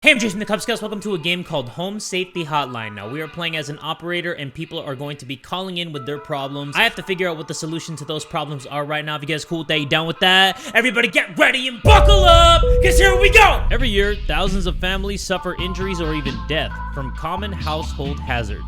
Hey, I'm Jason the Kubz. Welcome to a game called Home Safety Hotline. Now, we are playing as an operator, and people are going to be calling in with their problems. I have to figure out what the solution to those problems are right now. If you guys cool with that, you down with that? Everybody get ready and buckle up, because here we go! Every year, thousands of families suffer injuries or even death from common household hazards.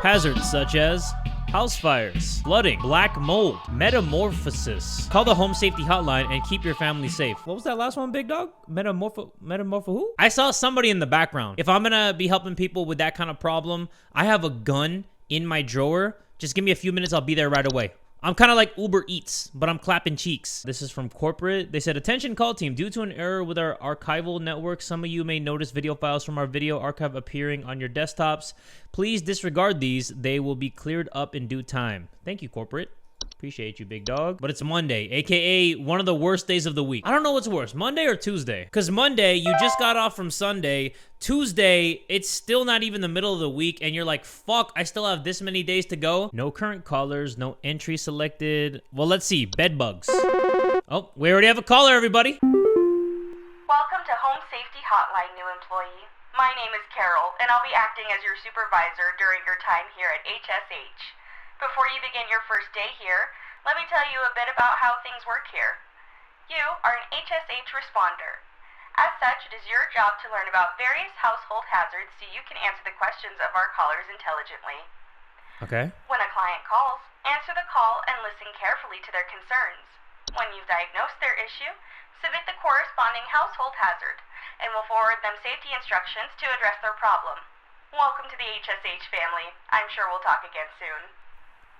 Hazards such as house fires, flooding, black mold, metamorphosis. Call the Home Safety Hotline and keep your family safe. What was that last one, big dog? Metamorpho who? I saw somebody in the background. If I'm gonna be helping people with that kind of problem, I have a gun in my drawer. Just give me a few minutes, I'll be there right away. I'm kind of like Uber Eats, but I'm clapping cheeks. This is from corporate. They said, attention call team, due to an error with our archival network, some of you may notice video files from our video archive appearing on your desktops. Please disregard these. They will be cleared up in due time. Thank you, corporate. Appreciate you, big dog. But it's Monday, aka one of the worst days of the week. I don't know what's worse, Monday or Tuesday. Because Monday, you just got off from Sunday. Tuesday, it's still not even the middle of the week, and you're like, fuck, I still have this many days to go. No current callers, no entry selected. Well, let's see, bed bugs. Oh, we already have a caller, everybody. Welcome to Home Safety Hotline, new employee. My name is Carol, and I'll be acting as your supervisor during your time here at HSH. Before you begin your first day here, let me tell you a bit about how things work here. You are an HSH responder. As such, it is your job to learn about various household hazards so you can answer the questions of our callers intelligently. Okay. When a client calls, answer the call and listen carefully to their concerns. When you've diagnosed their issue, submit the corresponding household hazard, and we'll forward them safety instructions to address their problem. Welcome to the HSH family. I'm sure we'll talk again soon.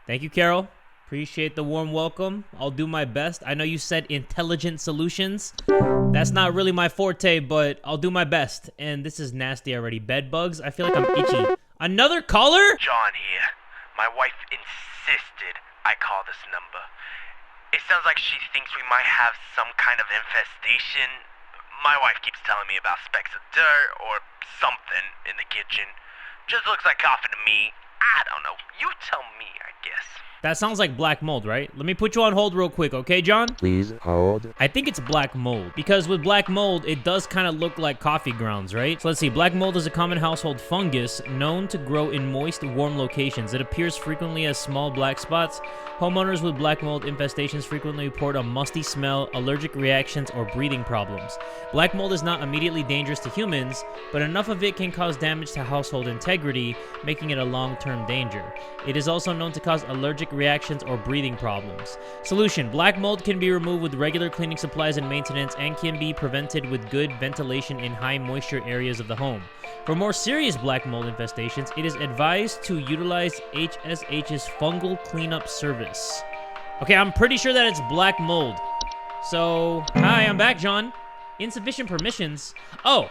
Thank you, Carol. Appreciate the warm welcome. I'll do my best. I know you said intelligent solutions. That's not really my forte, but I'll do my best. And this is nasty already. Bed bugs? I feel like I'm itchy. Another caller? John here. My wife insisted I call this number. It sounds like she thinks we might have some kind of infestation. My wife keeps telling me about specks of dirt or something in the kitchen. Just looks like coffee to me. I don't know. You tell me, I guess. That sounds like black mold, right? Let me put you on hold real quick, okay, John? Please hold. I think it's black mold, because with black mold, it does kind of look like coffee grounds, right? So let's see. Black mold is a common household fungus known to grow in moist, warm locations. It appears frequently as small black spots. Homeowners with black mold infestations frequently report a musty smell, allergic reactions, or breathing problems. Black mold is not immediately dangerous to humans, but enough of it can cause damage to household integrity, making it a long-term danger. It is also known to cause allergic reactions or breathing problems. Solution: black mold can be removed with regular cleaning supplies and maintenance, and can be prevented with good ventilation in high moisture areas of the home. For more serious black mold infestations, it is advised to utilize HSH's fungal cleanup service. Okay, I'm pretty sure that it's black mold. So, hi, I'm back, John. Insufficient permissions. Oh,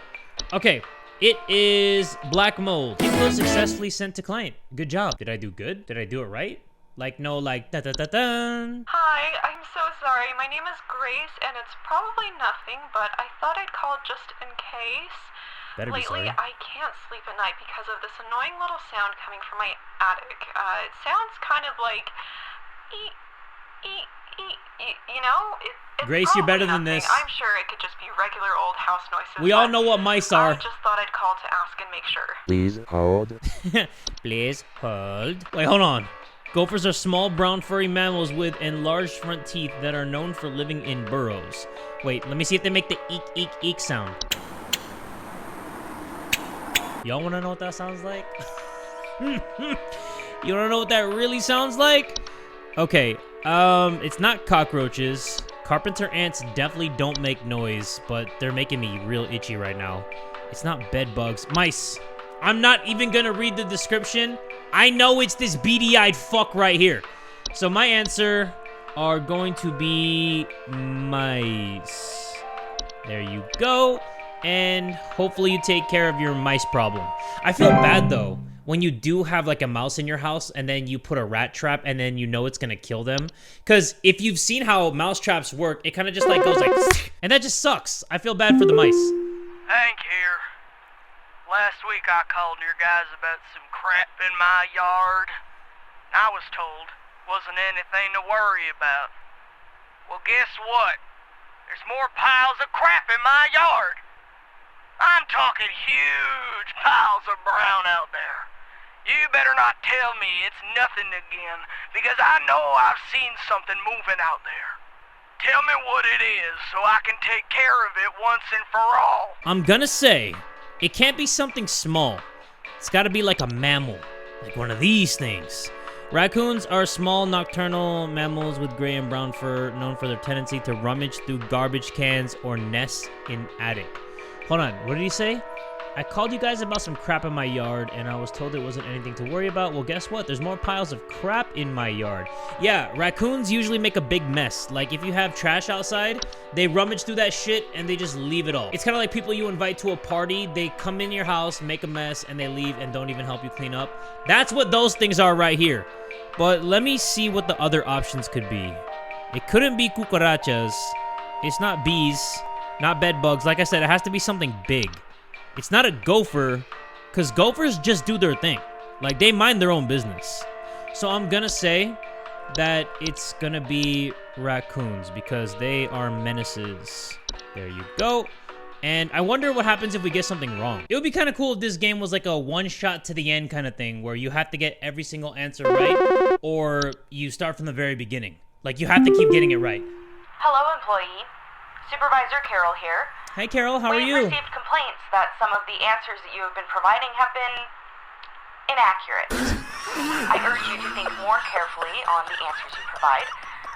okay. It is black mold. It was successfully sent to client. Good job. Did I do good? Did I do it right? Like, no, like, da-da-da-da. Hi, I'm so sorry. My name is Grace, and it's probably nothing, but I thought I'd call just in case. Better be Lately, sorry. I can't sleep at night because of this annoying little sound coming from my attic. It sounds kind of like, you know? It's Grace, you're better than nothing. this. I'm sure it could just be regular old house noises. We all but know what mice are. I just thought I'd call to ask and make sure. Please hold. Please hold. Wait, hold on. Gophers are small brown furry mammals with enlarged front teeth that are known for living in burrows. Wait, let me see if they make the eek, eek, eek sound. Y'all wanna know what that sounds like? You wanna know what that really sounds like? Okay, it's not cockroaches. Carpenter ants definitely don't make noise, but they're making me real itchy right now. It's not bed bugs. Mice. I'm not even gonna read the description. I know it's this beady-eyed fuck right here. So my answer are going to be mice. There you go. And hopefully you take care of your mice problem. I feel bad though when you do have like a mouse in your house and then you put a rat trap and then you know it's gonna kill them. Because if you've seen how mouse traps work, it kind of just like goes like, and that just sucks. I feel bad for the mice. Hank here. Last week I called your guys about some crap in my yard. I was told wasn't anything to worry about. Well, guess what? There's more piles of crap in my yard. I'm talking huge piles of brown out there. You better not tell me it's nothing again, because I know I've seen something moving out there. Tell me what it is so I can take care of it once and for all. I'm gonna say, it can't be something small. It's gotta be like a mammal, like one of these things. Raccoons are small nocturnal mammals with gray and brown fur, known for their tendency to rummage through garbage cans or nest in attic. Hold on, what did he say? I called you guys about some crap in my yard, and I was told it wasn't anything to worry about. Well, guess what? There's more piles of crap in my yard. Yeah, raccoons usually make a big mess. Like, if you have trash outside, they rummage through that shit, and they just leave it all. It's kind of like people you invite to a party. They come in your house, make a mess, and they leave and don't even help you clean up. That's what those things are right here. But let me see what the other options could be. It couldn't be cucarachas. It's not bees, not bed bugs. Like I said, it has to be something big. It's not a gopher, because gophers just do their thing. Like, they mind their own business. So I'm gonna say that it's gonna be raccoons, because they are menaces. There you go. And I wonder what happens if we get something wrong. It would be kind of cool if this game was like a one-shot to the end kind of thing, where you have to get every single answer right, or you start from the very beginning. Like, you have to keep getting it right. Hello, employee. Supervisor Carol here. Hi, Carol. How are you? We've received complaints that some of the answers that you have been providing have been inaccurate. I urge you to think more carefully on the answers you provide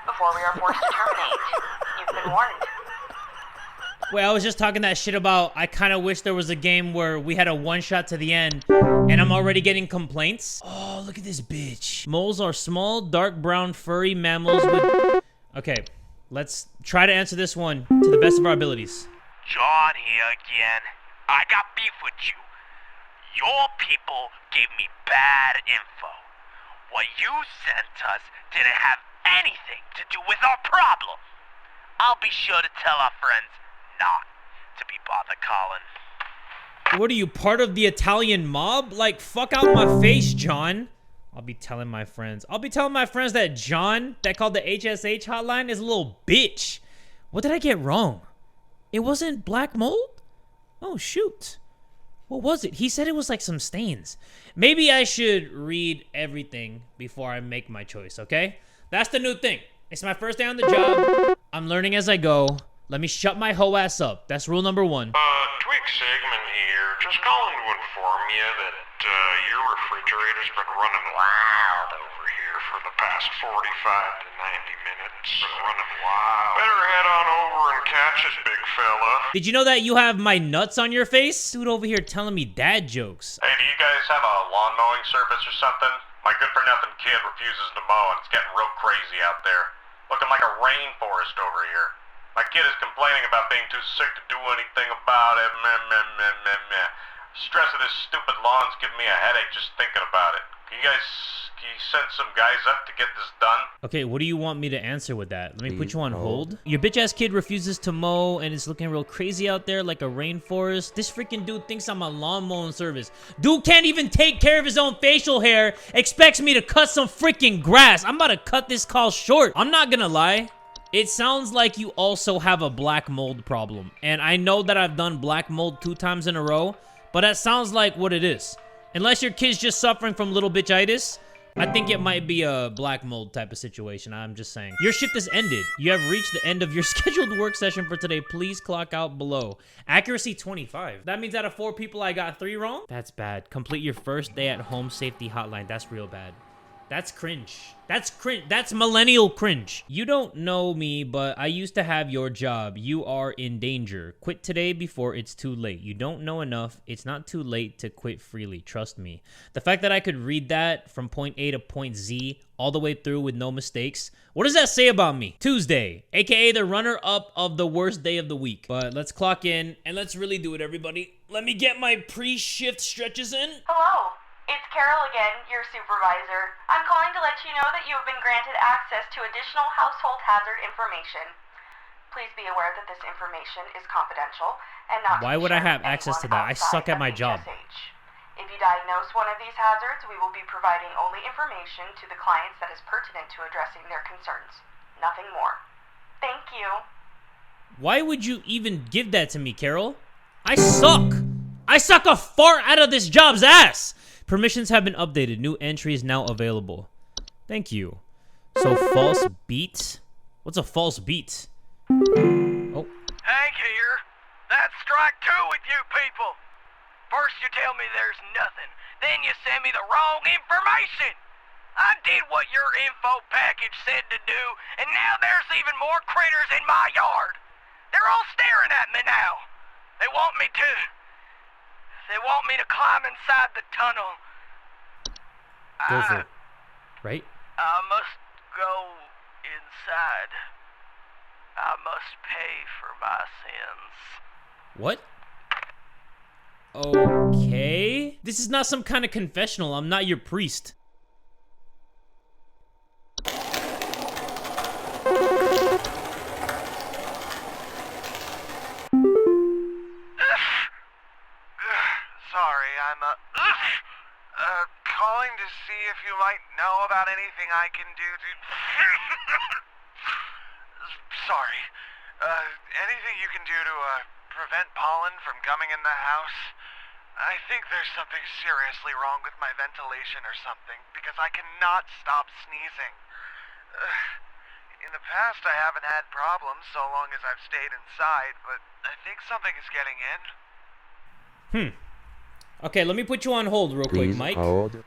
before we are forced to terminate. You've been warned. Wait, I was just talking that shit about I kind of wish there was a game where we had a one-shot to the end, and I'm already getting complaints. Oh, look at this bitch. Moles are small, dark brown, furry mammals with... Okay, let's try to answer this one to the best of our abilities. John here again. I got beef with you. Your people gave me bad info. What you sent us didn't have anything to do with our problem. I'll be sure to tell our friends not to be bothered calling. What are you, part of the Italian mob? Like, fuck out my face, John. I'll be telling my friends. I'll be telling my friends that John, that called the HSH hotline, is a little bitch. What did I get wrong? It wasn't black mold? Oh, shoot. What was it? He said it was like some stains. Maybe I should read everything before I make my choice, okay? That's the new thing. It's my first day on the job. I'm learning as I go. Let me shut my hoe ass up. That's rule number one. Twig Sigmund here. Just calling to inform you that your refrigerator's been running wild over here for the past 45 to 90 minutes. Been running wild. Better head on over and catch it, big fella. Did you know that you have my nuts on your face? Dude over here telling me dad jokes. Hey, do you guys have a lawn mowing service or something? My good-for-nothing kid refuses to mow, and it's getting real crazy out there. Looking like a rainforest over here. My kid is complaining about being too sick to do anything about it. Meh. Stress of this stupid lawn's giving me a headache just thinking about it. Can you send some guys up to get this done? Okay, what do you want me to answer with that? Let me put you on hold. Your bitch-ass kid refuses to mow and it's looking real crazy out there like a rainforest. This freaking dude thinks I'm a lawn mowing service. Dude can't even take care of his own facial hair, expects me to cut some freaking grass. I'm about to cut this call short. I'm not gonna lie. It sounds like you also have a black mold problem. And I know that I've done black mold 2 times in a row, but that sounds like what it is. Unless your kid's just suffering from little bitchitis, I think it might be a black mold type of situation. I'm just saying. Your shift has ended. You have reached the end of your scheduled work session for today. Please clock out below. Accuracy 25. That means out of 4 people, I got 3 wrong? That's bad. Complete your first day at home safety hotline. That's real bad. That's cringe. That's cringe. That's millennial cringe. You don't know me, but I used to have your job. You are in danger. Quit today before it's too late. You don't know enough. It's not too late to quit freely. Trust me. The fact that I could read that from point A to point Z all the way through with no mistakes. What does that say about me? Tuesday, aka the runner-up of the worst day of the week. But let's clock in and let's really do it, everybody. Let me get my pre-shift stretches in. Hello. It's Carol again, your supervisor. I'm calling to let you know that you have been granted access to additional household hazard information. Please be aware that this information is confidential and not. Why would I have access to that? I suck at my job. If you diagnose one of these hazards, we will be providing only information to the clients that is pertinent to addressing their concerns. Nothing more. Thank you. Why would you even give that to me, Carol? I suck! I suck a fart out of this job's ass! Permissions have been updated. New entries now available. Thank you. So, false beat? What's a false beat? Oh. Hank here. That's strike two with you people. First you tell me there's nothing, then you send me the wrong information. I did what your info package said to do, and now there's even more critters in my yard. They're all staring at me now. They want me to climb inside the tunnel. Go for it. Right? I must go inside. I must pay for my sins. What? Okay. This is not some kind of confessional. I'm not your priest. Sorry, I'm calling to see if you might know about anything I can do to... Sorry. Anything you can do to, prevent pollen from coming in the house? I think there's something seriously wrong with my ventilation or something, because I cannot stop sneezing. In the past, I haven't had problems so long as I've stayed inside, but I think something is getting in. Okay, let me put you on hold real quick, Please Mike. hold.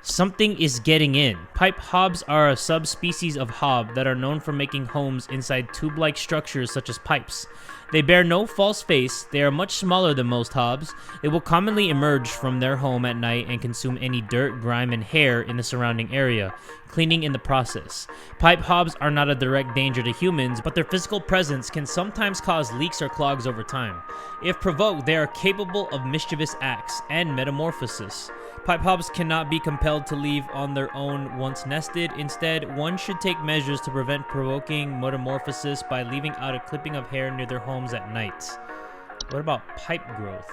Something is getting in. Pipe hobs are a subspecies of hob that are known for making homes inside tube-like structures such as pipes. They bear no false face. They are much smaller than most hobs. They will commonly emerge from their home at night and consume any dirt, grime, and hair in the surrounding area, cleaning in the process. Pipe hobs are not a direct danger to humans, but their physical presence can sometimes cause leaks or clogs over time. If provoked, they are capable of mischievous acts and metamorphosis. Pipe hobs cannot be compelled to leave on their own once nested. Instead, one should take measures to prevent provoking metamorphosis by leaving out a clipping of hair near their homes at night. What about pipe growth?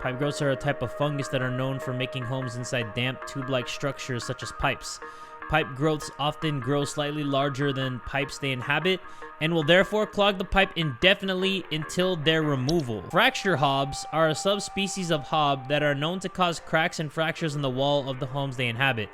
Pipe growths are a type of fungus that are known for making homes inside damp, tube-like structures such as pipes. Pipe growths often grow slightly larger than pipes they inhabit and will therefore clog the pipe indefinitely until their removal. Fracture hobs are a subspecies of hob that are known to cause cracks and fractures in the wall of the homes they inhabit.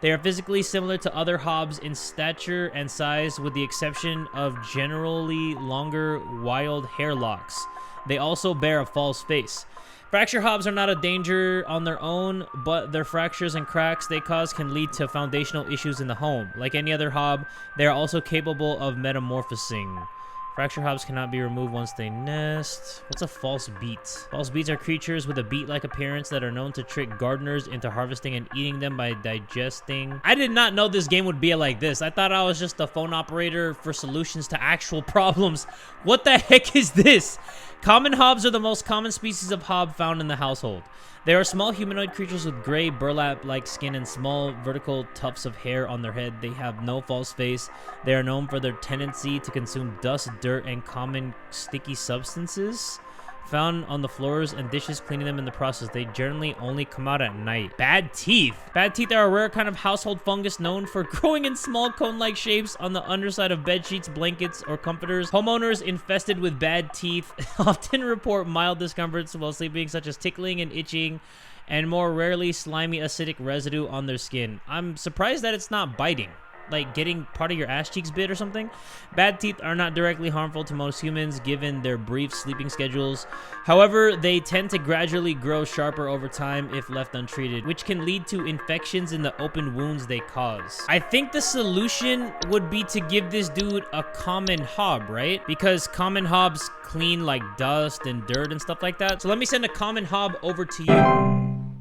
They are physically similar to other hobs in stature and size, with the exception of generally longer, wild hair locks. They also bear a false face. Fracture hobs are not a danger on their own, but their fractures and cracks they cause can lead to foundational issues in the home. Like any other hob, they are also capable of metamorphosing. Fracture hobs cannot be removed once they nest. What's a false beet? False beets are creatures with a beet-like appearance that are known to trick gardeners into harvesting and eating them by digesting. I did not know this game would be like this. I thought I was just a phone operator for solutions to actual problems. What the heck is this? Common hobs are the most common species of hob found in the household. They are small humanoid creatures with gray burlap-like skin and small vertical tufts of hair on their head. They have no false face. They are known for their tendency to consume dust, dirt, and common sticky substances found on the floors and dishes, cleaning them in the process. They generally only come out at night. Bad teeth. Bad teeth are a rare kind of household fungus known for growing in small cone-like shapes on the underside of bed sheets, blankets, or comforters. Homeowners infested with bad teeth often report mild discomforts while sleeping, such as tickling and itching, and more rarely slimy acidic residue on their skin. I'm surprised that it's not biting, like getting part of your ass cheeks bit or something. Bad teeth are not directly harmful to most humans given their brief sleeping schedules. However, they tend to gradually grow sharper over time if left untreated, which can lead to infections in the open wounds they cause. I think the solution would be to give this dude a common hob, right? Because common hobs clean like dust and dirt and stuff like that. So let me send a common hob over to you.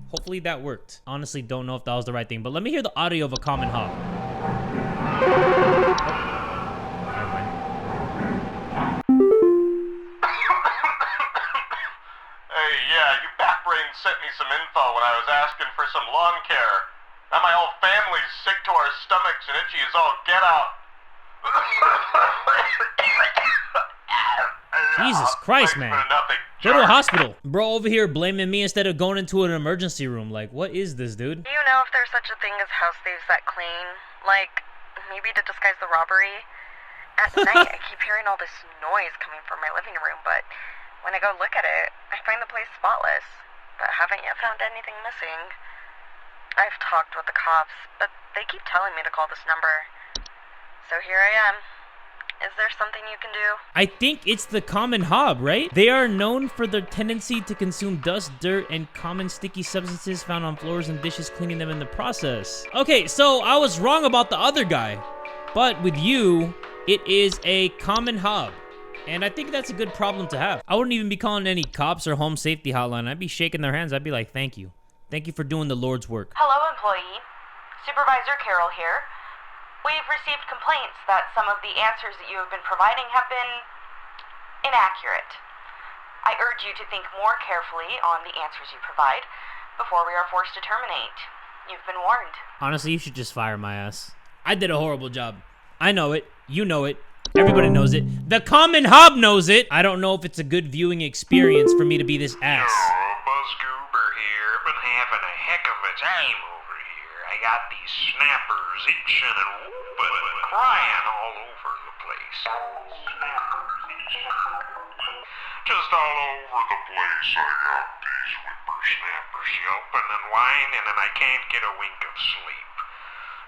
Hopefully that worked. Honestly, don't know if that was the right thing, but let me hear the audio of a common hob. Hey, yeah, you backbrains sent me some info when I was asking for some lawn care. Now my whole family's sick to our stomachs and itchy as all get out. Jesus Christ, man. Go to a hospital. Bro over here blaming me instead of going into an emergency room. Like, what is this, dude? Do you know if there's such a thing as house thieves that clean? Like, maybe to disguise the robbery? At night, I keep hearing all this noise coming from my living room, but When I go look at it, I find the place spotless, but haven't yet found anything missing. I've talked with the cops, but they keep telling me to call this number. So here I am. Is there something you can do? I think it's the common hob, right? They are known for their tendency to consume dust, dirt, and common sticky substances found on floors and dishes, cleaning them in the process. Okay, so I was wrong about the other guy. But with you, it is a common hob. And I think that's a good problem to have. I wouldn't even be calling any cops or home safety hotline. I'd be shaking their hands. I'd be like, thank you. Thank you for doing the Lord's work. Hello, employee. Supervisor Carol here. We've received complaints that some of the answers that you have been providing have been inaccurate. I urge you to think more carefully on the answers you provide before we are forced to terminate. You've been warned. Honestly, you should just fire my ass. I did a horrible job. I know it. You know it. Everybody knows it. The common hob knows it. I don't know if it's a good viewing experience for me to be this ass. Buzzgoober here. Been having a heck of a time over here. I got these snappers itching and whooping and crying all over the place. Just all over the place I got these whippersnappers yelping and whining, and I can't get a wink of sleep.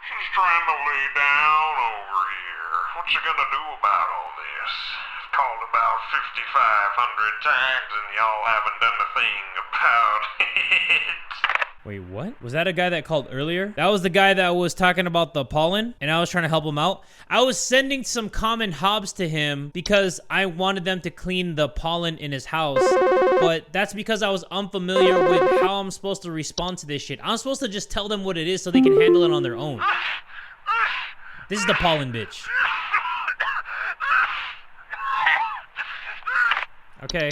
She's trying to lay down over here. What's she gonna do about all this? I've called about 5,500 times and y'all haven't done a thing about it. Wait, what? Was that a guy that called earlier? That was the guy that was talking about the pollen, and I was trying to help him out. I was sending some common hobs to him because I wanted them to clean the pollen in his house, but that's because I was unfamiliar with how I'm supposed to respond to this shit. I'm supposed to just tell them what it is so they can handle it on their own. This is the pollen bitch. Okay.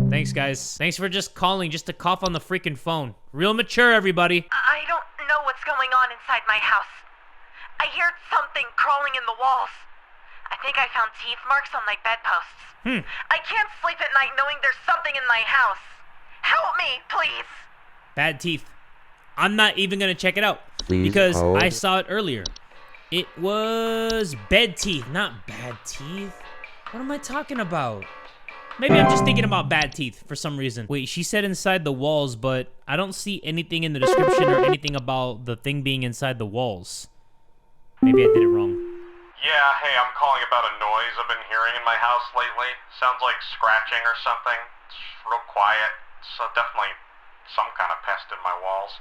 Thanks, guys. Thanks for just calling just to cough on the freaking phone. Real mature, everybody. I don't know what's going on inside my house. I hear something crawling in the walls. I think I found teeth marks on my bedposts. I can't sleep at night knowing there's something in my house. Help me, please. Bad teeth. I'm not even gonna check it out Please because hold. I saw it earlier. It was bed teeth, not bad teeth. What am I talking about? Maybe I'm just thinking about bad teeth for some reason. Wait, she said inside the walls, but I don't see anything in the description or anything about the thing being inside the walls. Maybe I did it wrong. Yeah, hey, I'm calling about a noise I've been hearing in my house lately. Sounds like scratching or something. It's real quiet. So definitely some kind of pest in my walls.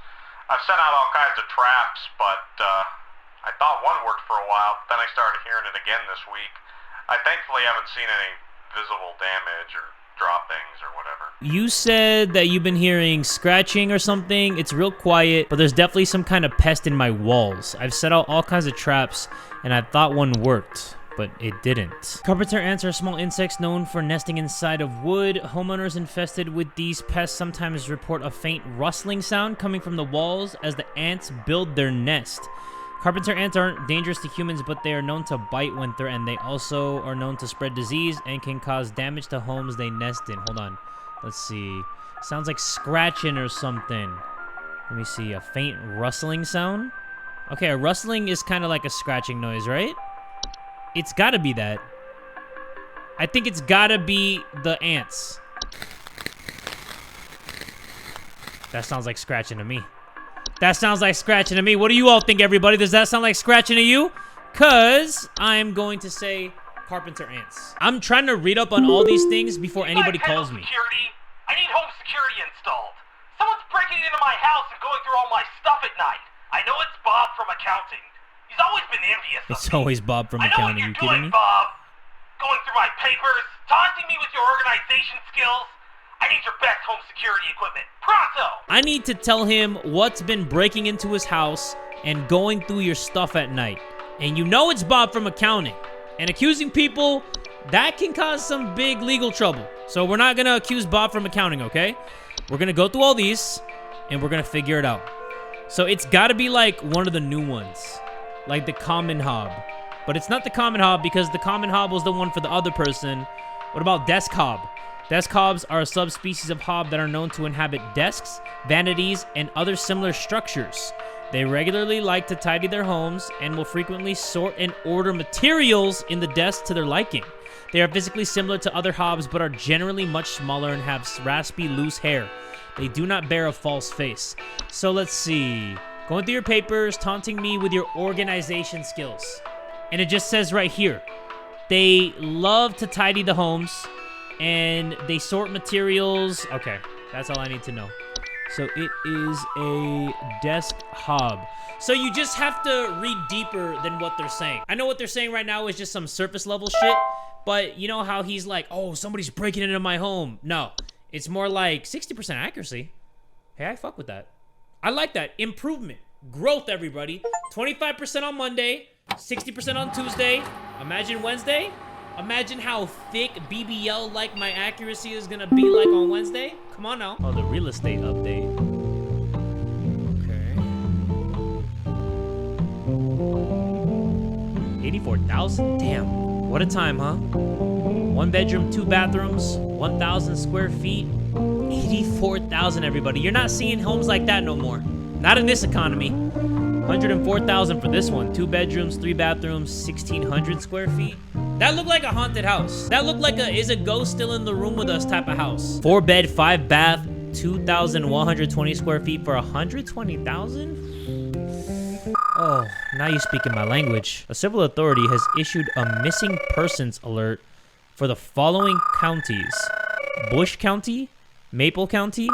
I've sent out all kinds of traps, but I thought one worked for a while. Then I started hearing it again this week. I thankfully haven't seen any visible damage or droppings or whatever. You said that you've been hearing scratching or something. It's real quiet, but there's definitely some kind of pest in my walls. I've set out all kinds of traps, and I thought one worked, but it didn't. Carpenter ants are small insects known for nesting inside of wood. Homeowners infested with these pests sometimes report a faint rustling sound coming from the walls as the ants build their nest. Carpenter ants aren't dangerous to humans, but they are known to bite when threatened. They also are known to spread disease and can cause damage to homes they nest in. Hold on. Let's see. Sounds like scratching or something. Let me see. A faint rustling sound? Okay, a rustling is kind of like a scratching noise, right? It's gotta be that. I think it's gotta be the ants. That sounds like scratching to me. That sounds like scratching to me. What do you all think, everybody? Does that sound like scratching to you? Cause I'm going to say carpenter ants. I'm trying to read up on all these things before anybody calls me. Security? I need home security installed. Someone's breaking into my house and going through all my stuff at night. I know it's Bob from accounting. He's always been envious of It's me. always Bob from I know accounting. what You you're kidding doing, me? Bob. Going through my papers, taunting me with your organization skills. I need your best home security equipment. Pronto! I need to tell him what's been breaking into his house and going through your stuff at night. And you know it's Bob from accounting. And accusing people, that can cause some big legal trouble. So we're not gonna accuse Bob from accounting, okay? We're gonna go through all these, and we're gonna figure it out. So it's gotta be like one of the new ones. Like the common hob. But it's not the common hob because the common hob was the one for the other person. What about desk hob? Desk hobs are a subspecies of hob that are known to inhabit desks, vanities, and other similar structures. They regularly like to tidy their homes and will frequently sort and order materials in the desk to their liking. They are physically similar to other hobs, but are generally much smaller and have raspy, loose hair. They do not bear a false face. So let's see. Going through your papers, taunting me with your organization skills. And it just says right here, they love to tidy the homes, and they sort materials. Okay, that's all I need to know. So it is a desk hob. So you just have to read deeper than what they're saying. I know what they're saying right now is just some surface level shit, but you know how he's like, oh, somebody's breaking into my home. No, it's more like 60% accuracy. Hey, I fuck with that. I like that. Improvement. Growth, everybody. 25% on Monday, 60% on Tuesday. Imagine Wednesday. Imagine how thick BBL like my accuracy is gonna be like on Wednesday. Come on now. Oh, the real estate update. Okay. 84,000? Damn. What a time, huh? 1 bedroom, 2 bathrooms, 1,000 square feet. 84,000, everybody. You're not seeing homes like that no more. Not in this economy. 104,000 for this one. 2 bedrooms, 3 bathrooms, 1,600 square feet. That looked like a haunted house. That looked like a is a ghost still in the room with us type of house. 4 bed, 5 bath, 2,120 square feet for 120,000? Oh, now you're speaking my language. A civil authority has issued a missing persons alert for the following counties: Bush County, Maple County,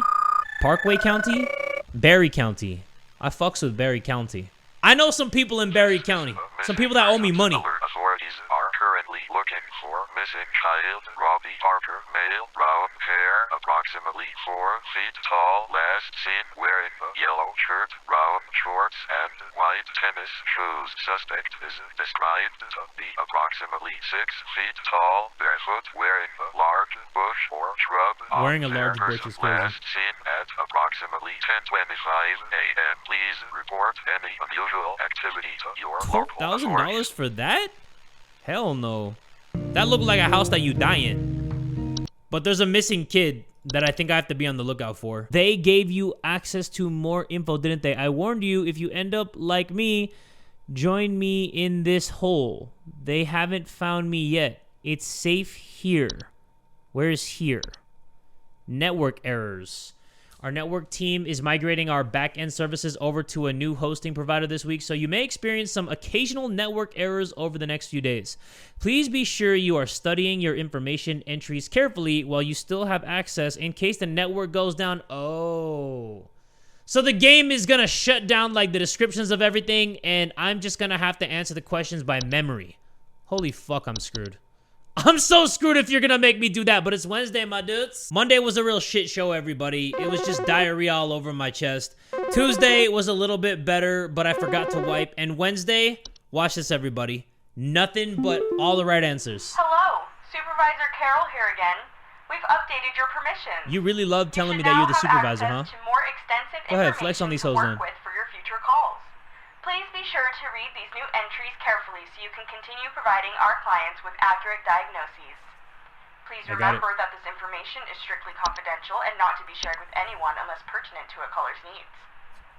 Parkway County, Berry County. I fucks with Berry County. I know some people in Berry County. Some people that owe me money. Authorities are currently looking for missing child Robbie Parker, male, brown hair, approximately 4 feet tall, last seen wearing a yellow shirt, brown shorts, and white tennis shoes. Suspect is described to be approximately 6 feet tall, barefoot, wearing a large bush or shrub. Wearing a large bush is crazy. Last seen at approximately 10:25 a.m. Please report any unusual activity to your local authorities. $12,000 for that? Hell no. That looked like a house that you die in. But there's a missing kid that I think I have to be on the lookout for. They gave you access to more info, didn't they? I warned you, if you end up like me, join me in this hole. They haven't found me yet. It's safe here. Where's here? Network errors. Our network team is migrating our back-end services over to a new hosting provider this week, so you may experience some occasional network errors over the next few days. Please be sure you are studying your information entries carefully while you still have access in case the network goes down. Oh. So the game is going to shut down like the descriptions of everything, and I'm just going to have to answer the questions by memory. Holy fuck, I'm screwed. I'm so screwed if you're gonna make me do that, but it's Wednesday, my dudes. Monday was a real shit show, everybody. It was just diarrhea all over my chest. Tuesday was a little bit better, but I forgot to wipe. And Wednesday, watch this, everybody. Nothing but all the right answers. Hello, Supervisor Carol here again. We've updated your permissions. You really love telling me that you're the supervisor, huh? To more extensive Go ahead, flex on these hoes then. With for your future calls. Please be sure to read these new entries carefully so you can continue providing our clients with accurate diagnoses. Please remember that this information is strictly confidential and not to be shared with anyone unless pertinent to a caller's needs.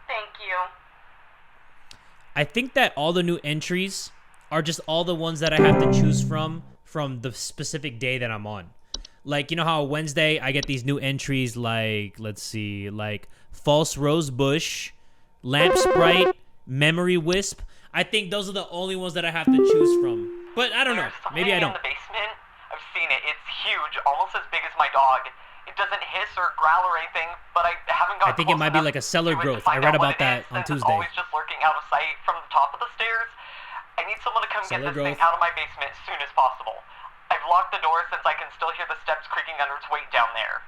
Thank you. I think that all the new entries are just all the ones that I have to choose from the specific day that I'm on. Like, you know how Wednesday I get these new entries like, let's see, like false rose bush, lamp sprite, memory wisp. I think those are the only ones that I have to choose from. But I don't know. Maybe I don't. In the basement, I've seen it. It's huge, almost as big as my dog. It doesn't hiss or growl or anything, but I haven't got. I think it might be like a cellar growth. I read about that on Tuesday. It's always just lurking out of sight from the top of the stairs. I need someone to come get this thing out of my basement as soon as possible. I've locked the door since I can still hear the steps creaking under its weight down there.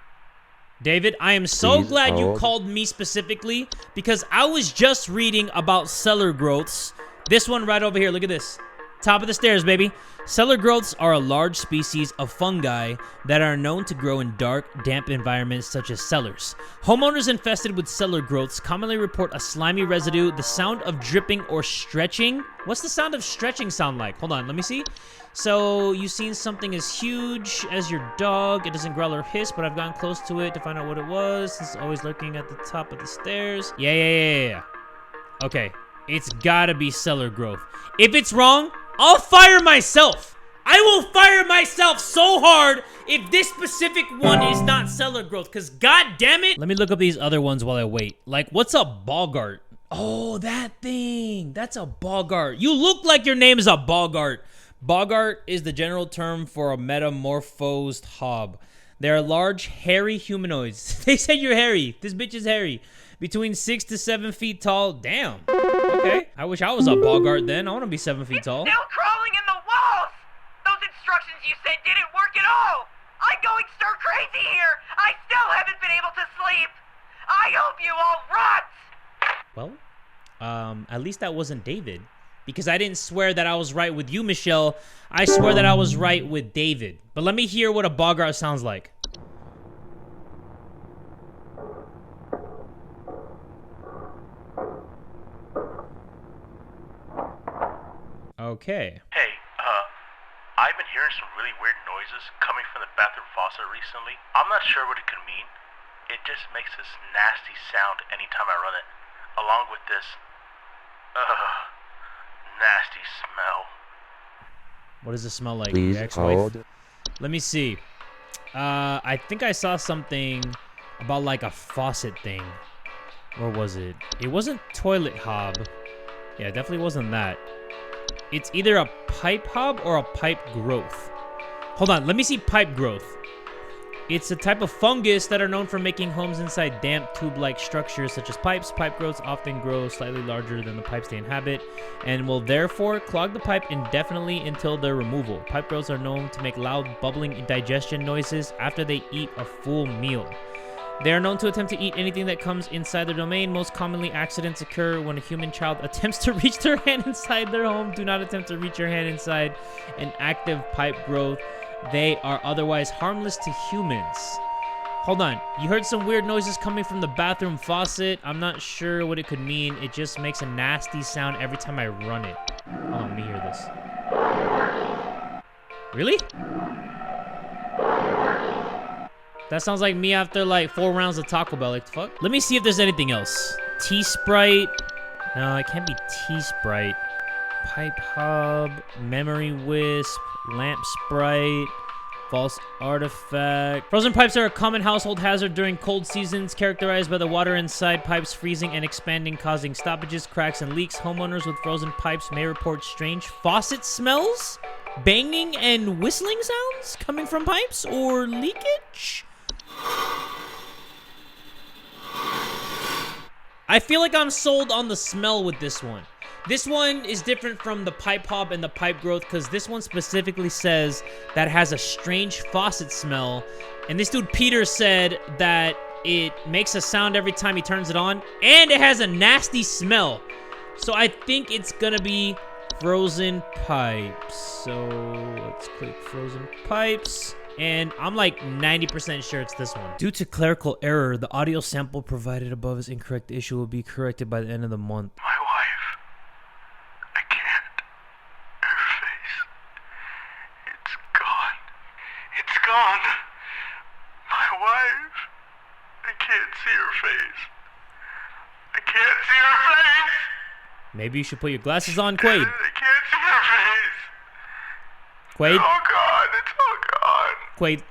David, I am so glad you called me specifically because I was just reading about cellar growths. This one right over here, look at this. Top of the stairs, baby. Cellar growths are a large species of fungi that are known to grow in dark, damp environments such as cellars. Homeowners infested with cellar growths commonly report a slimy residue, the sound of dripping or stretching. What's the sound of stretching sound like? Hold on, let me see. So, you've seen something as huge as your dog. It doesn't growl or hiss, but I've gotten close to it to find out what it was. It's always lurking at the top of the stairs. Yeah. Okay, it's gotta be cellar growth. If it's wrong, I'll fire myself. I will fire myself so hard if this specific one is not cellar growth, because god damn it. Let me look up these other ones while I wait. Like, what's a boggart? Oh, that thing. That's a boggart. You look like your name is a boggart. Boggart is the general term for a metamorphosed hob. They are large, hairy humanoids. They said you're hairy. This bitch is hairy. Between 6 to 7 feet tall. Damn. Okay. I wish I was a boggart then. I want to be 7 feet tall. Still crawling in the walls! Those instructions you said didn't work at all! I'm going stir crazy here! I still haven't been able to sleep! I hope you all rot! Well, at least that wasn't David. Because I didn't swear that I was right with you, Michelle. I swear that I was right with David. But let me hear what a boggart sounds like. Okay. Hey, I've been hearing some really weird noises coming from the bathroom faucet recently. I'm not sure what it could mean. It just makes this nasty sound anytime I run it. Along with this, nasty smell. What does it smell like? Please Your ex-wife? hold. Let me see. I think I saw something about like a faucet thing. Where was it? It wasn't toilet hob. Yeah, it definitely wasn't that. It's either a pipe hob or a pipe growth. Hold on, let me see pipe growth. It's a type of fungus that are known for making homes inside damp tube-like structures such as pipes. Pipe growths often grow slightly larger than the pipes they inhabit and will therefore clog the pipe indefinitely until their removal. Pipe growths are known to make loud bubbling digestion noises after they eat a full meal. They are known to attempt to eat anything that comes inside their domain. Most commonly, accidents occur when a human child attempts to reach their hand inside their home. Do not attempt to reach your hand inside an active pipe growth. They are otherwise harmless to humans. Hold on. You heard some weird noises coming from the bathroom faucet. I'm not sure what it could mean. It just makes a nasty sound every time I run it. Hold on, let me hear this. Really? That sounds like me after like 4 rounds of Taco Bell. Like, the fuck? Let me see if there's anything else. Tea-Sprite. No, it can't be Tea-Sprite. Pipe Hob. Memory Wisp. Lamp Sprite. False Artifact. Frozen pipes are a common household hazard during cold seasons, characterized by the water inside pipes freezing and expanding, causing stoppages, cracks, and leaks. Homeowners with frozen pipes may report strange faucet smells, banging and whistling sounds coming from pipes, or leakage. I feel like I'm sold on the smell with this one. This one is different from the pipe hob and the pipe growth because this one specifically says that it has a strange faucet smell. And this dude Peter said that it makes a sound every time he turns it on. And it has a nasty smell. So I think it's gonna be frozen pipes. So let's click frozen pipes. And I'm like 90% sure it's this one. Due to clerical error, the audio sample provided above is incorrect. The issue will be corrected by the end of the month. My wife. I can't. Her face. It's gone. It's gone. My wife. I can't see her face. I can't see her face. Maybe you should put your glasses on, Quaid. I can't see her face. Quaid? Oh God, it's all gone.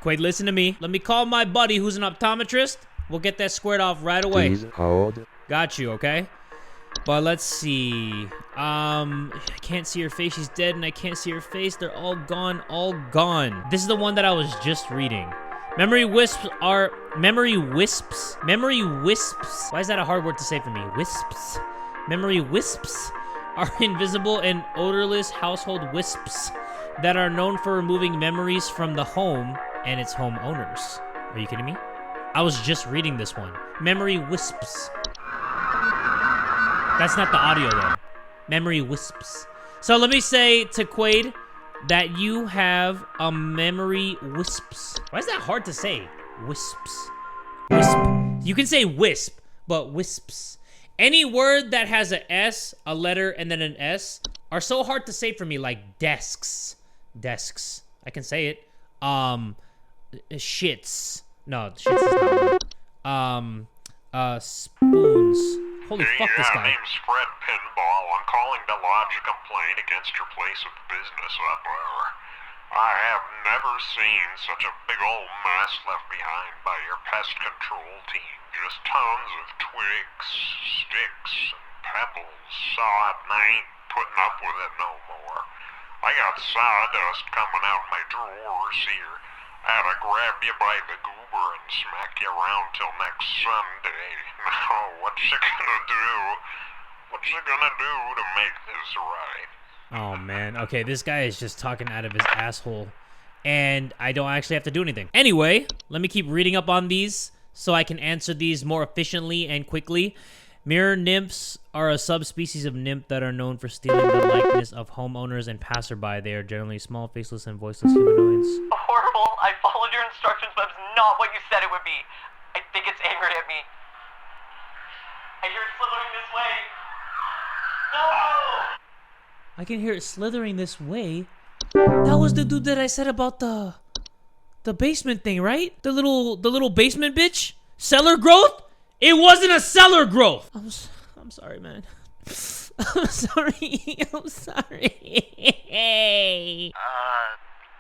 Quaid, listen to me. Let me call my buddy who's an optometrist. We'll get that squared off right away. Please hold. Got you, okay? But let's see. I can't see her face. She's dead, and I can't see her face. They're all gone, all gone. This is the one that I was just reading. Memory wisps are... Memory wisps? Memory wisps. Why is that a hard word to say for me? Wisps. Memory wisps are invisible and odorless household wisps that are known for removing memories from the home and its homeowners. Are you kidding me? I was just reading this one. Memory wisps. That's not the audio though. Memory wisps. So let me say to Quaid that you have a memory wisps. Why is that hard to say? Wisps. Wisp. You can say wisp, but wisps. Any word that has a S, a letter, and then an S are so hard to say for me, like desks. Desks. I can say it. Shits. No, shits is not one. Spoons. Holy fuck, this guy. Name's Fred Pinball. I'm calling to lodge a complaint against your place of business up there. I have never seen such a big old mess left behind by your pest control team. Just tons of twigs, sticks, and pebbles. So I ain't putting up with it no more. I got sawdust coming out my drawers here. I had to grab you by the goober and smack you around till next Sunday. Now, what's you gonna do? What's you gonna do to make this right? Oh, man. Okay, this guy is just talking out of his asshole. And I don't actually have to do anything. Anyway, let me keep reading up on these so I can answer these more efficiently and quickly. Mirror nymphs are a subspecies of nymph that are known for stealing the likeness of homeowners and passerby. They are generally small, faceless, and voiceless humanoids. Horrible. I followed your instructions, but it's not what you said it would be. I think it's angry at me. I hear it slithering this way. No! I can hear it slithering this way. That was the dude that I said about the basement thing, right? The little basement bitch? Cellar growth? It wasn't a cellar growth. I'm sorry, man. I'm sorry. I'm sorry.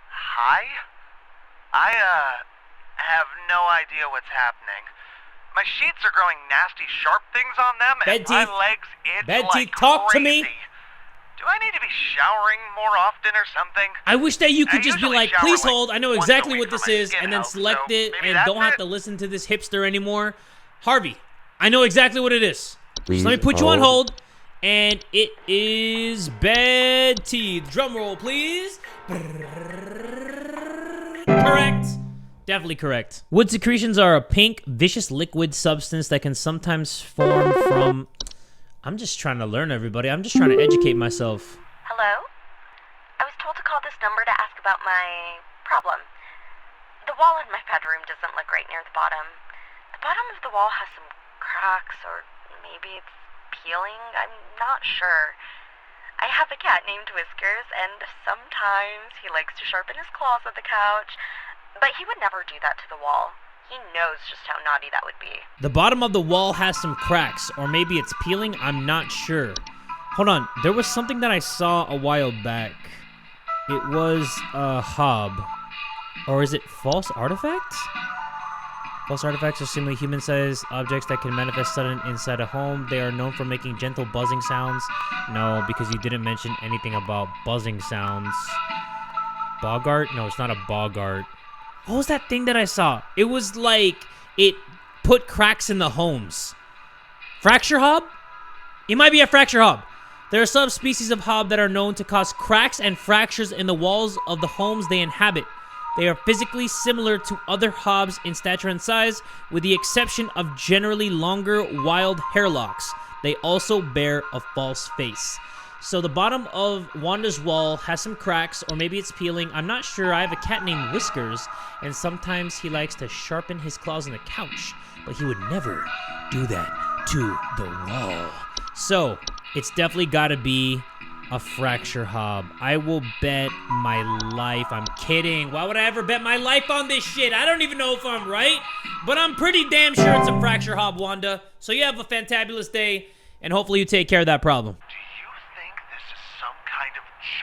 Hi? I have no idea what's happening. My sheets are growing nasty sharp things on them, and my legs itch like crazy. Talk to me. Do I need to be showering more often or something? I wish that you could just be like, please hold, I know exactly what this is, and then select it, and don't have to listen to this hipster anymore. Harvey, I know exactly what it is. Just let me put you on hold, and it is bad teeth. Drum roll, please. Correct. Definitely correct. Wood secretions are a pink, vicious liquid substance that can sometimes form from... I'm just trying to learn, everybody. I'm just trying to educate myself. Hello? I was told to call this number to ask about my problem. The wall in my bedroom doesn't look right near the bottom. The bottom of the wall has some cracks, or maybe it's peeling. I'm not sure. I have a cat named Whiskers, and sometimes he likes to sharpen his claws at the couch, but he would never do that to the wall. He knows just how naughty that would be. The bottom of the wall has some cracks, or maybe it's peeling. I'm not sure. Hold on. There was something that I saw a while back. It was a hob. Or is it false artifacts? False artifacts are seemingly human-sized objects that can manifest sudden inside a home. They are known for making gentle buzzing sounds. No, because you didn't mention anything about buzzing sounds. Bogart? No, it's not a bogart. What was that thing that I saw? It was like it put cracks in the homes. Fracture hob? It might be a fracture hob. There are subspecies of hob that are known to cause cracks and fractures in the walls of the homes they inhabit. They are physically similar to other hobs in stature and size, with the exception of generally longer, wild hair locks. They also bear a false face. So the bottom of Wanda's wall has some cracks, or maybe it's peeling. I'm not sure. I have a cat named Whiskers, and sometimes he likes to sharpen his claws on the couch, but he would never do that to the wall. So it's definitely got to be a fracture hob. I will bet my life. I'm kidding. Why would I ever bet my life on this shit? I don't even know if I'm right, but I'm pretty damn sure it's a fracture hob, Wanda. So you have a fantabulous day, and hopefully you take care of that problem.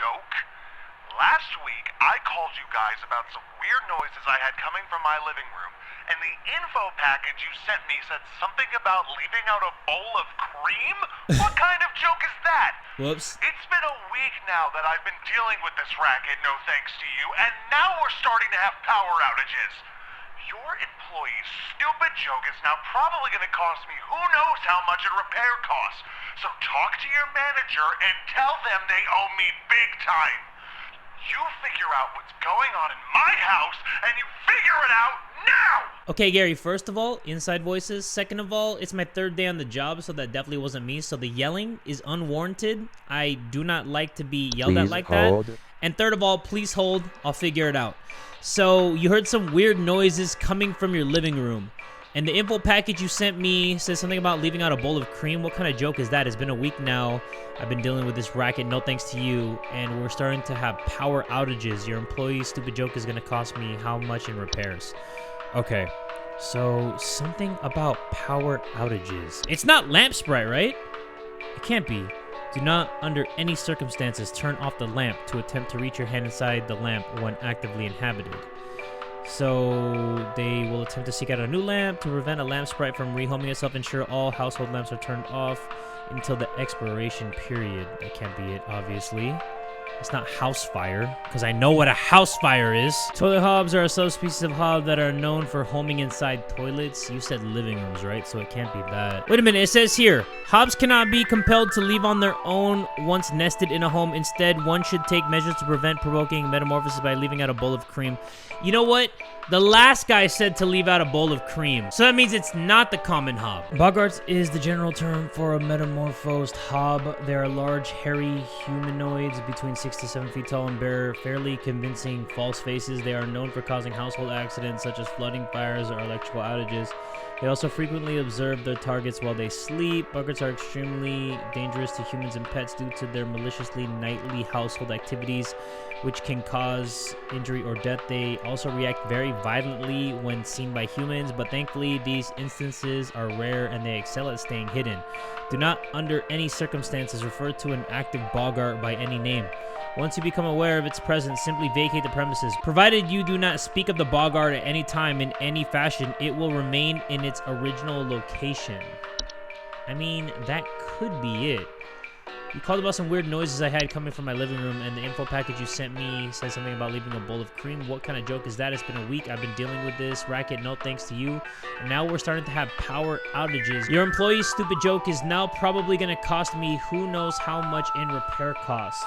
Joke? Last week, I called you guys about some weird noises I had coming from my living room, and the info package you sent me said something about leaving out a bowl of cream? What kind of joke is that? Whoops. It's been a week now that I've been dealing with this racket, no thanks to you, and now we're starting to have power outages. Your employee's stupid joke is now probably going to cost me who knows how much in repair costs. So talk to your manager and tell them they owe me big time. You figure out what's going on in my house, and you figure it out now! Okay, Gary, first of all, inside voices. Second of all, it's my third day on the job, so that definitely wasn't me. So the yelling is unwarranted. I do not like to be yelled at like that. And third of all, please hold. I'll figure it out. So you heard some weird noises coming from your living room. And the info package you sent me says something about leaving out a bowl of cream. What kind of joke is that? It's been a week now. I've been dealing with this racket, no thanks to you, and we're starting to have power outages. Your employee's stupid joke is going to cost me how much in repairs? Okay. So, something about power outages. It's not lamp sprite, right? It can't be. Do not, under any circumstances, turn off the lamp to attempt to reach your hand inside the lamp when actively inhabited. So, they will attempt to seek out a new lamp to prevent a lamp sprite from rehoming itself. Ensure all household lamps are turned off until the expiration period. That can't be it, obviously. It's not house fire, because I know what a house fire is. Toilet hobs are a subspecies of hob that are known for homing inside toilets. You said living rooms, right? So it can't be that. Wait a minute, it says here, hobs cannot be compelled to leave on their own once nested in a home. Instead, one should take measures to prevent provoking metamorphosis by leaving out a bowl of cream. You know what? The last guy said to leave out a bowl of cream. So that means it's not the common hob. Boggarts is the general term for a metamorphosed hob. They are large, hairy humanoids between 6 to 7 feet tall and bear fairly convincing false faces. They are known for causing household accidents such as flooding, fires, or electrical outages. They also frequently observe their targets while they sleep. Boggarts are extremely dangerous to humans and pets due to their maliciously nightly household activities, which can cause injury or death. They also react very violently when seen by humans, but thankfully these instances are rare and they excel at staying hidden. Do not, under any circumstances, refer to an active boggart by any name. Once you become aware of its presence, simply vacate the premises. Provided you do not speak of the boggart at any time in any fashion, it will remain in its original location. I mean, that could be it. You called about some weird noises I had coming from my living room, and the info package you sent me said something about leaving a bowl of cream. What kind of joke is that? It's been a week. I've been dealing with this racket, no thanks to you. And now we're starting to have power outages. Your employee's stupid joke is now probably going to cost me who knows how much in repair costs.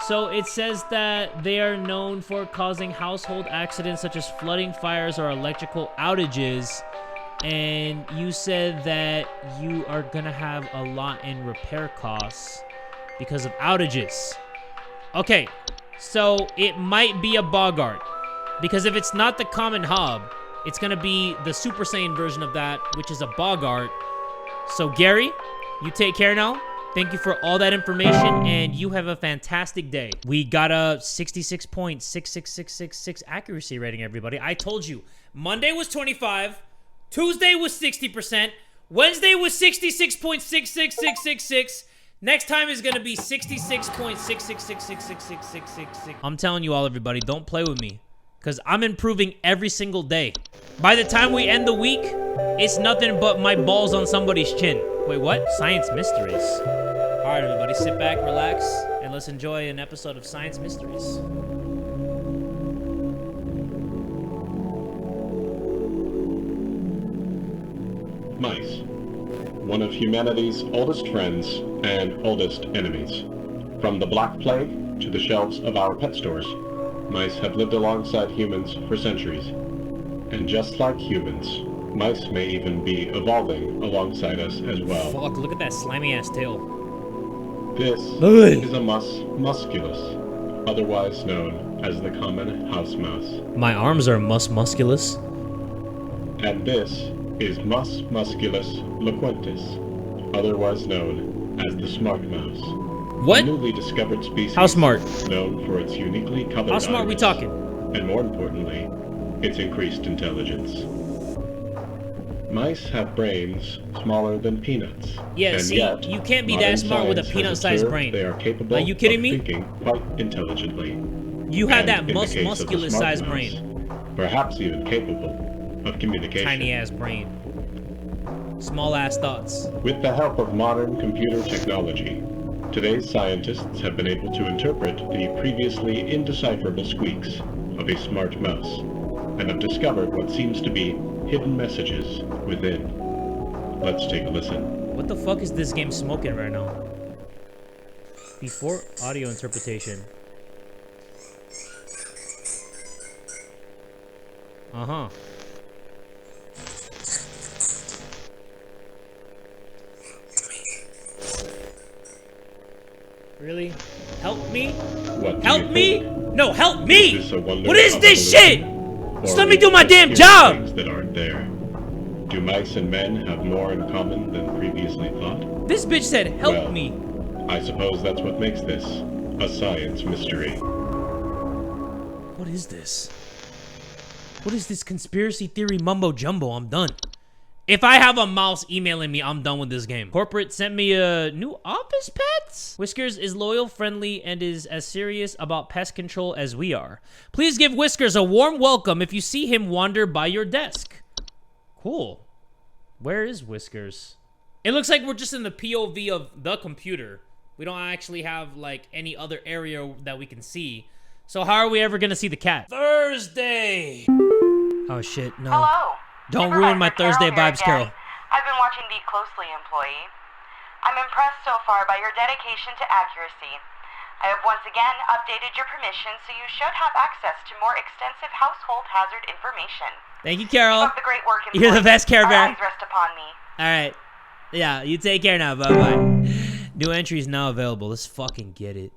So it says that they are known for causing household accidents such as flooding, fires, or electrical outages. And you said that you are going to have a lot in repair costs because of outages. Okay, so it might be a boggart. Because if it's not the common hob, it's going to be the Super Saiyan version of that, which is a boggart. So Gary, you take care now. Thank you for all that information, and you have a fantastic day. We got a 66.66666 accuracy rating, everybody. I told you, Monday was 25, Tuesday was 60%, Wednesday was 66.666666. Next time is gonna be 66.666666666. I'm telling you all, everybody, don't play with me, because I'm improving every single day. By the time we end the week, it's nothing but my balls on somebody's chin. Wait, what? Science Mysteries. All right, everybody, sit back, relax, and let's enjoy an episode of Science Mysteries. Mice. One of humanity's oldest friends and oldest enemies. From the Black Plague to the shelves of our pet stores, mice have lived alongside humans for centuries. And just like humans, mice may even be evolving alongside us as well. Fuck, look at that slimy ass tail. This is a mus musculus, otherwise known as the common house mouse. My arms are musculus. And this is Mus musculus loquentis, otherwise known as the smart mouse. What? A newly discovered species. How smart? Known for its uniquely colored How smart are we eyes, talking? and more importantly, its increased intelligence. Mice have brains smaller than peanuts. Yeah, and see, yet, you can't be modern that smart with a science has peanut-sized observed brain. They are capable Are you kidding of me? thinking quite intelligently. You have And that in the case of the musculus-sized smart brain. mouse, perhaps even capable of communication. Tiny ass brain. Small ass thoughts. With the help of modern computer technology, today's scientists have been able to interpret the previously indecipherable squeaks of a smart mouse, and have discovered what seems to be hidden messages within. Let's take a listen. What the fuck is this game smoking right now? Before audio interpretation. Uh-huh. Really? Help me? What do Help you me? think? No, help me! Is this a wonder What is of this evolution? shit? Or Just let me we do my just damn hear job! Things that aren't there. Do mice and men have more in common than previously thought? This bitch said, help Well, me. I suppose that's what makes this a science mystery. What is this? What is this conspiracy theory mumbo jumbo? I'm done. If I have a mouse emailing me, I'm done with this game. Corporate sent me a new office pets. Whiskers is loyal, friendly, and is as serious about pest control as we are. Please give Whiskers a warm welcome if you see him wander by your desk. Cool. Where is Whiskers? It looks like we're just in the POV of the computer. We don't actually have, like, any other area that we can see. So how are we ever gonna see the cat? Thursday! Oh, shit, no. Hello. Don't ruin my Thursday vibes, Carol. I've been watching thee closely, employee. I'm impressed so far by your dedication to accuracy. I have once again updated your permissions, so you should have access to more extensive household hazard information. Thank you, Carol. Keep up the great work, employee. You're the best, Care Bear. Our eyes rest upon me. Alright. Yeah, you take care now. Bye-bye. New entries now available. Let's fucking get it.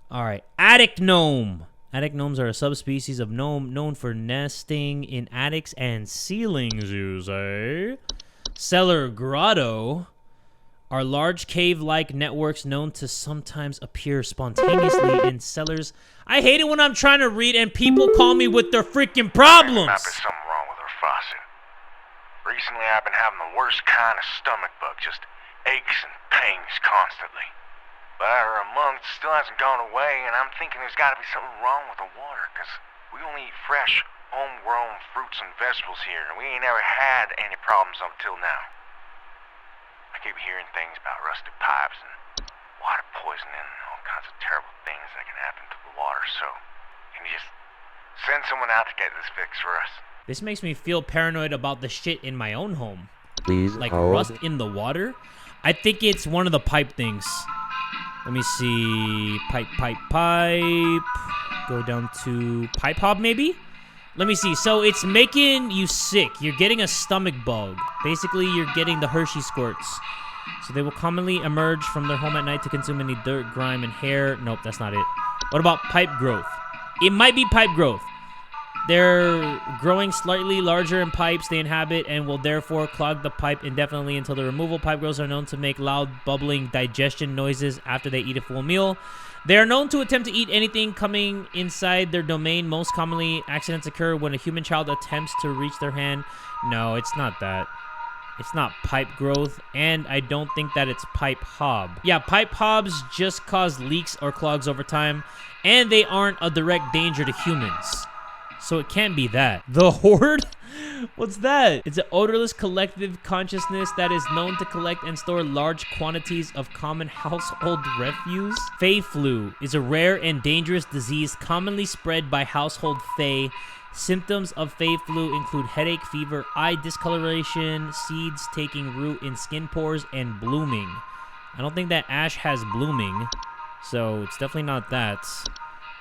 Alright. Attic gnome. Attic gnomes are a subspecies of gnome known for nesting in attics and ceilings, you say? Cellar grotto are large cave-like networks known to sometimes appear spontaneously in cellars. I hate it when I'm trying to read and people call me with their freaking problems. Might be something wrong with our faucet. Recently, I've been having the worst kind of stomach bug, just aches and pains constantly. But after a month, it still hasn't gone away, and I'm thinking there's got to be something wrong with the water, because we only eat fresh, homegrown fruits and vegetables here, and we ain't ever had any problems up till now. I keep hearing things about rusted pipes and water poisoning and all kinds of terrible things that can happen to the water, so can you just send someone out to get this fixed for us? This makes me feel paranoid about the shit in my own home. Please like hold. rust in the water. I think it's one of the pipe things. Let me see. Pipe. Go down to pipe hob, maybe? Let me see. So it's making you sick. You're getting a stomach bug. Basically, you're getting the Hershey squirts. So they will commonly emerge from their home at night to consume any dirt, grime, and hair. Nope, that's not it. What about pipe growth? It might be pipe growth. They're growing slightly larger in pipes they inhabit and will therefore clog the pipe indefinitely until the removal. Pipe growths are known to make loud, bubbling digestion noises after they eat a full meal. They are known to attempt to eat anything coming inside their domain. Most commonly, accidents occur when a human child attempts to reach their hand. No, it's not that. It's not pipe growth, and I don't think that it's pipe hob. Yeah, pipe hobs just cause leaks or clogs over time, and they aren't a direct danger to humans. So it can't be that. The Horde? What's that? It's an odorless collective consciousness that is known to collect and store large quantities of common household refuse. Fey flu is a rare and dangerous disease commonly spread by household Fey. Symptoms of Fey flu include headache, fever, eye discoloration, seeds taking root in skin pores, and blooming. I don't think that ash has blooming, so it's definitely not that.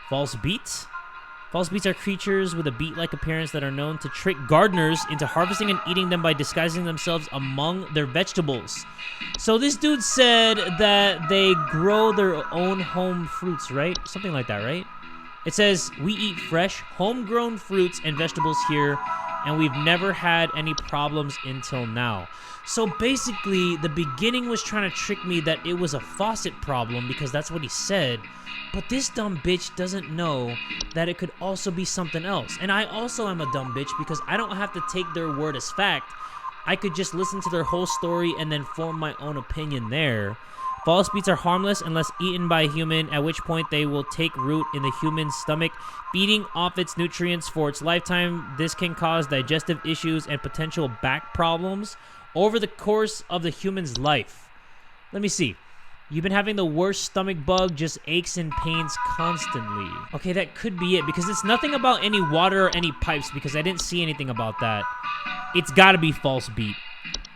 False beets? False beets are creatures with a beet-like appearance that are known to trick gardeners into harvesting and eating them by disguising themselves among their vegetables. So this dude said that they grow their own home fruits, right? Something like that, right? It says, we eat fresh, homegrown fruits and vegetables here, and we've never had any problems until now. So basically, the beginning was trying to trick me that it was a faucet problem because that's what he said. But this dumb bitch doesn't know that it could also be something else. And I also am a dumb bitch because I don't have to take their word as fact. I could just listen to their whole story and then form my own opinion there. False beets are harmless unless eaten by a human, at which point they will take root in the human's stomach, feeding off its nutrients for its lifetime. This can cause digestive issues and potential back problems over the course of the human's life. Let me see. You've been having the worst stomach bug, just aches and pains constantly. Okay, that could be it, because it's nothing about any water or any pipes, because I didn't see anything about that. It's gotta be false beet.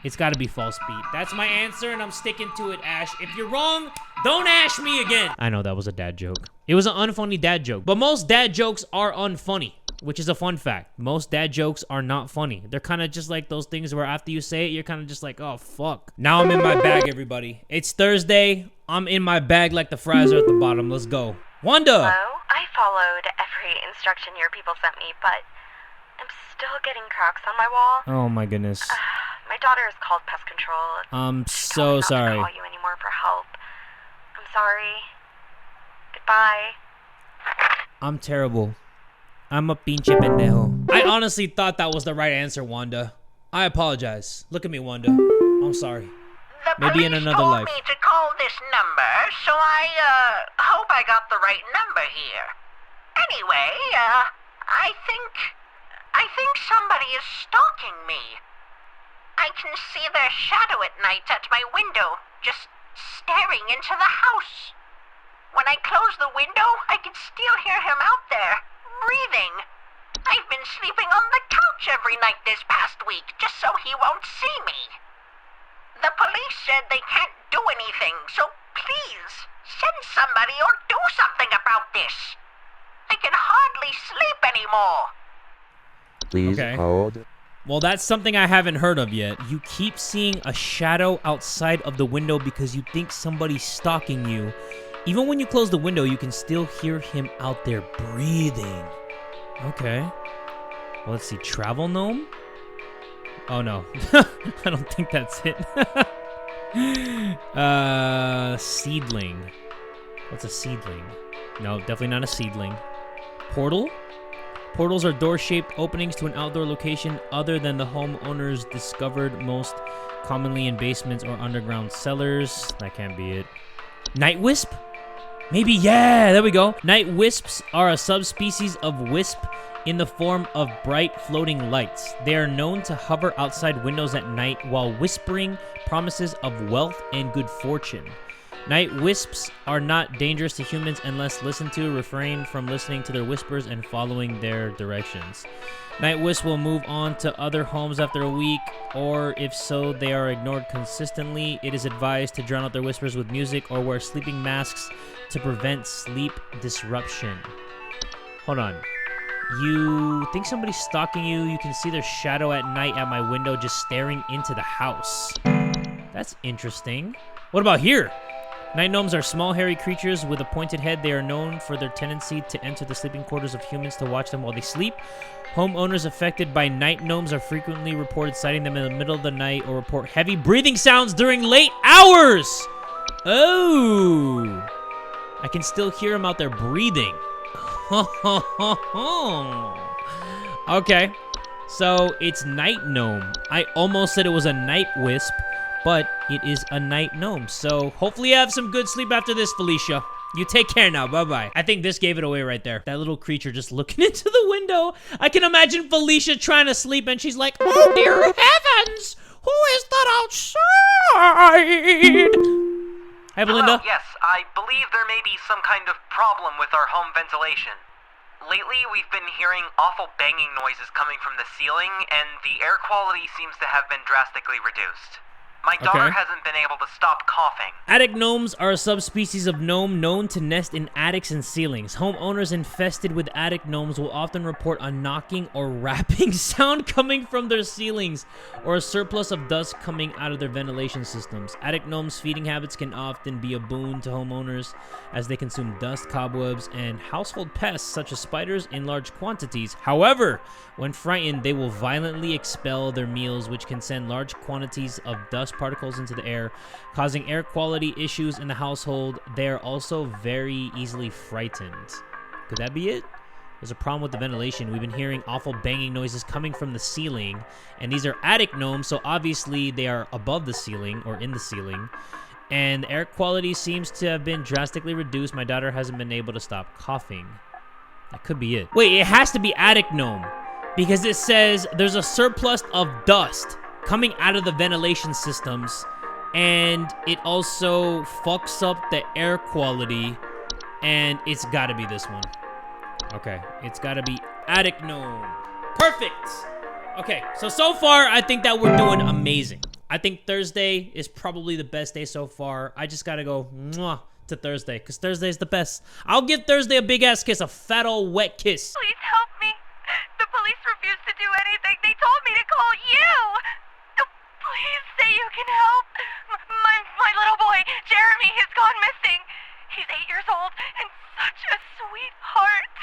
It's gotta be false beet. That's my answer, and I'm sticking to it, Ash. If you're wrong, don't ash me again. I know that was a dad joke. It was an unfunny dad joke, but most dad jokes are unfunny, which is a fun fact. Most dad jokes are not funny. They're kind of just like those things where after you say it, you're kind of just like, oh, fuck. Now I'm in my bag, everybody. It's Thursday. I'm in my bag like the fries are at the bottom. Let's go. Wanda! Hello? I followed every instruction your people sent me, but I'm still getting cracks on my wall. Oh, my goodness. My daughter has called pest control. I'm She so told me not sorry. to call you anymore for help. I'm sorry. Goodbye. I'm terrible. I'm a pinche pendejo. I honestly thought that was the right answer, Wanda. I apologize. Look at me, Wanda. I'm sorry. Maybe in another life. The police told me to call this number, so I hope I got the right number here. Anyway, I think somebody is stalking me. I can see their shadow at night at my window, just staring into the house. When I close the window, I can still hear him out there, breathing. I've been sleeping on the couch every night this past week, just so he won't see me. The police said they can't do anything, so please, send somebody or do something about this. I can hardly sleep anymore. Please hold. Well, that's something I haven't heard of yet. You keep seeing a shadow outside of the window because you think somebody's stalking you. Even when you close the window, you can still hear him out there breathing. Okay. Well, let's see. Travel gnome? Oh, no. I don't think that's it. Seedling. What's a seedling? No, definitely not a seedling. Portal? Portals are door-shaped openings to an outdoor location other than the homeowners discovered, most commonly in basements or underground cellars. That can't be it. Night wisp? Maybe, yeah, there we go. Night wisps are a subspecies of wisp in the form of bright floating lights. They are known to hover outside windows at night while whispering promises of wealth and good fortune. Night wisps are not dangerous to humans unless listened to. Refrain from listening to their whispers and following their directions. Night wisps will move on to other homes after a week, or if so, they are ignored consistently. It is advised to drown out their whispers with music or wear sleeping masks to prevent sleep disruption. Hold on. You think somebody's stalking you? You can see their shadow at night at my window just staring into the house. That's interesting. What about here? Night gnomes are small, hairy creatures with a pointed head. They are known for their tendency to enter the sleeping quarters of humans to watch them while they sleep. Homeowners affected by night gnomes are frequently reported sighting them in the middle of the night or report heavy breathing sounds during late hours. Oh. I can still hear them out there breathing. Okay. So it's night gnome. I almost said it was a night wisp, but it is a night gnome. So hopefully you have some good sleep after this, Felicia. You take care now. Bye-bye. I think this gave it away right there. That little creature just looking into the window. I can imagine Felicia trying to sleep and she's like, oh dear heavens, who is that outside? Hi, Belinda. Hello, yes, I believe there may be some kind of problem with our home ventilation. Lately, we've been hearing awful banging noises coming from the ceiling, and the air quality seems to have been drastically reduced. My daughter hasn't been able to stop coughing. Attic gnomes are a subspecies of gnome known to nest in attics and ceilings. Homeowners infested with attic gnomes will often report a knocking or rapping sound coming from their ceilings or a surplus of dust coming out of their ventilation systems. Attic gnomes' feeding habits can often be a boon to homeowners as they consume dust, cobwebs, and household pests such as spiders in large quantities. However, when frightened, they will violently expel their meals, which can send large quantities of dust particles into the air, causing air quality issues in the household. They are also very easily frightened. Could that be it? There's a problem with the ventilation. We've been hearing awful banging noises coming from the ceiling, and these are attic gnomes, so obviously they are above the ceiling or in the ceiling, and the air quality seems to have been drastically reduced. My daughter hasn't been able to stop coughing. That could be it. Wait, it has to be attic gnome because it says there's a surplus of dust coming out of the ventilation systems, and it also fucks up the air quality, and it's gotta be this one. Okay, it's gotta be attic gnome. Perfect! Okay, so far, I think that we're doing amazing. I think Thursday is probably the best day so far. I just gotta go mwah to Thursday, because Thursday's the best. I'll give Thursday a big-ass kiss, a fat old wet kiss. Please help me. The police refuse to do anything. They told me to call you. Please say you can help. My little boy, Jeremy, has gone missing. He's 8 years old and such a sweetheart.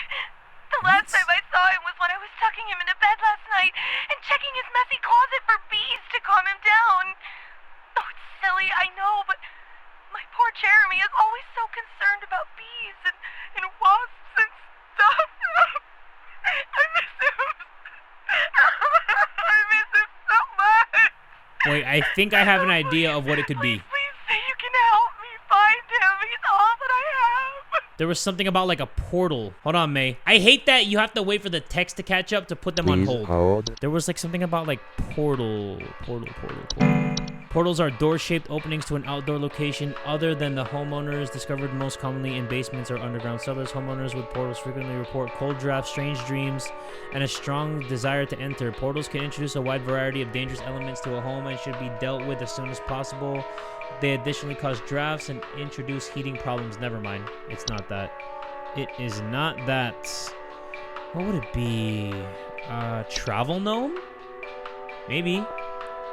The last time I saw him was when I was tucking him into bed last night and checking his messy closet for bees to calm him down. Oh, it's silly, I know, but my poor Jeremy is always so concerned about bees and wasps and stuff. I miss him Wait, I think I have an idea of what it could be. Please say you can help me find him. He's all that I have. There was something about like a portal. Hold on, May. I hate that you have to wait for the text to catch up to put them on hold. There was like something about like portal. Portals are door-shaped openings to an outdoor location other than the homeowners, discovered most commonly in basements or underground cellars. Homeowners with portals frequently report cold drafts, strange dreams, and a strong desire to enter. Portals can introduce a wide variety of dangerous elements to a home and should be dealt with as soon as possible. They additionally cause drafts and introduce heating problems. Never mind. It's not that. It is not that. What would it be? Travel gnome? Maybe.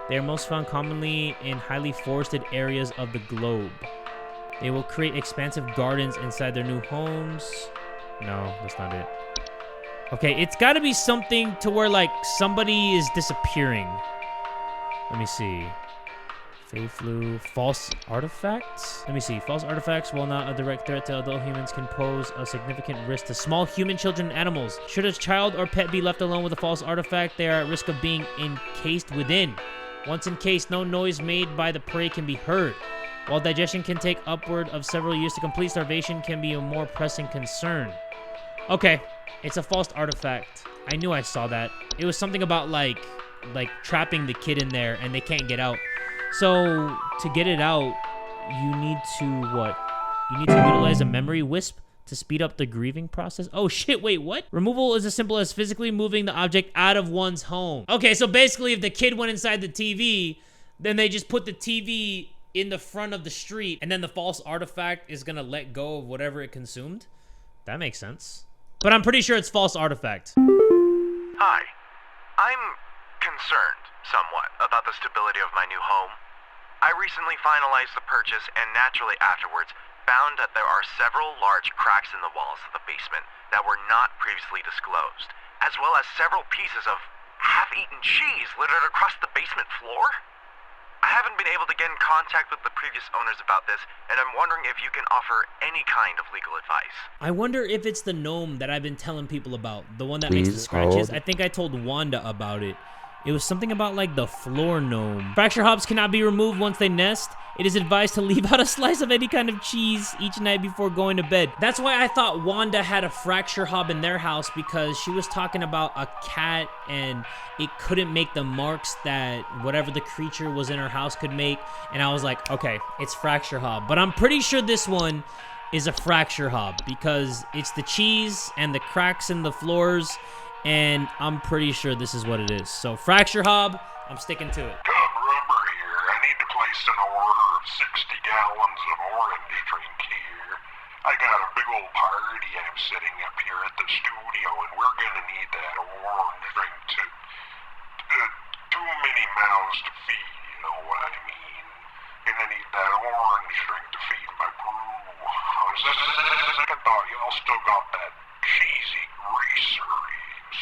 They are most found commonly in highly forested areas of the globe. They will create expansive gardens inside their new homes. No, that's not it. Okay, it's got to be something to where, like, somebody is disappearing. Let me see. Fey flu. False artifacts? Let me see. False artifacts, while not a direct threat to adult humans, can pose a significant risk to small human, children, and animals. Should a child or pet be left alone with a false artifact, they are at risk of being encased within. Once encased, no noise made by the prey can be heard. While digestion can take upward of several years to complete, starvation can be a more pressing concern. Okay, it's a false artifact. I knew I saw that. It was something about like trapping the kid in there and they can't get out. So to get it out, you need to what? You need to utilize a memory wisp to speed up the grieving process. Oh shit, wait, what? Removal is as simple as physically moving the object out of one's home. Okay, so basically if the kid went inside the TV, then they just put the TV in the front of the street and then the false artifact is gonna let go of whatever it consumed. That makes sense. But I'm pretty sure it's false artifact. Hi. I'm concerned somewhat about the stability of my new home. I recently finalized the purchase and naturally afterwards found that there are several large cracks in the walls of the basement that were not previously disclosed, as well as several pieces of half-eaten cheese littered across the basement floor. I haven't been able to get in contact with the previous owners about this, and I'm wondering if you can offer any kind of legal advice. I wonder if it's the gnome that I've been telling people about, the one that makes the scratches. I think I told Wanda about it. It was something about like the floor gnome. Fracture hobs cannot be removed once they nest. It is advised to leave out a slice of any kind of cheese each night before going to bed. That's why I thought Wanda had a fracture hob in their house, because she was talking about a cat and it couldn't make the marks that whatever the creature was in her house could make. And I was like, okay, it's fracture hob. But I'm pretty sure this one is a fracture hob because it's the cheese and the cracks in the floors. And I'm pretty sure this is what it is. So fracture hob, I'm sticking to it. Rubber here. I need to place an order of 60 gallons of orange drink here. I got a big old party I'm setting up here at the studio, and we're gonna need that orange drink to too many mouths to feed, you know what I mean? Gonna need that orange drink to feed my crew. Second thought, y'all still got that cheesy greasery.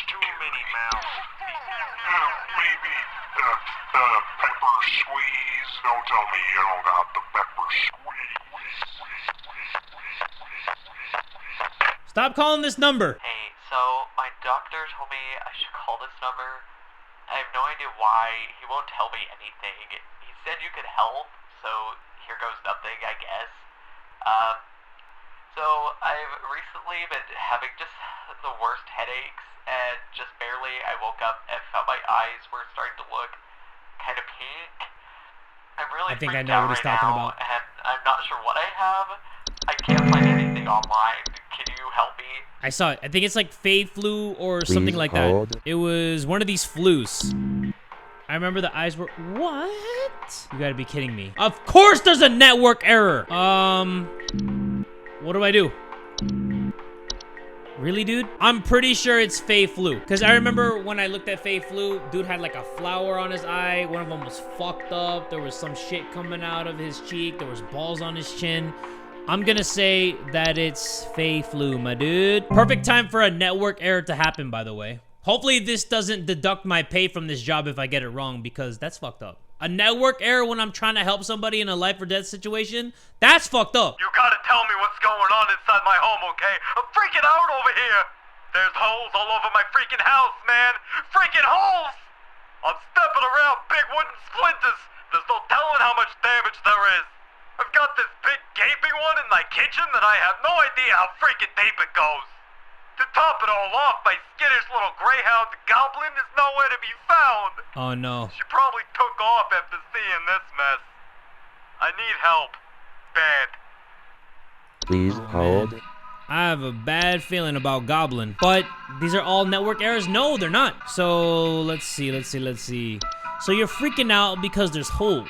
Too many mouths. Maybe pepper squeeze. Don't tell me you don't got the pepper squeeze. Stop calling this number. Hey, so my doctor told me I should call this number. I have no idea why. He won't tell me anything. He said you could help, so here goes nothing, I guess. So I've recently been having just the worst headaches, and just barely I woke up and found my eyes were starting to look kind of pink. I'm really freaked out right now, and I'm not sure what I have. I can't find anything online. Can you help me? I saw it. I think it's like Fey flu or something like that. It was one of these flus. I remember the eyes were... What? You gotta be kidding me. Of course there's a network error! What do I do? Really, dude? I'm pretty sure it's Fey flu. Because I remember when I looked at Fey flu, dude had like a flower on his eye. One of them was fucked up. There was some shit coming out of his cheek. There was balls on his chin. I'm gonna say that it's Fey flu, my dude. Perfect time for a network error to happen, by the way. Hopefully this doesn't deduct my pay from this job if I get it wrong, because that's fucked up. A network error when I'm trying to help somebody in a life or death situation? That's fucked up. You gotta tell me what's going on inside my home, okay? I'm freaking out over here. There's holes all over my freaking house, man. Freaking holes! I'm stepping around big wooden splinters. There's no telling how much damage there is. I've got this big gaping one in my kitchen that I have no idea how freaking deep it goes. To top it all off, my skittish little greyhound goblin is nowhere to be found. Oh no. She probably took off after seeing this mess. I need help. Bad. Please hold. I have a bad feeling about Goblin. But these are all network errors? No, they're not. So let's see. So you're freaking out because there's holes.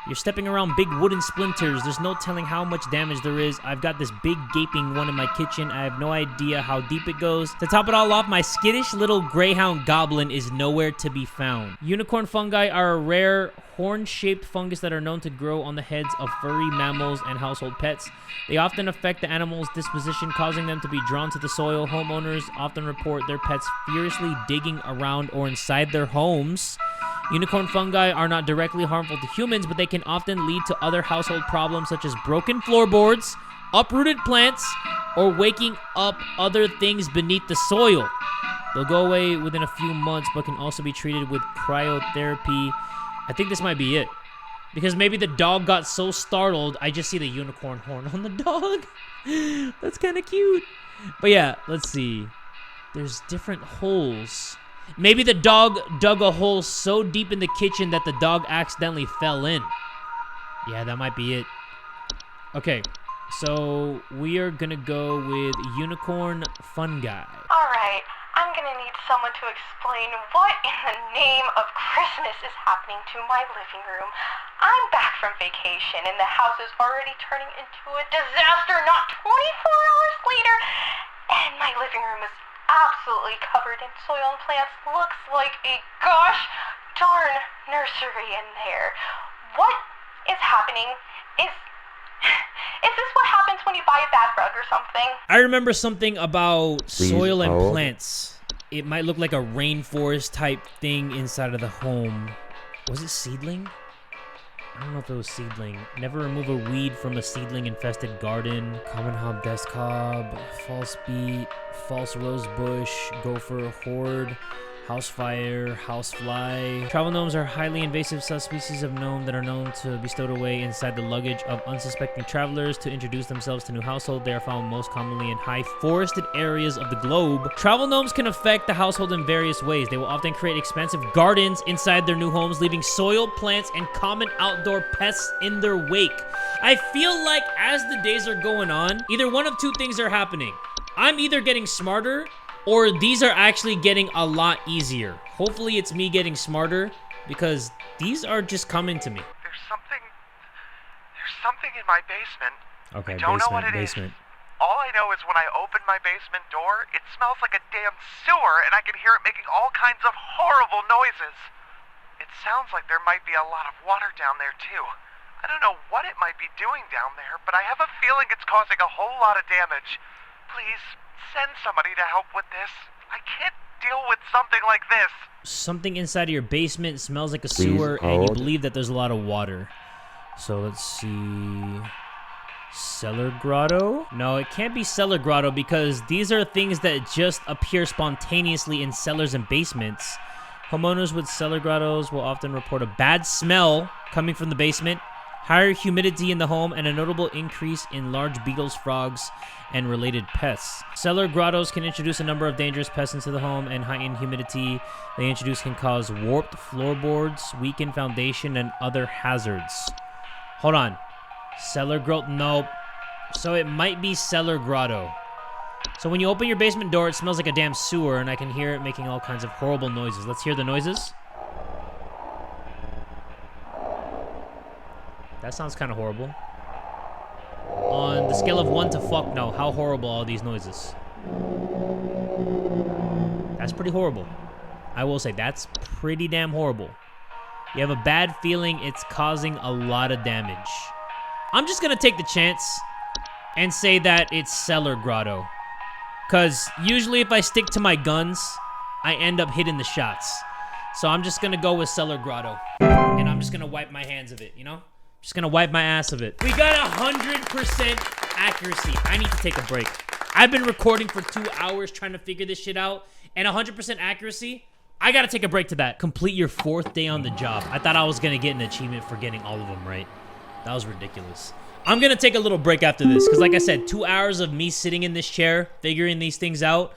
You're stepping around big wooden splinters. There's no telling how much damage there is. I've got this big gaping one in my kitchen. I have no idea how deep it goes. To top it all off, my skittish little greyhound goblin is nowhere to be found. Unicorn fungi are a rare horn-shaped fungus that are known to grow on the heads of furry mammals and household pets. They often affect the animal's disposition, causing them to be drawn to the soil. Homeowners often report their pets furiously digging around or inside their homes. Unicorn fungi are not directly harmful to humans, but they can often lead to other household problems such as broken floorboards, uprooted plants, or waking up other things beneath the soil. They'll go away within a few months, but can also be treated with cryotherapy. I think this might be it. Because maybe the dog got so startled, I just see the unicorn horn on the dog. That's kind of cute. But yeah, let's see. There's different holes. Maybe the dog dug a hole so deep in the kitchen that the dog accidentally fell in. Yeah, that might be it. Okay, so we are gonna go with unicorn fungi. Alright, I'm gonna need someone to explain what in the name of Christmas is happening to my living room. I'm back from vacation and the house is already turning into a disaster not 24 hours later. And my living room is absolutely covered in soil and plants. Looks like a gosh darn nursery in there. What is happening? Is this what happens when you buy a bad rug or something? I remember something about Please soil and hold. plants. It might look like a rainforest type thing inside of the home. Was it seedling? I don't know if it was seedling. Never remove a weed from a seedling-infested garden. Common hob, desk hob, false beet, false rose bush, gopher, horde, house fire, house fly. Travel gnomes are highly invasive subspecies of gnome that are known to be stowed away inside the luggage of unsuspecting travelers to introduce themselves to new household. They are found most commonly in high forested areas of the globe. Travel gnomes can affect the household in various ways. They will often create expansive gardens inside their new homes, leaving soil, plants, and common outdoor pests in their wake. I feel like as the days are going on, either one of two things are happening. I'm either getting smarter or these are actually getting a lot easier. Hopefully it's me getting smarter because these are just coming to me. There's something in my basement. Okay, I don't know what it is. All I know is when I open my basement door, it smells like a damn sewer and I can hear it making all kinds of horrible noises. It sounds like there might be a lot of water down there too. I don't know what it might be doing down there, but I have a feeling it's causing a whole lot of damage. Please, send somebody to help with this. I can't deal with something like this. Something inside of your basement smells like a Please sewer, and you hold. believe that there's a lot of water. So let's see. Cellar grotto? No, it can't be cellar grotto because these are things that just appear spontaneously in cellars and basements. Homeowners with cellar grottos will often report a bad smell coming from the basement, higher humidity in the home, and a notable increase in large beetles, frogs, and related pests. Cellar grottos can introduce a number of dangerous pests into the home, and heightened humidity they introduce can cause warped floorboards, weakened foundation, and other hazards. Hold on. Cellar grotto? Nope. So it might be cellar grotto. So when you open your basement door, it smells like a damn sewer, and I can hear it making all kinds of horrible noises. Let's hear the noises. That sounds kind of horrible. On the scale of 1 to fuck no, how horrible are these noises? That's pretty horrible. I will say, that's pretty damn horrible. You have a bad feeling it's causing a lot of damage. I'm just gonna take the chance and say that it's cellar grotto. Because usually if I stick to my guns, I end up hitting the shots. So I'm just gonna go with cellar grotto. And I'm just gonna wipe my hands of it, you know? Just gonna wipe my ass of it. We got 100% accuracy. I need to take a break. I've been recording for 2 hours trying to figure this shit out. And 100% accuracy? I gotta take a break to that. Complete your 4th day on the job. I thought I was gonna get an achievement for getting all of them right. That was ridiculous. I'm gonna take a little break after this, because like I said, 2 hours of me sitting in this chair, figuring these things out,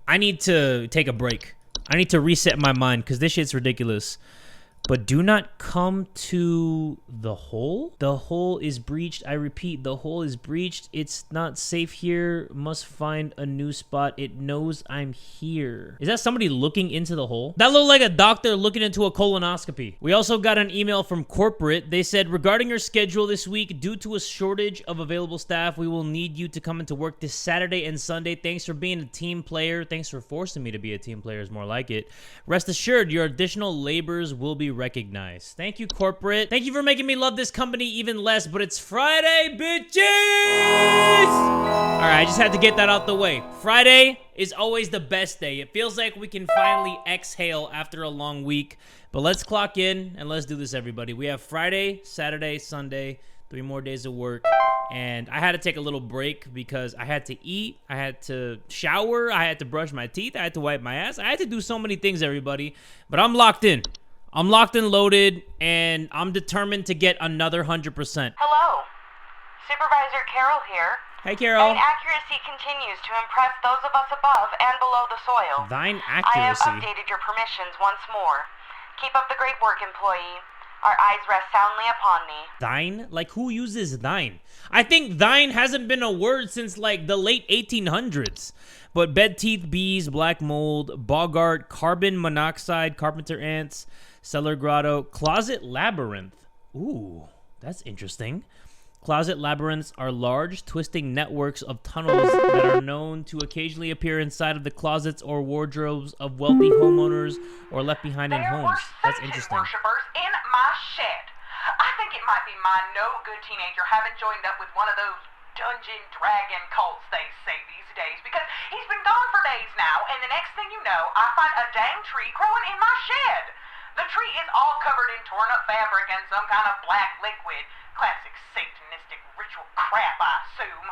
I need to take a break. I need to reset my mind, because this shit's ridiculous. But do not come to the hole. The hole is breached. I repeat, the hole is breached. It's not safe here. Must find a new spot. It knows I'm here. Is that somebody looking into the hole? That looked like a doctor looking into a colonoscopy. We also got an email from corporate. They said, regarding your schedule this week, due to a shortage of available staff, we will need you to come into work this Saturday and Sunday. Thanks for being a team player. Thanks for forcing me to be a team player is more like it. Rest assured, your additional labors will be recognized. Thank you, corporate. Thank you for making me love this company even less, but it's Friday, bitches! All right, I just had to get that out the way. Friday is always the best day. It feels like we can finally exhale after a long week, but let's clock in and let's do this, everybody. We have Friday, Saturday, Sunday, 3 more days of work, and I had to take a little break because I had to eat, I had to shower, I had to brush my teeth, I had to wipe my ass. I had to do so many things, everybody, but I'm locked in. I'm locked and loaded, and I'm determined to get another 100%. Hello. Supervisor Carol here. Hey, Carol. Thine accuracy continues to impress those of us above and below the soil. Thine I have accuracy. updated your permissions once more. Keep up the great work, employee. Our eyes rest soundly upon thee. Thine? Like, who uses thine? I think thine hasn't been a word since, like, the late 1800s. But bed teeth, bees, black mold, bogart, carbon monoxide, carpenter ants, cellar grotto, closet labyrinth. Ooh, that's interesting. Closet labyrinths are large, twisting networks of tunnels that are known to occasionally appear inside of the closets or wardrobes of wealthy homeowners or left behind in homes. That's interesting. Worshippers in my shed. I think it might be my no-good teenager having joined up with one of those dungeon dragon cults they say these days, because he's been gone for days now, and the next thing you know, I find a dang tree growing in my shed. The tree is all covered in torn-up fabric and some kind of black liquid. Classic satanistic ritual crap, I assume.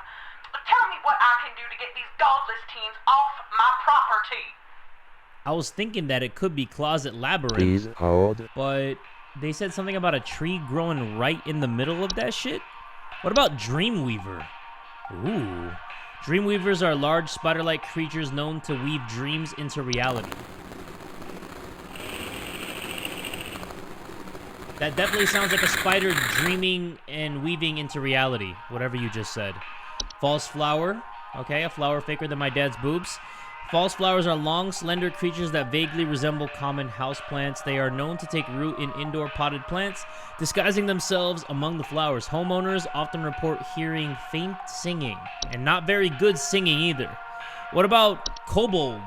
Tell me what I can do to get these godless teens off my property. I was thinking that it could be closet labyrinth. Please hold. But they said something about a tree growing right in the middle of that shit? What about Dreamweaver? Ooh. Dreamweavers are large spider-like creatures known to weave dreams into reality. That definitely sounds like a spider dreaming and weaving into reality, whatever you just said. False flower. Okay, a flower faker than my dad's boobs. False flowers are long, slender creatures that vaguely resemble common houseplants. They are known to take root in indoor potted plants, disguising themselves among the flowers. Homeowners often report hearing faint singing, and not very good singing either. What about kobold?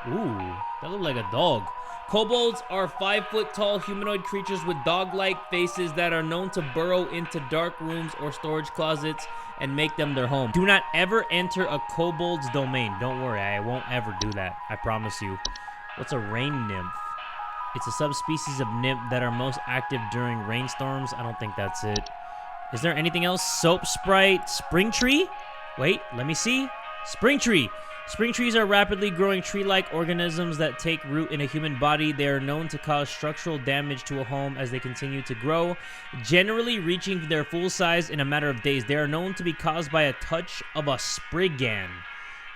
Ooh, that looked like a dog. Kobolds are 5-foot-tall humanoid creatures with dog-like faces that are known to burrow into dark rooms or storage closets and make them their home. Do not ever enter a kobold's domain. Don't worry, I won't ever do that. I promise you. What's a rain nymph? It's a subspecies of nymph that are most active during rainstorms. I don't think that's it. Is there anything else? Soap sprite, spring tree? Wait, let me see. Spring tree. Spring trees are rapidly growing tree-like organisms that take root in a human body. They are known to cause structural damage to a home as they continue to grow, generally reaching their full size in a matter of days. They are known to be caused by a touch of a spriggan.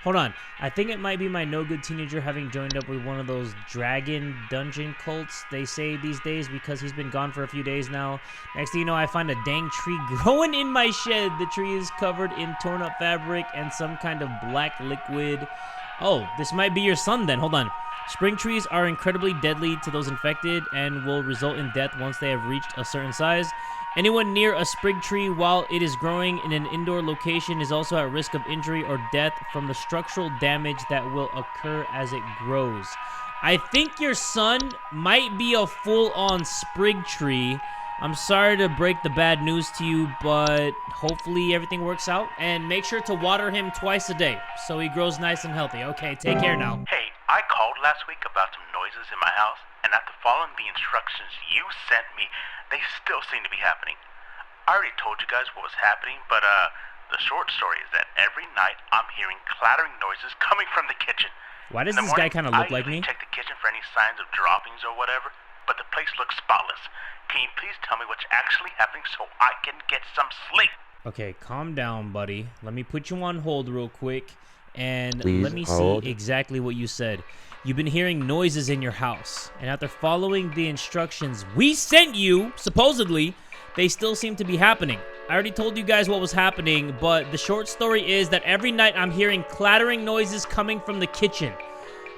Hold on. I think it might be my no-good teenager having joined up with one of those dragon dungeon cults they say these days, because he's been gone for a few days now. Next thing you know, I find a dang tree growing in my shed. The tree is covered in torn-up fabric and some kind of black liquid. Oh, this might be your son then. Hold on. Spring trees are incredibly deadly to those infected and will result in death once they have reached a certain size. Anyone near a sprig tree while it is growing in an indoor location is also at risk of injury or death from the structural damage that will occur as it grows. I think your son might be a full-on sprig tree. I'm sorry to break the bad news to you, but hopefully everything works out. And make sure to water him twice a day so he grows nice and healthy. Okay, take care now. Hey, I called last week about some noises in my house, and after following the instructions you sent me, they still seem to be happening. I already told you guys what was happening, but the short story is that every night I'm hearing clattering noises coming from the kitchen. Why does In the this guy morning, kind of look I like usually me? check the kitchen for any signs of droppings or whatever, but the place looks spotless. Can you please tell me what's actually happening so I can get some sleep? Okay, calm down, buddy. Let me put you on hold real quick, and Please let me hold. see exactly what you said. You've been hearing noises in your house, and after following the instructions we sent you, supposedly, they still seem to be happening. I already told you guys what was happening, but the short story is that every night I'm hearing clattering noises coming from the kitchen.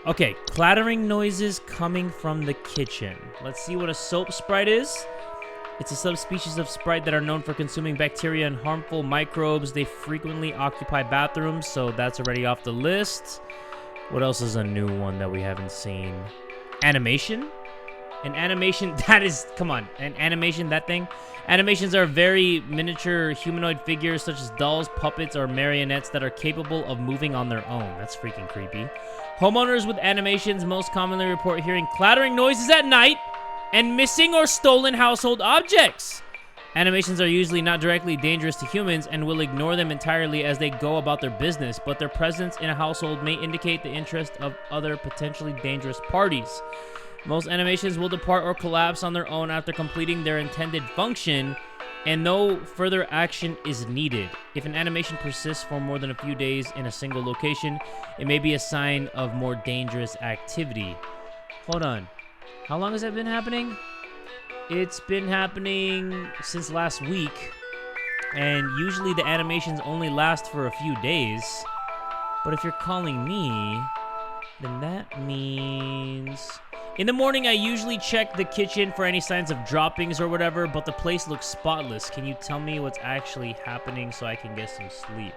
Okay, clattering noises coming from the kitchen. Let's see what a soap sprite is. It's a subspecies of sprite that are known for consuming bacteria and harmful microbes. They frequently occupy bathrooms, so that's already off the list. What else is a new one that we haven't seen? Animation? An animation that is... Come on. An animation, that thing? Animations are very miniature humanoid figures such as dolls, puppets, or marionettes that are capable of moving on their own. That's freaking creepy. Homeowners with animations most commonly report hearing clattering noises at night and missing or stolen household objects. Animations are usually not directly dangerous to humans and will ignore them entirely as they go about their business, but their presence in a household may indicate the interest of other potentially dangerous parties. Most animations will depart or collapse on their own after completing their intended function, and no further action is needed. If an animation persists for more than a few days in a single location, it may be a sign of more dangerous activity. Hold on. How long has that been happening? It's been happening since last week, and usually the animations only last for a few days. But if you're calling me, then that means... In the morning, I usually check the kitchen for any signs of droppings or whatever, but the place looks spotless. Can you tell me what's actually happening so I can get some sleep?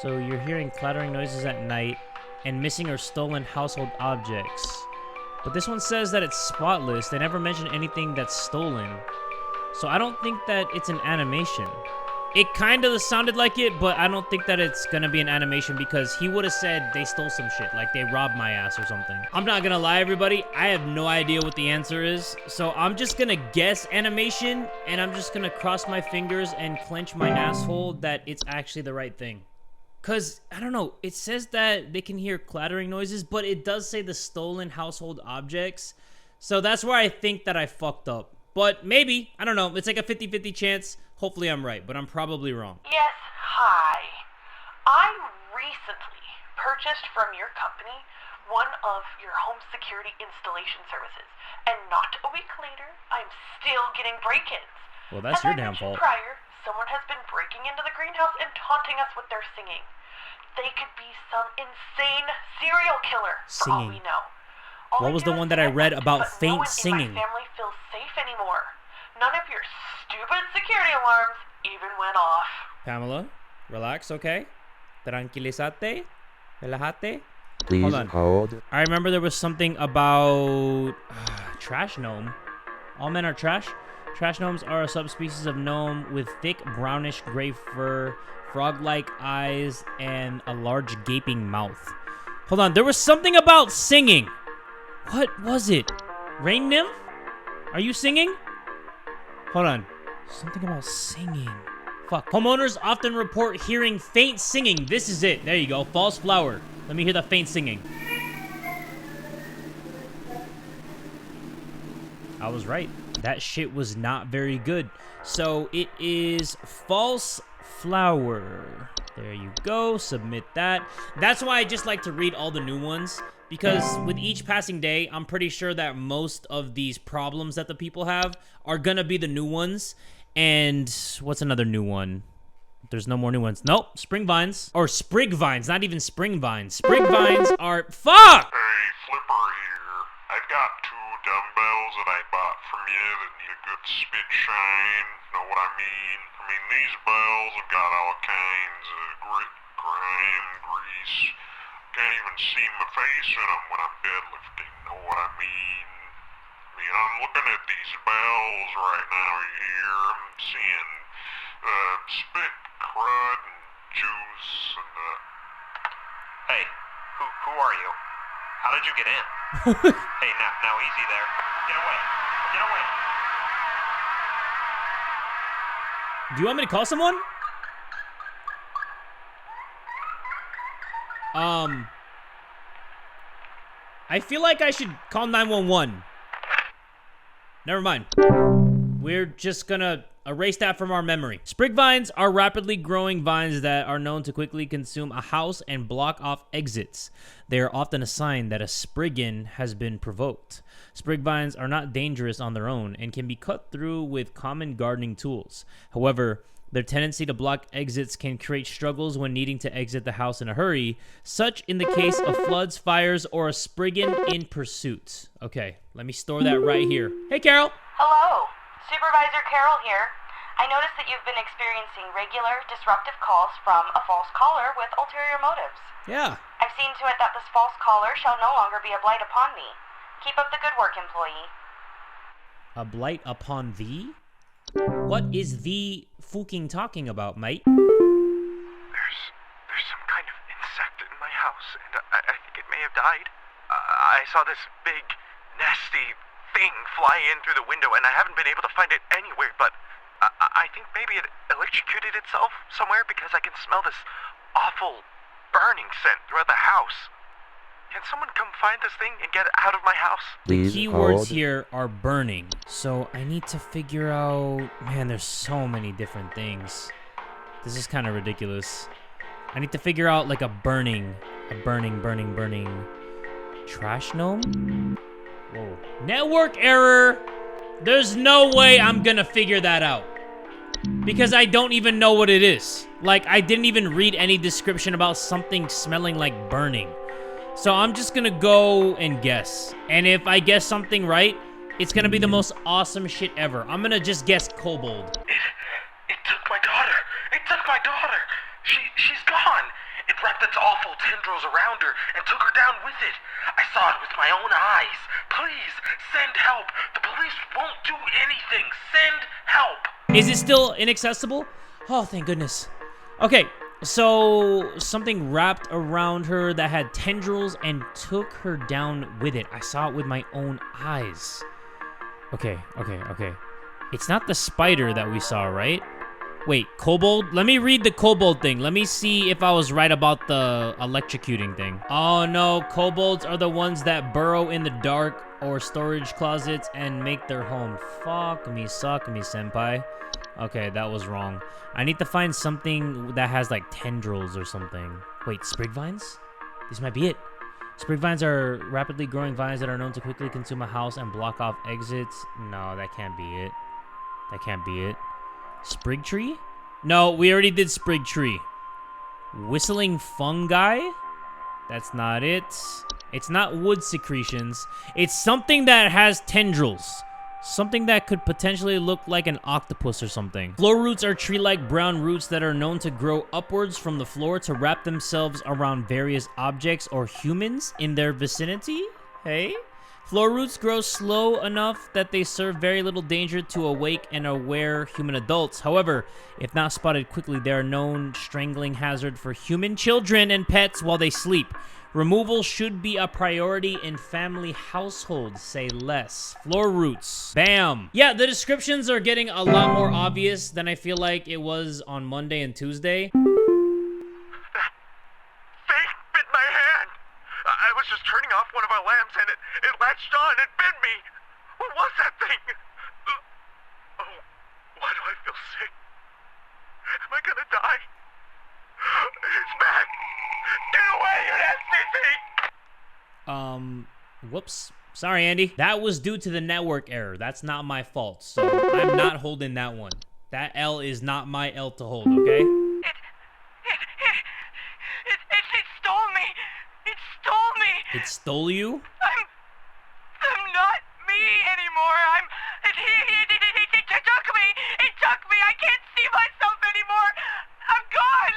So you're hearing clattering noises at night and missing or stolen household objects. But this one says that it's spotless. They never mention anything that's stolen. So I don't think that it's an animation. It kind of sounded like it, but I don't think that it's gonna be an animation because he would have said they stole some shit, like they robbed my ass or something. I'm not gonna lie, everybody. I have no idea what the answer is. So I'm just gonna guess animation, and I'm just gonna cross my fingers and clench my asshole that it's actually the right thing. Because, I don't know, it says that they can hear clattering noises, but it does say the stolen household objects. So that's where I think that I fucked up. But maybe, I don't know, it's like a 50-50 chance. Hopefully I'm right, but I'm probably wrong. Yes, hi. I recently purchased from your company one of your home security installation services, and not a week later, I'm still getting break-ins. Well, that's your damn fault. Prior, someone has been breaking into the greenhouse and taunting us with their singing. They could be some insane serial killer, for all we know. What was the one that I read about faint singing? My family feels safe anymore. None of your stupid security alarms even went off. Pamela, relax, okay? Tranquilízate. Relájate. Please hold. I remember there was something about trash gnome. All men are trash. Trash gnomes are a subspecies of gnome with thick brownish gray fur, frog-like eyes, and a large gaping mouth. Hold on, there was something about singing. What was it? Rain nymph? Are you singing? Hold on. Something about singing. Fuck. Homeowners often report hearing faint singing. This is it. There you go. False flower. Let me hear the faint singing. I was right. That shit was not very good. So it is false flower. There you go. Submit that. That's why I just like to read all the new ones. Because with each passing day, I'm pretty sure that most of these problems that the people have are gonna be the new ones. And what's another new one? There's no more new ones. Nope, spring vines. Or sprig vines, not even spring vines. Sprig vines are... Fuck! Hey, Flipper here. I've got 2 dumbbells that I bought from you that need a good spit shine. Know what I mean? These bells have got all kinds of grit, grime, grease. Can't even see my face in them when I'm deadlifting. Know what I mean? I'm looking at these bells right now here. I'm seeing spit, crud, and juice, and Hey, who are you? How did you get in? Hey, now easy there. Get away. Get away. Do you want me to call someone? I feel like I should call 911. Never mind. We're just gonna erase that from our memory. Sprig vines are rapidly growing vines that are known to quickly consume a house and block off exits. They are often a sign that a spriggan has been provoked. Sprig vines are not dangerous on their own and can be cut through with common gardening tools. However, their tendency to block exits can create struggles when needing to exit the house in a hurry, such in the case of floods, fires, or a spriggan in pursuit. Okay, let me store that right here. Hey, Carol. Hello, Supervisor Carol here. I noticed that you've been experiencing regular, disruptive calls from a false caller with ulterior motives. Yeah. I've seen to it that this false caller shall no longer be a blight upon me. Keep up the good work, employee. A blight upon thee? What is thee fucking talking about, mate? There's some kind of insect in my house, and I think it may have died. I saw this big, nasty thing fly in through the window, and I haven't been able to find it anywhere, but I think maybe it electrocuted itself somewhere because I can smell this awful burning scent throughout the house. Can someone come find this thing and get it out of my house? Please Keywords hold. here are burning. So I need to figure out... Man, there's so many different things. This is kind of ridiculous. I need to figure out like a burning. Trash gnome? Whoa. Network error! There's no way I'm gonna figure that out. Because I don't even know what it is. Like, I didn't even read any description about something smelling like burning. So I'm just gonna go and guess. And if I guess something right, it's gonna be the most awesome shit ever. I'm gonna just guess kobold. It took my daughter. It took my daughter. She's gone. It wrapped its awful tendrils around her and took her down with it. I saw it with my own eyes. Please, send help. The police won't do anything. Send help. Is it still inaccessible? Oh, thank goodness. Okay, so something wrapped around her that had tendrils and took her down with it. I saw it with my own eyes. Okay. It's not the spider that we saw, right? Wait, kobold? Let me read the kobold thing. Let me see if I was right about the electrocuting thing. Oh no, kobolds are the ones that burrow in the dark or storage closets and make their home. Fuck me, suck me, senpai. Okay, that was wrong. I need to find something that has like tendrils or something. Wait, sprig vines? This might be it. Sprig vines are rapidly growing vines that are known to quickly consume a house and block off exits. No, that can't be it. That can't be it. Sprig tree? No, we already did sprig tree. Whistling fungi? That's not it. It's not wood secretions. It's something that has tendrils. Something that could potentially look like an octopus or something. Floor roots are tree-like brown roots that are known to grow upwards from the floor to wrap themselves around various objects or humans in their vicinity. Hey? Floor roots grow slow enough that they serve very little danger to awake and aware human adults. However, if not spotted quickly, they are known strangling hazard for human children and pets while they sleep. Removal should be a priority in family households, say less. Floor roots. Bam. Yeah, the descriptions are getting a lot more obvious than I feel like it was on Monday and Tuesday. Thing bit my hand. I was just turning off one of our lamps and it latched on and bit me. What was that thing? Oh, why do I feel sick? Am I gonna die? It's back. Get away, you nasty thing! Whoops. Sorry, Andy. That was due to the network error. That's not my fault, so I'm not holding that one. That L is not my L to hold, okay? It stole me. It stole me. It stole you? I'm not me anymore. It took me. It took me. I can't see myself anymore. I'm gone.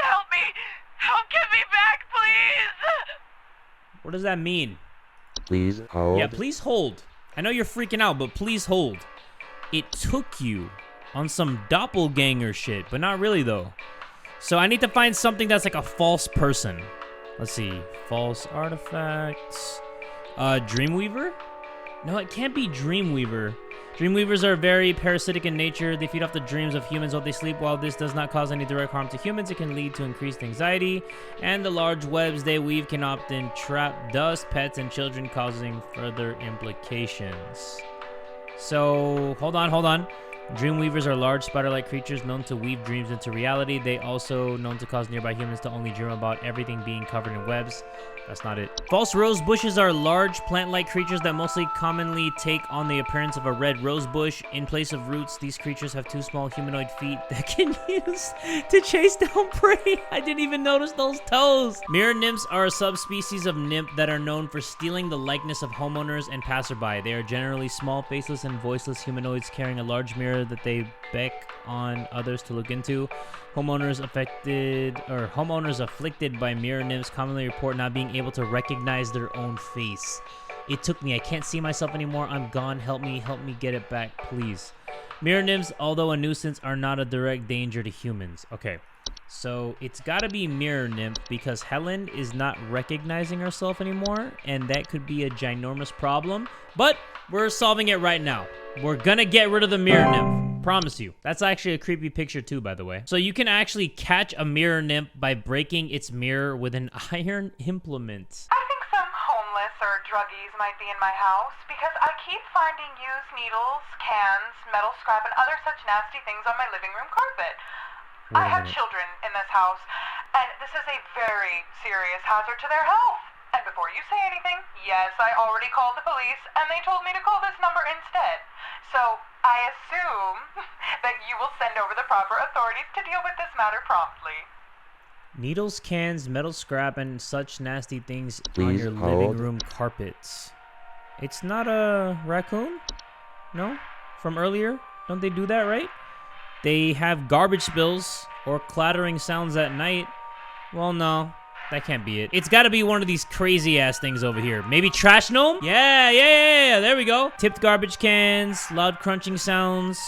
Help me. Help, get me back, please. What does that mean? Please hold. Yeah, please hold. I know you're freaking out, but please hold. It took you on some doppelganger shit, but not really though. So I need to find something that's like a false person. Let's see. False artifacts. Dreamweaver? No, it can't be Dreamweaver. Dreamweavers are very parasitic in nature. They feed off the dreams of humans while they sleep. While this does not cause any direct harm to humans, it can lead to increased anxiety. And the large webs they weave can often trap dust, pets, and children, causing further implications. So, hold on. Dreamweavers are large spider-like creatures known to weave dreams into reality. They also known to cause nearby humans to only dream about everything being covered in webs. That's not it. False rose bushes are large plant-like creatures that mostly commonly take on the appearance of a red rose bush. In place of roots, these creatures have two small humanoid feet that can use to chase down prey. I didn't even notice those toes. Mirror nymphs are a subspecies of nymph that are known for stealing the likeness of homeowners and passerby. They are generally small, faceless, and voiceless humanoids carrying a large mirror that they beck on others to look into. Homeowners afflicted by mirror nymphs commonly report not being able to recognize their own face. It took me. I can't see myself anymore. I'm gone. Help me get it back, please. Mirror nymphs, although a nuisance, are not a direct danger to humans. Okay, so it's gotta be mirror nymph because Helen is not recognizing herself anymore, and that could be a ginormous problem, but we're solving it right now. We're gonna get rid of the mirror nymph. Promise you. That's actually a creepy picture too, by the way. So you can actually catch a mirror nymph by breaking its mirror with an iron implement. I think some homeless or druggies might be in my house because I keep finding used needles, cans, metal scrap, and other such nasty things on my living room carpet. I have children in this house, and this is a very serious hazard to their health. And before you say anything, yes, I already called the police, and they told me to call this number instead. So I assume that you will send over the proper authorities to deal with this matter promptly. Needles, cans, metal scrap, and such nasty things on Please your hold. living room carpets. It's not a raccoon? No? From earlier? Don't they do that, right? They have garbage spills or clattering sounds at night. Well, no. That can't be it. It's got to be one of these crazy-ass things over here. Maybe trash gnome? Yeah. There we go. Tipped garbage cans, loud crunching sounds.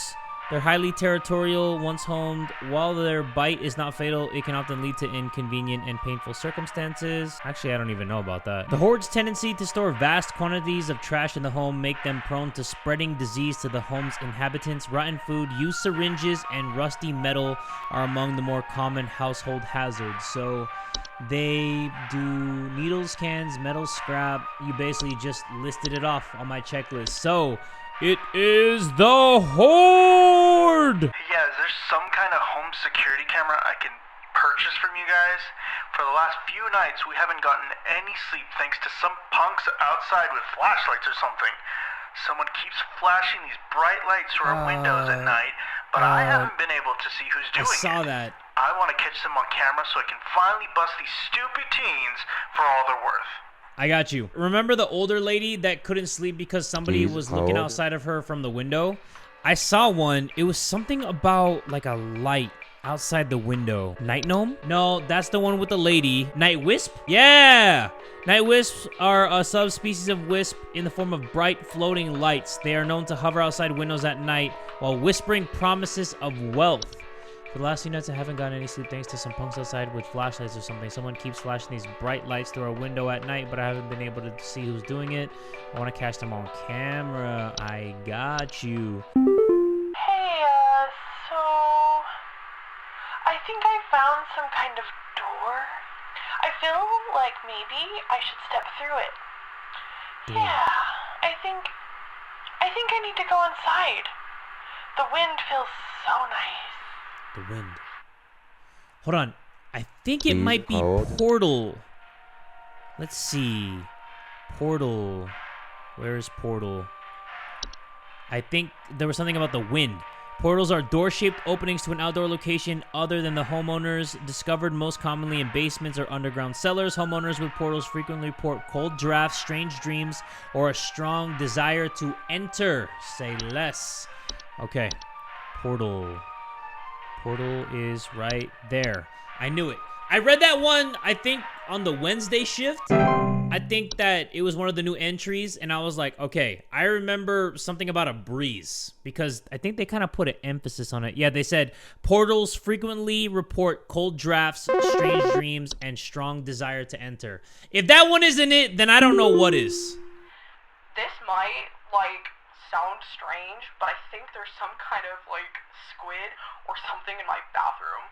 They're highly territorial once homed. While their bite is not fatal, it can often lead to inconvenient and painful circumstances. Actually, I don't even know about that. The horde's tendency to store vast quantities of trash in the home make them prone to spreading disease to the home's inhabitants. Rotten food, used syringes, and rusty metal are among the more common household hazards. So they do needles, cans, metal scrap. You basically just listed it off on my checklist. So it is the Horde! Yeah, is there some kind of home security camera I can purchase from you guys? For the last few nights, we haven't gotten any sleep thanks to some punks outside with flashlights or something. Someone keeps flashing these bright lights through our windows at night, but I haven't been able to see who's doing it. I saw that. I want to catch them on camera so I can finally bust these stupid teens for all they're worth. I got you. Remember the older lady that couldn't sleep because somebody Please was looking hold. outside of her from the window? I saw one. It was something about like a light outside the window. Night gnome? No, that's the one with the lady. Night wisp? Yeah! Night wisps are a subspecies of wisp in the form of bright floating lights. They are known to hover outside windows at night while whispering promises of wealth. For the last few nights, I haven't gotten any sleep thanks to some punks outside with flashlights or something. Someone keeps flashing these bright lights through our window at night, but I haven't been able to see who's doing it. I want to catch them on camera. I got you. Hey, so I think I found some kind of door. I feel like maybe I should step through it. Yeah, I think I need to go inside. The wind feels so nice. The wind. Hold on. I think it Please might be hold. Portal. Let's see. Portal. Where is Portal? I think there was something about the wind. Portals are door-shaped openings to an outdoor location other than the homeowners, discovered most commonly in basements or underground cellars. Homeowners with portals frequently report cold drafts, strange dreams, or a strong desire to enter. Say less. Okay. Portal. Portal is right there. I knew it. I read that one, I think, on the Wednesday shift. I think that it was one of the new entries, and I was like, okay, I remember something about a breeze, because I think they kind of put an emphasis on it. Yeah, they said, portals frequently report cold drafts, strange dreams, and strong desire to enter. If that one isn't it, then I don't know what is. This might, like, sound strange, but I think there's some kind of, like, squid or something in my bathroom.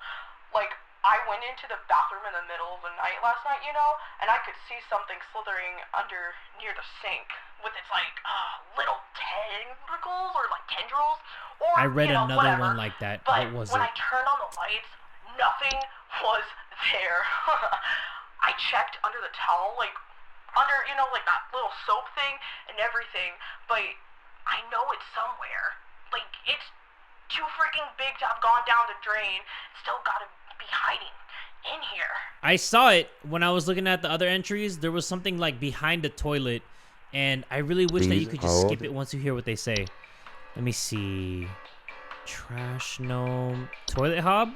Like, I went into the bathroom in the middle of the night last night, you know, and I could see something slithering under near the sink with its, like, little tentacles or, like, tendrils. Or, I read you know, another whatever. one like that. But What was when it? I turned on the lights, nothing was there. I checked under the towel, like, under, you know, like that little soap thing and everything, but I know it's somewhere. Like, it's too freaking big to have gone down the drain. It's still gotta be hiding in here. I saw it when I was looking at the other entries. There was something like behind the toilet, and I really wish that you could just skip it once you hear what they say. Let me see. Trash gnome. Toilet hob?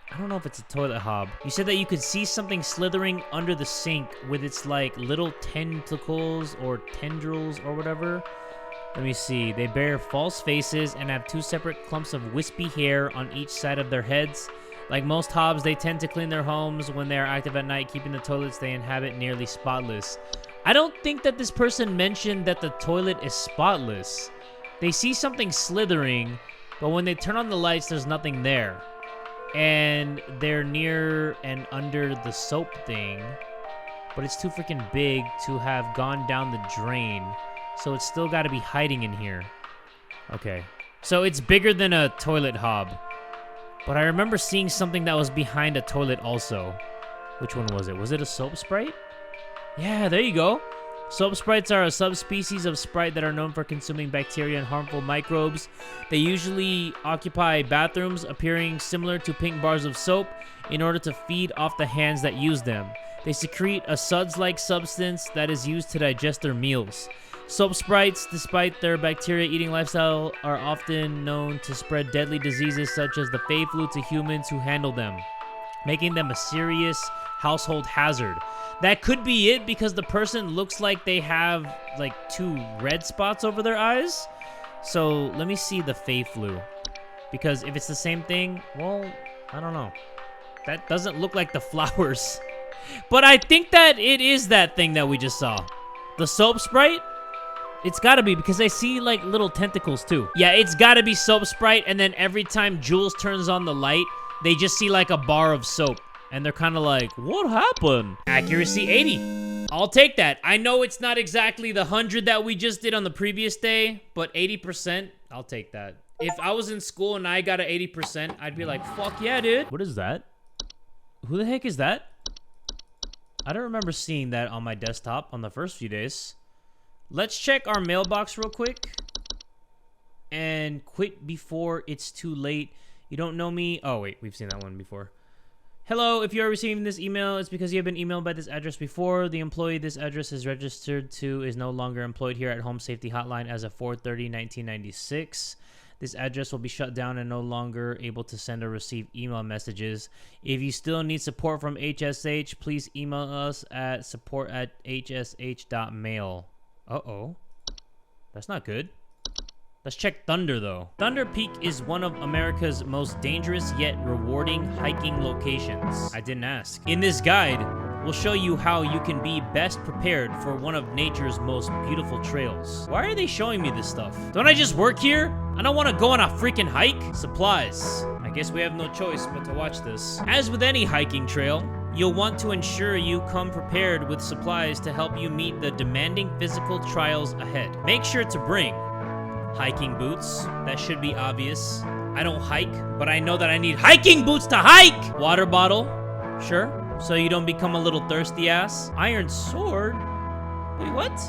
I don't know if it's a toilet hob. You said that you could see something slithering under the sink with its like little tentacles or tendrils or whatever. Let me see. They bear false faces and have two separate clumps of wispy hair on each side of their heads. Like most hobs, they tend to clean their homes when they are active at night, keeping the toilets they inhabit nearly spotless. I don't think that this person mentioned that the toilet is spotless. They see something slithering, but when they turn on the lights, there's nothing there. And they're near and under the soap thing, but it's too freaking big to have gone down the drain, so it's still got to be hiding in here. Okay, so it's bigger than a toilet hob, but I remember seeing something that was behind a toilet also. Which one was it? Was it a soap sprite? Yeah, there you go. Soap sprites are a subspecies of sprite that are known for consuming bacteria and harmful microbes. They usually occupy bathrooms, appearing similar to pink bars of soap, in order to feed off the hands that use them. They secrete a suds-like substance that is used to digest their meals. Soap sprites, despite their bacteria-eating lifestyle, are often known to spread deadly diseases such as the Fey flu to humans who handle them, making them a serious household hazard. That could be it, because the person looks like they have like two red spots over their eyes. So let me see the Fey flu, because if it's the same thing, well, I don't know. That doesn't look like the flowers. But I think that it is that thing that we just saw. The soap sprite? It's gotta be, because I see like little tentacles too. Yeah, it's gotta be soap sprite, and then every time Jules turns on the light, they just see like a bar of soap. And they're kind of like, what happened? Accuracy 80. I'll take that. I know it's not exactly the 100 that we just did on the previous day, but 80%, I'll take that. If I was in school and I got an 80%, I'd be like, fuck yeah, dude. What is that? Who the heck is that? I don't remember seeing that on my desktop on the first few days. Let's check our mailbox real quick. And quit before it's too late. You don't know me? Oh, wait, we've seen that one before. Hello, if you are receiving this email, it's because you have been emailed by this address before. The employee this address is registered to is no longer employed here at Home Safety Hotline as of 4/30/1996. This address will be shut down and no longer able to send or receive email messages. If you still need support from HSH, please email us at support@hsh.mail. Uh-oh. That's not good. Let's check Thunder, though. Thunder Peak is one of America's most dangerous yet rewarding hiking locations. I didn't ask. In this guide, we'll show you how you can be best prepared for one of nature's most beautiful trails. Why are they showing me this stuff? Don't I just work here? I don't want to go on a freaking hike. Supplies. I guess we have no choice but to watch this. As with any hiking trail, you'll want to ensure you come prepared with supplies to help you meet the demanding physical trials ahead. Make sure to bring hiking boots. That should be obvious. I don't hike, but I know that I need hiking boots to hike! Water bottle. Sure. So you don't become a little thirsty ass. Iron sword? Wait, what?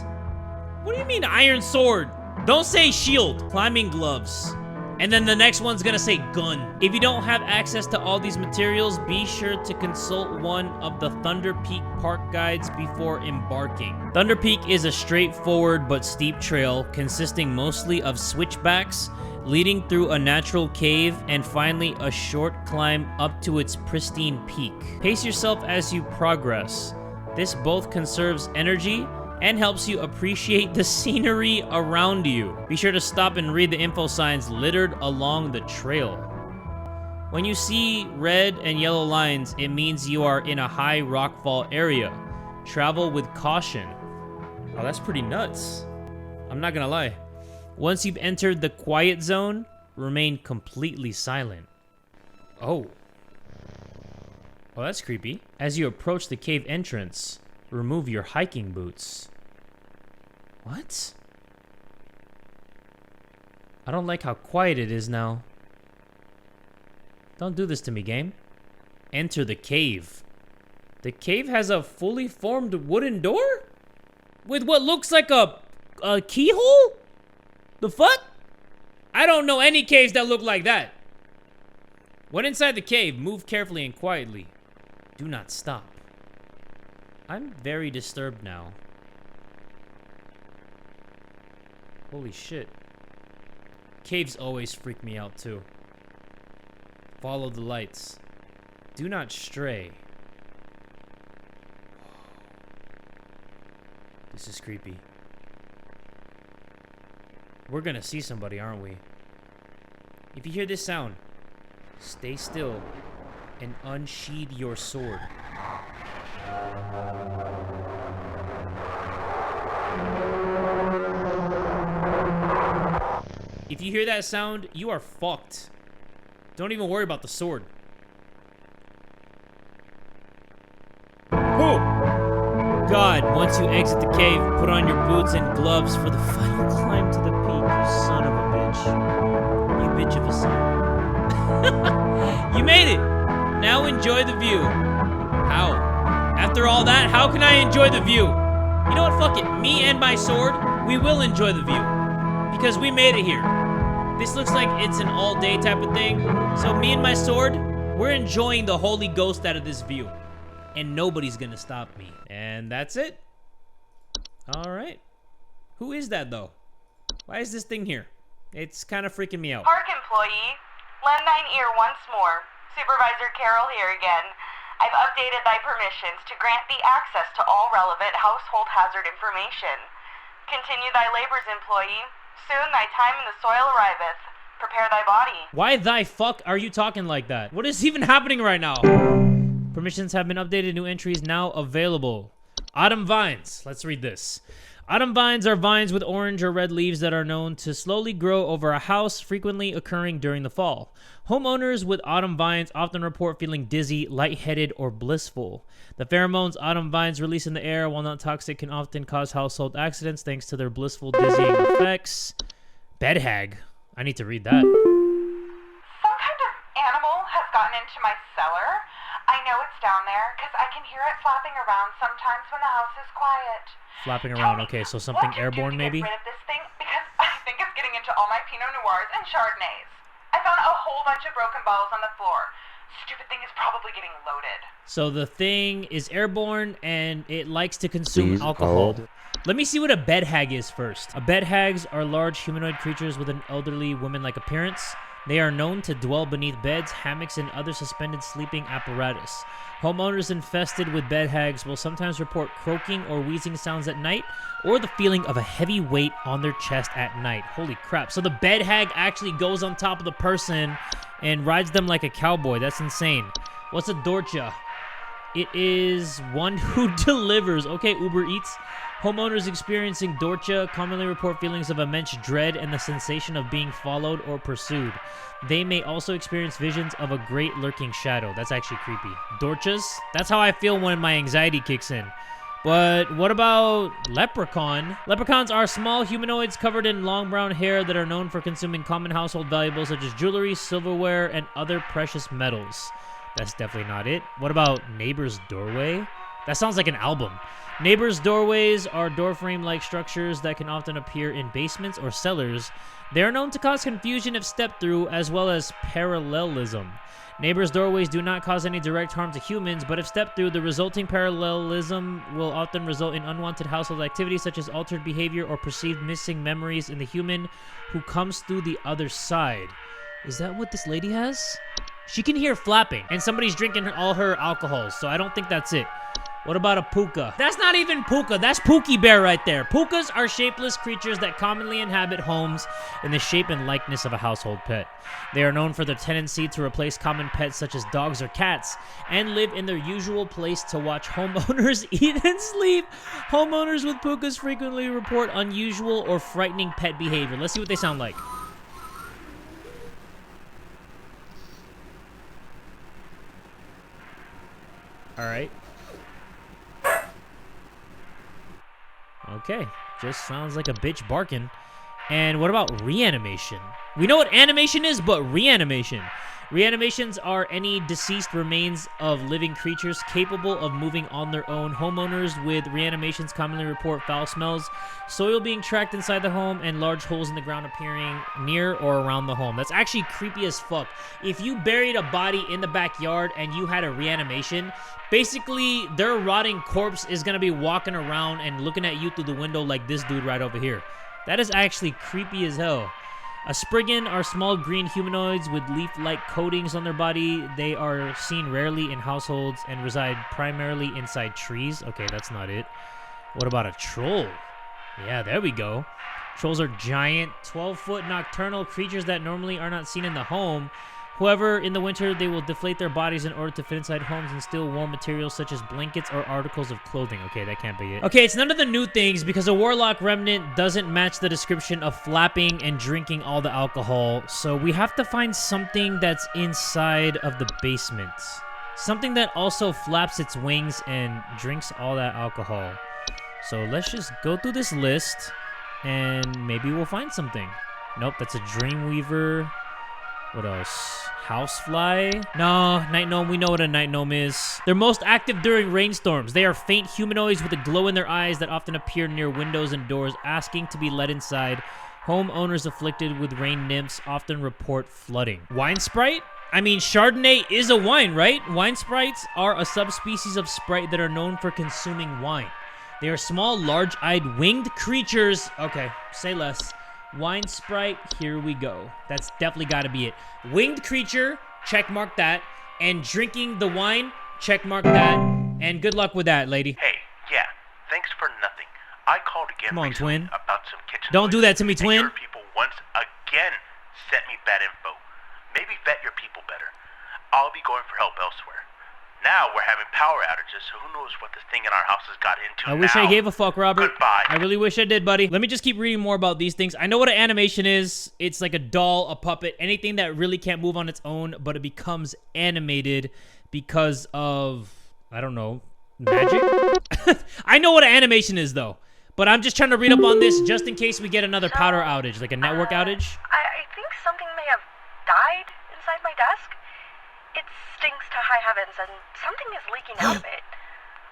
What do you mean iron sword? Don't say shield. Climbing gloves. And then the next one's gonna say gun. If you don't have access to all these materials, be sure to consult one of the Thunder Peak park guides before embarking. Thunder Peak is a straightforward but steep trail consisting mostly of switchbacks leading through a natural cave and finally a short climb up to its pristine peak. Pace yourself as you progress. This both conserves energy and helps you appreciate the scenery around you. Be sure to stop and read the info signs littered along the trail. When you see red and yellow lines, it means you are in a high rockfall area. Travel with caution. Oh, that's pretty nuts. I'm not gonna lie. Once you've entered the quiet zone, remain completely silent. Oh. Well, that's creepy. As you approach the cave entrance, remove your hiking boots. What? I don't like how quiet it is now. Don't do this to me, game. Enter the cave. The cave has a fully formed wooden door? With what looks like a keyhole? The fuck? I don't know any caves that look like that. When inside the cave, move carefully and quietly. Do not stop. I'm very disturbed now. Holy shit. Caves always freak me out too. Follow the lights. Do not stray. This is creepy. We're gonna see somebody, aren't we? If you hear this sound, stay still and unsheathe your sword. If you hear that sound, you are fucked. Don't even worry about the sword. Oh! God, once you exit the cave, put on your boots and gloves for the final climb to the peak, you son of a bitch. You bitch of a son. You made it! Now enjoy the view. How? After all that, how can I enjoy the view? You know what, fuck it. Me and my sword, we will enjoy the view. Because we made it here. This looks like it's an all-day type of thing. So me and my sword, we're enjoying the holy ghost out of this view. And nobody's gonna stop me. And that's it. Alright. Who is that, though? Why is this thing here? It's kind of freaking me out. Park employee, lend thine ear once more. Supervisor Carol here again. I've updated thy permissions to grant thee access to all relevant household hazard information. Continue thy labors, employee. Soon thy time in the soil arriveth. Prepare thy body. Why thy fuck are you talking like that? What is even happening right now? Permissions have been updated. New entries now available. Autumn vines. Let's read this. Autumn vines are vines with orange or red leaves that are known to slowly grow over a house, frequently occurring during the fall. Homeowners with autumn vines often report feeling dizzy, lightheaded, or blissful. The pheromones autumn vines release in the air, while not toxic, can often cause household accidents thanks to their blissful, dizzying effects. Bed hag. I need to read that. Some kind of animal has gotten into my cellar. I know it's down there because I can hear it flapping around sometimes when the house is quiet. Flapping around, okay, so something airborne maybe? What can you do to get rid of this thing? Because I think it's getting into all my Pinot Noirs and Chardonnays. I found a whole bunch of broken bottles on the floor. Stupid thing is probably getting loaded. So the thing is airborne and it likes to consume alcohol. Let me see what a bed hag is first. A bed hags are large humanoid creatures with an elderly woman-like appearance. They are known to dwell beneath beds, hammocks, and other suspended sleeping apparatus. Homeowners infested with bed hags will sometimes report croaking or wheezing sounds at night, or the feeling of a heavy weight on their chest at night. Holy crap. So the bed hag actually goes on top of the person and rides them like a cowboy. That's insane. What's a dorcha? It is one who delivers. Okay, Uber Eats. Homeowners experiencing dorcha commonly report feelings of immense dread and the sensation of being followed or pursued. They may also experience visions of a great lurking shadow. That's actually creepy. Dorchas? That's how I feel when my anxiety kicks in. But what about leprechaun? Leprechauns are small humanoids covered in long brown hair that are known for consuming common household valuables such as jewelry, silverware, and other precious metals. That's definitely not it. What about Neighbor's Doorway? That sounds like an album. Neighbors' doorways are doorframe-like structures that can often appear in basements or cellars. They are known to cause confusion if stepped through, as well as parallelism. Neighbors' doorways do not cause any direct harm to humans, but if stepped through, the resulting parallelism will often result in unwanted household activities such as altered behavior or perceived missing memories in the human who comes through the other side. Is that what this lady has? She can hear flapping, and somebody's drinking all her alcohols, so I don't think that's it. What about a puka? That's not even puka. That's Pookie Bear right there. Pukas are shapeless creatures that commonly inhabit homes in the shape and likeness of a household pet. They are known for their tendency to replace common pets such as dogs or cats and live in their usual place to watch homeowners eat and sleep. Homeowners with pukas frequently report unusual or frightening pet behavior. Let's see what they sound like. All right. Okay, just sounds like a bitch barking. And what about reanimation? We know what animation is, but reanimation. Reanimations are any deceased remains of living creatures capable of moving on their own. Homeowners with reanimations commonly report foul smells, soil being tracked inside the home, and large holes in the ground appearing near or around the home. That's actually creepy as fuck. If you buried a body in the backyard and you had a reanimation, basically their rotting corpse is gonna be walking around and looking at you through the window like this dude right over here. That is actually creepy as hell. A spriggan are small green humanoids with leaf-like coatings on their body. They are seen rarely in households and reside primarily inside trees. Okay, that's not it. What about a troll? Yeah, there we go. Trolls are giant, 12-foot nocturnal creatures that normally are not seen in the home. However, in the winter, they will deflate their bodies in order to fit inside homes and steal warm materials such as blankets or articles of clothing. Okay, that can't be it. Okay, it's none of the new things because a warlock remnant doesn't match the description of flapping and drinking all the alcohol. So we have to find something that's inside of the basement. Something that also flaps its wings and drinks all that alcohol. So let's just go through this list and maybe we'll find something. Nope, that's a dreamweaver. What else? Housefly? No, night gnome. We know what a night gnome is. They're most active during rainstorms. They are faint humanoids with a glow in their eyes that often appear near windows and doors, asking to be let inside. Homeowners afflicted with rain nymphs often report flooding. Wine sprite? I mean, Chardonnay is a wine, right? Wine sprites are a subspecies of sprite that are known for consuming wine. They are small, large-eyed, winged creatures. Okay, say less. Wine sprite, here we go. That's definitely got to be it. Winged creature, check mark that. And drinking the wine, check mark that. And good luck with that, lady. Hey, yeah, thanks for nothing. I called again Come on, twin. about some kitchen. Don't do that to me, twin. Your people once again sent me bad info. Maybe vet your people better. I'll be going for help elsewhere. Now we're having power outages, so who knows what this thing in our house has got into. I wish I gave a fuck, Robert. Goodbye. I really wish I did, buddy. Let me just keep reading more about these things. I know what an animation is. It's like a doll, a puppet, anything that really can't move on its own, but it becomes animated because of, I don't know, magic? I know what an animation is, though. But I'm just trying to read up on this just in case we get another power outage, like a network outage. I think something may have died inside my desk. It stinks to high heavens, and something is leaking out of it.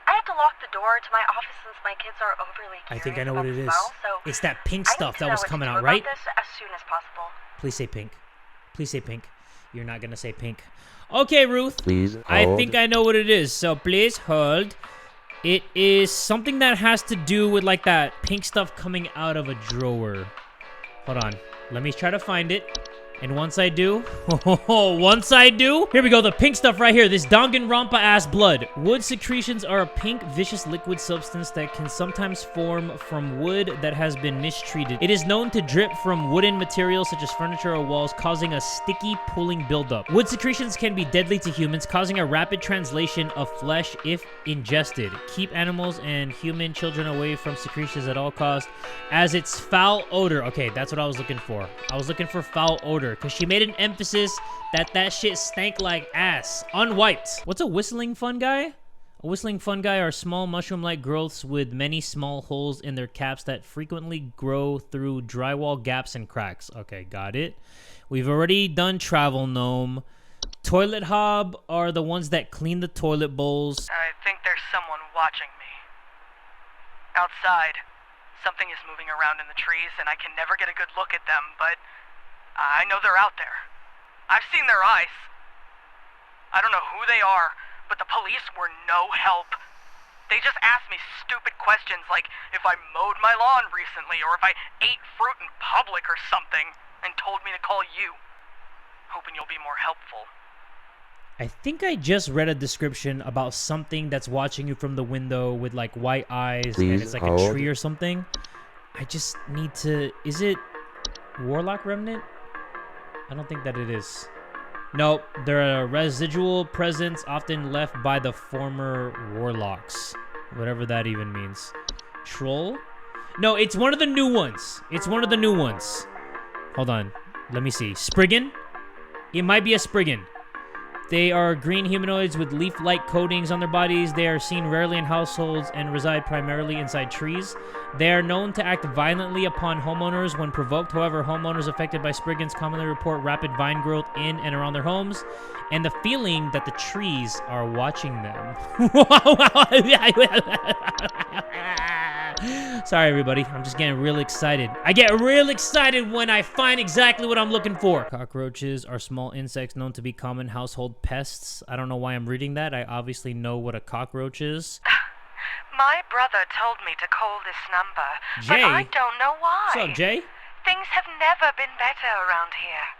I have to lock the door to my office since my kids are overly curious. I think I know what it is. Smell, so it's that pink stuff that was coming out, I right? need to know what to do about this as soon as possible. Please say pink. Please say pink. You're not gonna say pink. Okay, Ruth. Please hold. I think I know what it is, so please hold. It is something that has to do with like that pink stuff coming out of a drawer. Hold on. Let me try to find it. And once I do, here we go, the pink stuff right here, this Danganronpa-ass blood. Wood secretions are a pink, vicious liquid substance that can sometimes form from wood that has been mistreated. It is known to drip from wooden materials such as furniture or walls, causing a sticky, pooling buildup. Wood secretions can be deadly to humans, causing a rapid translation of flesh if ingested. Keep animals and human children away from secretions at all costs, as its foul odor. Okay, that's what I was looking for. I was looking for foul odor. Because she made an emphasis that shit stank like ass. Unwiped. What's a whistling fungi? A whistling fungi are small mushroom-like growths with many small holes in their caps that frequently grow through drywall gaps and cracks. Okay, got it. We've already done travel gnome. Toilet hob are the ones that clean the toilet bowls. I think there's someone watching me. Outside, something is moving around in the trees, and I can never get a good look at them, but I know they're out there. I've seen their eyes. I don't know who they are, but the police were no help. They just asked me stupid questions like if I mowed my lawn recently or if I ate fruit in public or something, and told me to call you. Hoping you'll be more helpful. I think I just read a description about something that's watching you from the window with like white eyes and Please it's like hold. a tree or something. I just need to... Is it Warlock Remnant? I don't think that it is. Nope. There are residual presence often left by the former warlocks. Whatever that even means. Troll? No, it's one of the new ones. It's one of the new ones. Hold on. Let me see. Spriggan? It might be a Spriggan. They are green humanoids with leaf-like coatings on their bodies. They are seen rarely in households and reside primarily inside trees. They are known to act violently upon homeowners when provoked. However, homeowners affected by Spriggans commonly report rapid vine growth in and around their homes and the feeling that the trees are watching them. Sorry, everybody. I'm just getting real excited. I get real excited when I find exactly what I'm looking for. Cockroaches are small insects known to be common household pests. I don't know why I'm reading that. I obviously know what a cockroach is. My brother told me to call this number, Jay? but I don't know why. What's up, Jay? Things have never been better around here.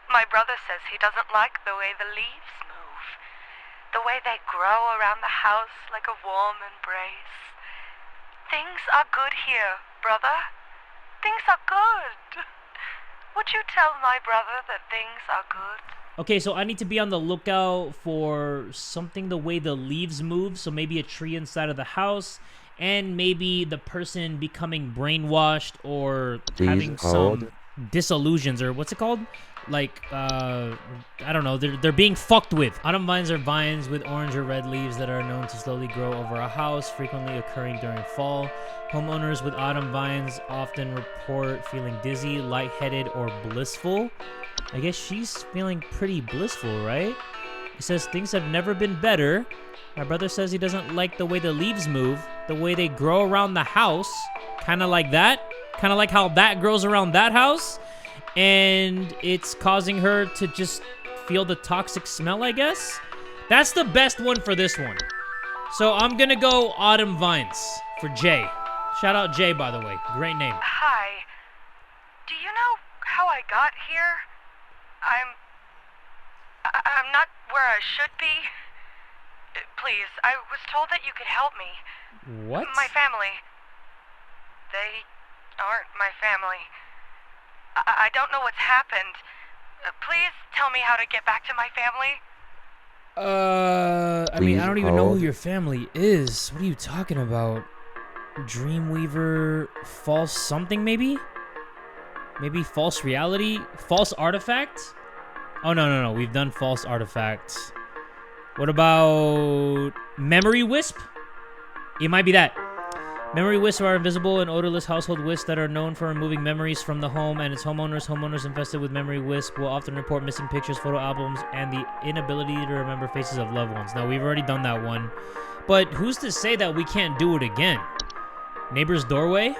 My brother says he doesn't like the way the leaves move, the way they grow around the house like a warm embrace. Things are good here, brother. Things are good. Would you tell my brother that things are good? Okay, so I need to be on the lookout for something the way the leaves move. So maybe a tree inside of the house, and maybe the person becoming brainwashed or Please having hold. some disillusions, or what's it called? Like, I don't know. They're being fucked with. Autumn vines are vines with orange or red leaves that are known to slowly grow over a house, frequently occurring during fall. Homeowners with autumn vines often report feeling dizzy, lightheaded, or blissful. I guess she's feeling pretty blissful, right? It says things have never been better. My brother says he doesn't like the way the leaves move, the way they grow around the house. Kind of like that. Kind of like how that grows around that house. And it's causing her to just feel the toxic smell, I guess. That's the best one for this one. So I'm gonna go Autumn Vines for Jay. Shout out Jay, by the way. Great name. Hi. Do you know how I got here? I'm not where I should be. Please, I was told that you could help me. What? My family. They aren't my family. I don't know what's happened. Please tell me how to get back to my family. I mean, I don't even know who hold. your family is. What are you talking about? Dreamweaver, false something maybe? Maybe false reality? False artifact? Oh, no. We've done false artifacts. What about memory wisp? It might be that. Memory wisps are invisible and odorless household wisps that are known for removing memories from the home and its homeowners. Homeowners infested with memory wisp will often report missing pictures, photo albums, and the inability to remember faces of loved ones. Now, we've already done that one. But who's to say that we can't do it again? Neighbor's doorway?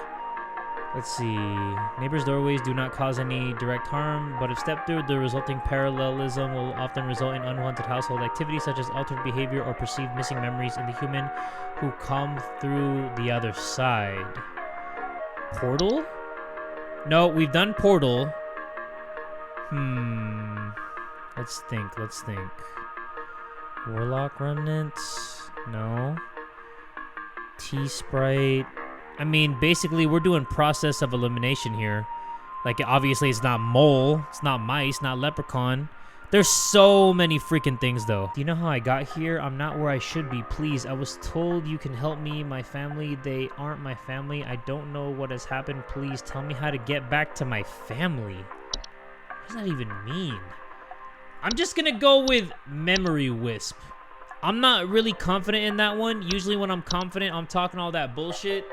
Let's see. Neighbor's doorways do not cause any direct harm, but if stepped through, the resulting parallelism will often result in unwanted household activity, such as altered behavior or perceived missing memories in the human who come through the other side. Portal? No, we've done portal. Let's think. Warlock remnants? No. T-Sprite. I mean, basically, we're doing process of elimination here. Like, obviously, it's not mole, it's not mice, not leprechaun. There's so many freaking things, though. Do you know how I got here? I'm not where I should be. Please, I was told you can help me. My family, they aren't my family. I don't know what has happened. Please tell me how to get back to my family. What does that even mean? I'm just gonna go with memory wisp. I'm not really confident in that one. Usually when I'm confident, I'm talking all that bullshit.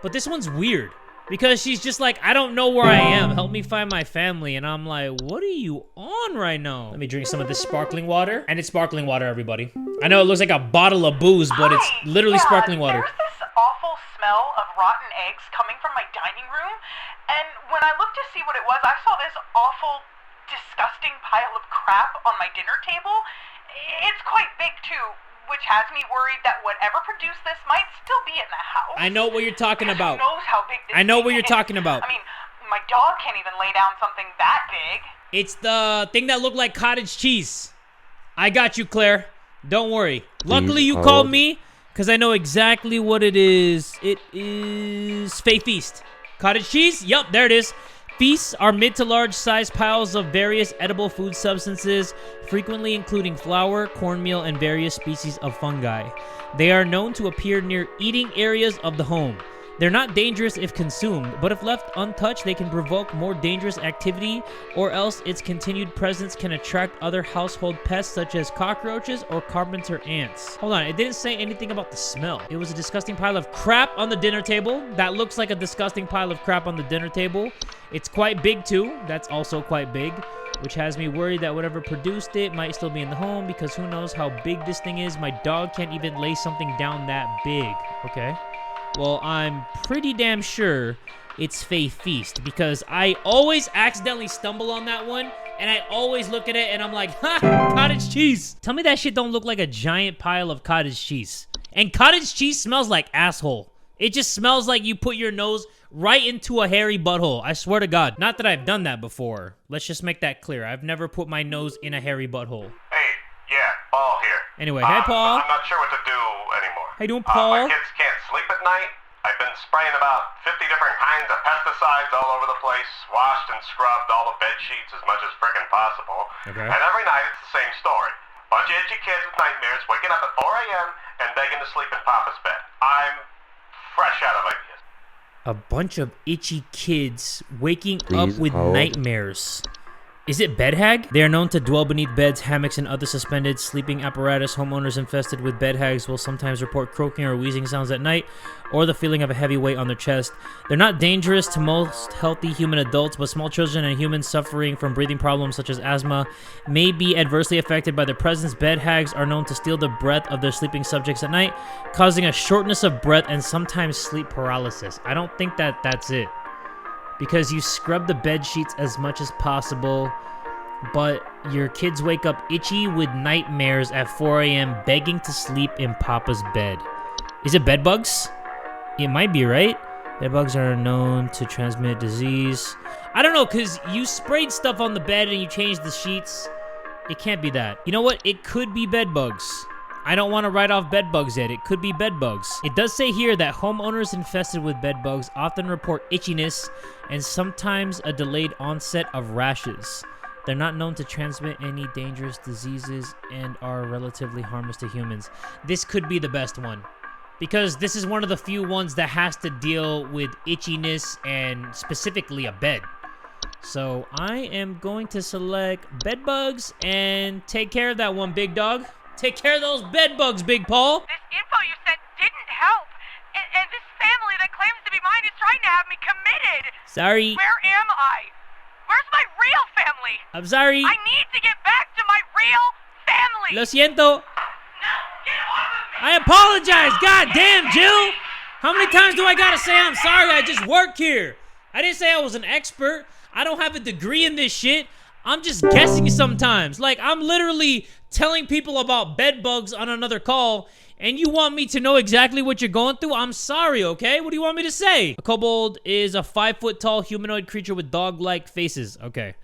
But this one's weird because she's just like, I don't know where I am. Help me find my family. And I'm like, what are you on right now? Let me drink some of this sparkling water. And it's sparkling water, everybody. I know it looks like a bottle of booze, but it's literally sparkling water. There's this awful smell of rotten eggs coming from my dining room. And when I looked to see what it was, I saw this awful, disgusting pile of crap on my dinner table. It's quite big, too. Which has me worried that whatever produced this might still be in the house. I know what you're talking about. Who knows how big this I know thing what you're is. talking about. I mean, my dog can't even lay down something that big. It's the thing that looked like cottage cheese. I got you, Claire. Don't worry. Luckily, you hold. called me because I know exactly what it is. It is Fae Feast. Cottage cheese? Yup, there it is. Feasts are mid to large sized piles of various edible food substances, frequently including flour, cornmeal, and various species of fungi. They are known to appear near eating areas of the home. They're not dangerous if consumed, but if left untouched, they can provoke more dangerous activity, or else its continued presence can attract other household pests such as cockroaches or carpenter ants. Hold on, it didn't say anything about the smell. It was a disgusting pile of crap on the dinner table. That looks like a disgusting pile of crap on the dinner table. It's quite big too. That's also quite big, which has me worried that whatever produced it might still be in the home, because who knows how big this thing is. My dog can't even lay something down that big. Okay. Well, I'm pretty damn sure it's Fae Feast, because I always accidentally stumble on that one, and I always look at it and I'm like, ha, cottage cheese. Tell me that shit don't look like a giant pile of cottage cheese. And cottage cheese smells like asshole. It just smells like you put your nose right into a hairy butthole. I swear to God. Not that I've done that before. Let's just make that clear. I've never put my nose in a hairy butthole. Hey, yeah, Paul here. Anyway, hey, Paul. I'm not sure what to do anymore. How you doing, Paul? My kids can't sleep at night. I've been spraying about 50 different kinds of pesticides all over the place, washed and scrubbed all the bed sheets as much as frickin' possible. Okay. And every night it's the same story. Bunch of itchy kids with nightmares waking up at 4 a.m. and begging to sleep in Papa's bed. I'm fresh out of ideas. A bunch of itchy kids waking Please up with hold. nightmares. Is it bed hag? They are known to dwell beneath beds, hammocks, and other suspended sleeping apparatus. Homeowners infested with bed hags will sometimes report croaking or wheezing sounds at night, or the feeling of a heavy weight on their chest. They're not dangerous to most healthy human adults, but small children and humans suffering from breathing problems such as asthma may be adversely affected by their presence. Bed hags are known to steal the breath of their sleeping subjects at night, causing a shortness of breath and sometimes sleep paralysis. I don't think that's it. Because you scrub the bed sheets as much as possible, but your kids wake up itchy with nightmares at 4 a.m. begging to sleep in Papa's bed. Is it bed bugs? It might be, right? Bed bugs are known to transmit disease. I don't know, because you sprayed stuff on the bed and you changed the sheets. It can't be that. You know what? It could be bed bugs. I don't want to write off bed bugs yet. It could be bed bugs. It does say here that homeowners infested with bed bugs often report itchiness and sometimes a delayed onset of rashes. They're not known to transmit any dangerous diseases and are relatively harmless to humans. This could be the best one, because this is one of the few ones that has to deal with itchiness and specifically a bed. So I am going to select bed bugs and take care of that one, big dog. Take care of those bed bugs, Big Paul. This info you sent didn't help. And this family that claims to be mine is trying to have me committed. Sorry. Where am I? Where's my real family? I'm sorry. I need to get back to my real family. Lo siento. No, get off of me. I apologize. God damn, Jill. How many times do I gotta say I'm sorry? I just work here. I didn't say I was an expert. I don't have a degree in this shit. I'm just guessing sometimes. Like, I'm literally telling people about bed bugs on another call, and you want me to know exactly what you're going through? I'm sorry, okay? What do you want me to say? A kobold is a 5-foot-tall humanoid creature with dog-like faces. Okay.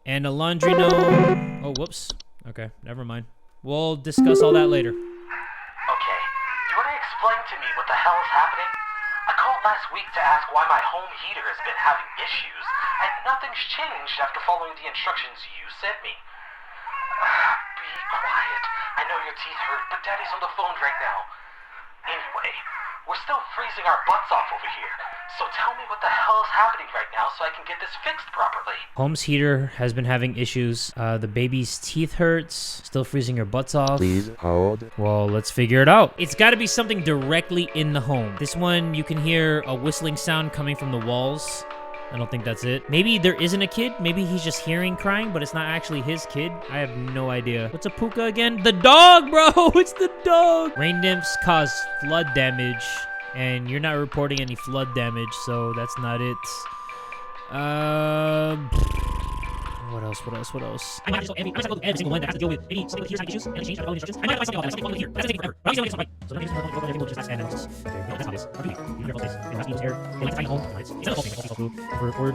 And a laundry gnome... Oh, whoops. Okay, never mind. We'll discuss all that later. Okay, do you want to explain to me what the hell is happening? I called last week to ask why my home heater has been having issues, and nothing's changed after following the instructions you sent me. Be quiet. I know your teeth hurt, but Daddy's on the phone right now. Anyway, we're still freezing our butts off over here, so tell me what the hell is happening right now so I can get this fixed properly. Home's heater has been having issues. The baby's teeth hurts. Still freezing your butts off. Please hold. Well, let's figure it out. It's got to be something directly in the home. This one, you can hear a whistling sound coming from the walls. I don't think that's it. Maybe there isn't a kid. Maybe he's just hearing crying, but it's not actually his kid. I have no idea. What's a puka again? The dog, bro! It's the dog! Rain nymphs cause flood damage, and you're not reporting any flood damage, so that's not it. What else? I might just go every single one that has to deal with any single here's issues and change all the instructions. I might have something about that. Something here. That's gonna take forever. But I'm just gonna so everything will just and then it's just okay. That's obvious. Okay. You careful this. It has to use air. They like to find a home. It's not a whole thing. It's also for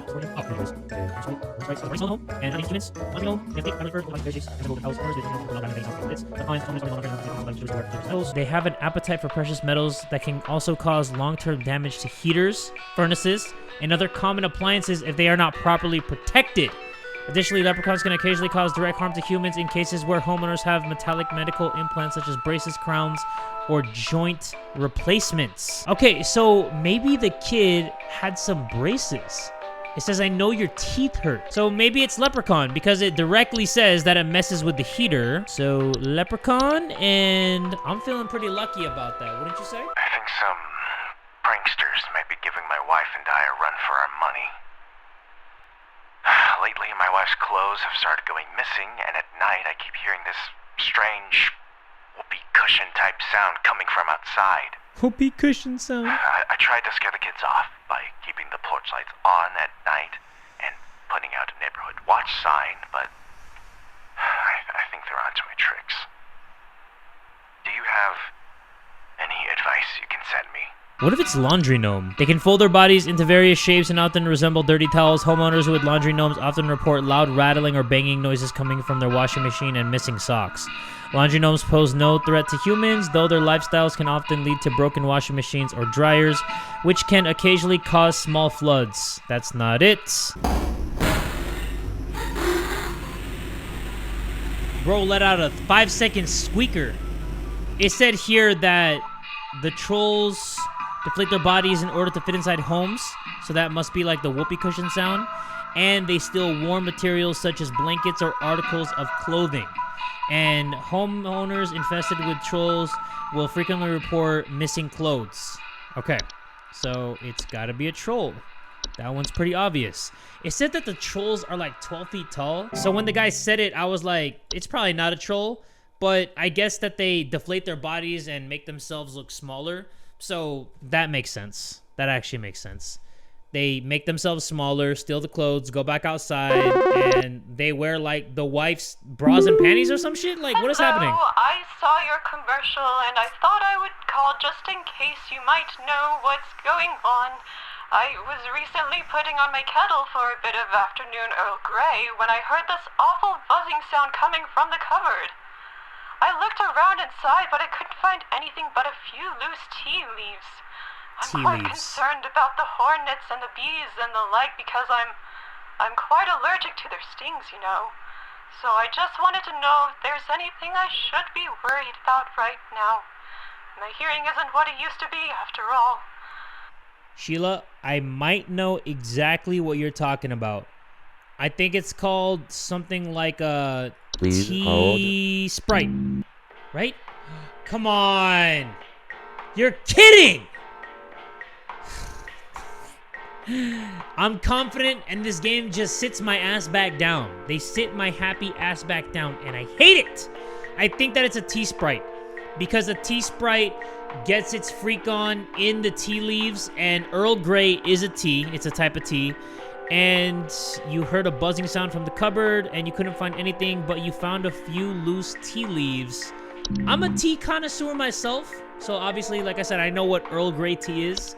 anyways. Right. So home and not humans. Laundry home. They have to like basics and the house owners. They don't know about anything. It's the fines. They have an appetite for precious metals that can also cause long-term damage to heaters, furnaces, and other common appliances if they are not properly protected. Additionally, leprechauns can occasionally cause direct harm to humans in cases where homeowners have metallic medical implants such as braces, crowns, or joint replacements. Okay, so maybe the kid had some braces. It says, I know your teeth hurt. So maybe it's leprechaun because it directly says that it messes with the heater. So leprechaun, and I'm feeling pretty lucky about that. Wouldn't you say? I think some pranksters might be giving my wife and I a run for our money. Lately, my wife's clothes have started going missing, and at night I keep hearing this strange whoopee cushion type sound coming from outside. Whoopee cushion sound? I tried to scare the kids off by keeping the porch lights on at night and putting out a neighborhood watch sign, but I think they're onto my tricks. Do you have any advice you can send me? What if it's laundry gnome? They can fold their bodies into various shapes and often resemble dirty towels. Homeowners with laundry gnomes often report loud rattling or banging noises coming from their washing machine and missing socks. Laundry gnomes pose no threat to humans, though their lifestyles can often lead to broken washing machines or dryers, which can occasionally cause small floods. That's not it. Bro let out a 5-second squeaker. It said here that the trolls deflate their bodies in order to fit inside homes, so that must be like the whoopee cushion sound. And they steal warm materials such as blankets or articles of clothing. And homeowners infested with trolls will frequently report missing clothes. Okay, so it's gotta be a troll. That one's pretty obvious. It said that the trolls are like 12 feet tall. So when the guy said it, I was like, it's probably not a troll. But I guess that they deflate their bodies and make themselves look smaller. So that makes sense. That actually makes sense. They make themselves smaller, steal the clothes, go back outside, and they wear like the wife's bras and panties or some shit? Like, what is happening? I saw your commercial and I thought I would call just in case you might know what's going on. I was recently putting on my kettle for a bit of afternoon Earl Grey when I heard this awful buzzing sound coming from the cupboard. I looked around inside, but I couldn't find anything but a few loose tea leaves. I'm quite concerned about the hornets and the bees and the like because I'm quite allergic to their stings, you know. So I just wanted to know if there's anything I should be worried about right now. My hearing isn't what it used to be, after all. Sheila, I might know exactly what you're talking about. I think it's called something like a tea Sprite, right? Come on. You're kidding. I'm confident, and this game just sits my ass back down. They sit my happy ass back down, and I hate it. I think that it's a tea Sprite because a tea Sprite gets its freak on in the tea leaves, and Earl Grey is a tea. It's a type of tea. And you heard a buzzing sound from the cupboard, and you couldn't find anything, but you found a few loose tea leaves. I'm a tea connoisseur myself, so obviously, like I said, I know what Earl Grey tea is.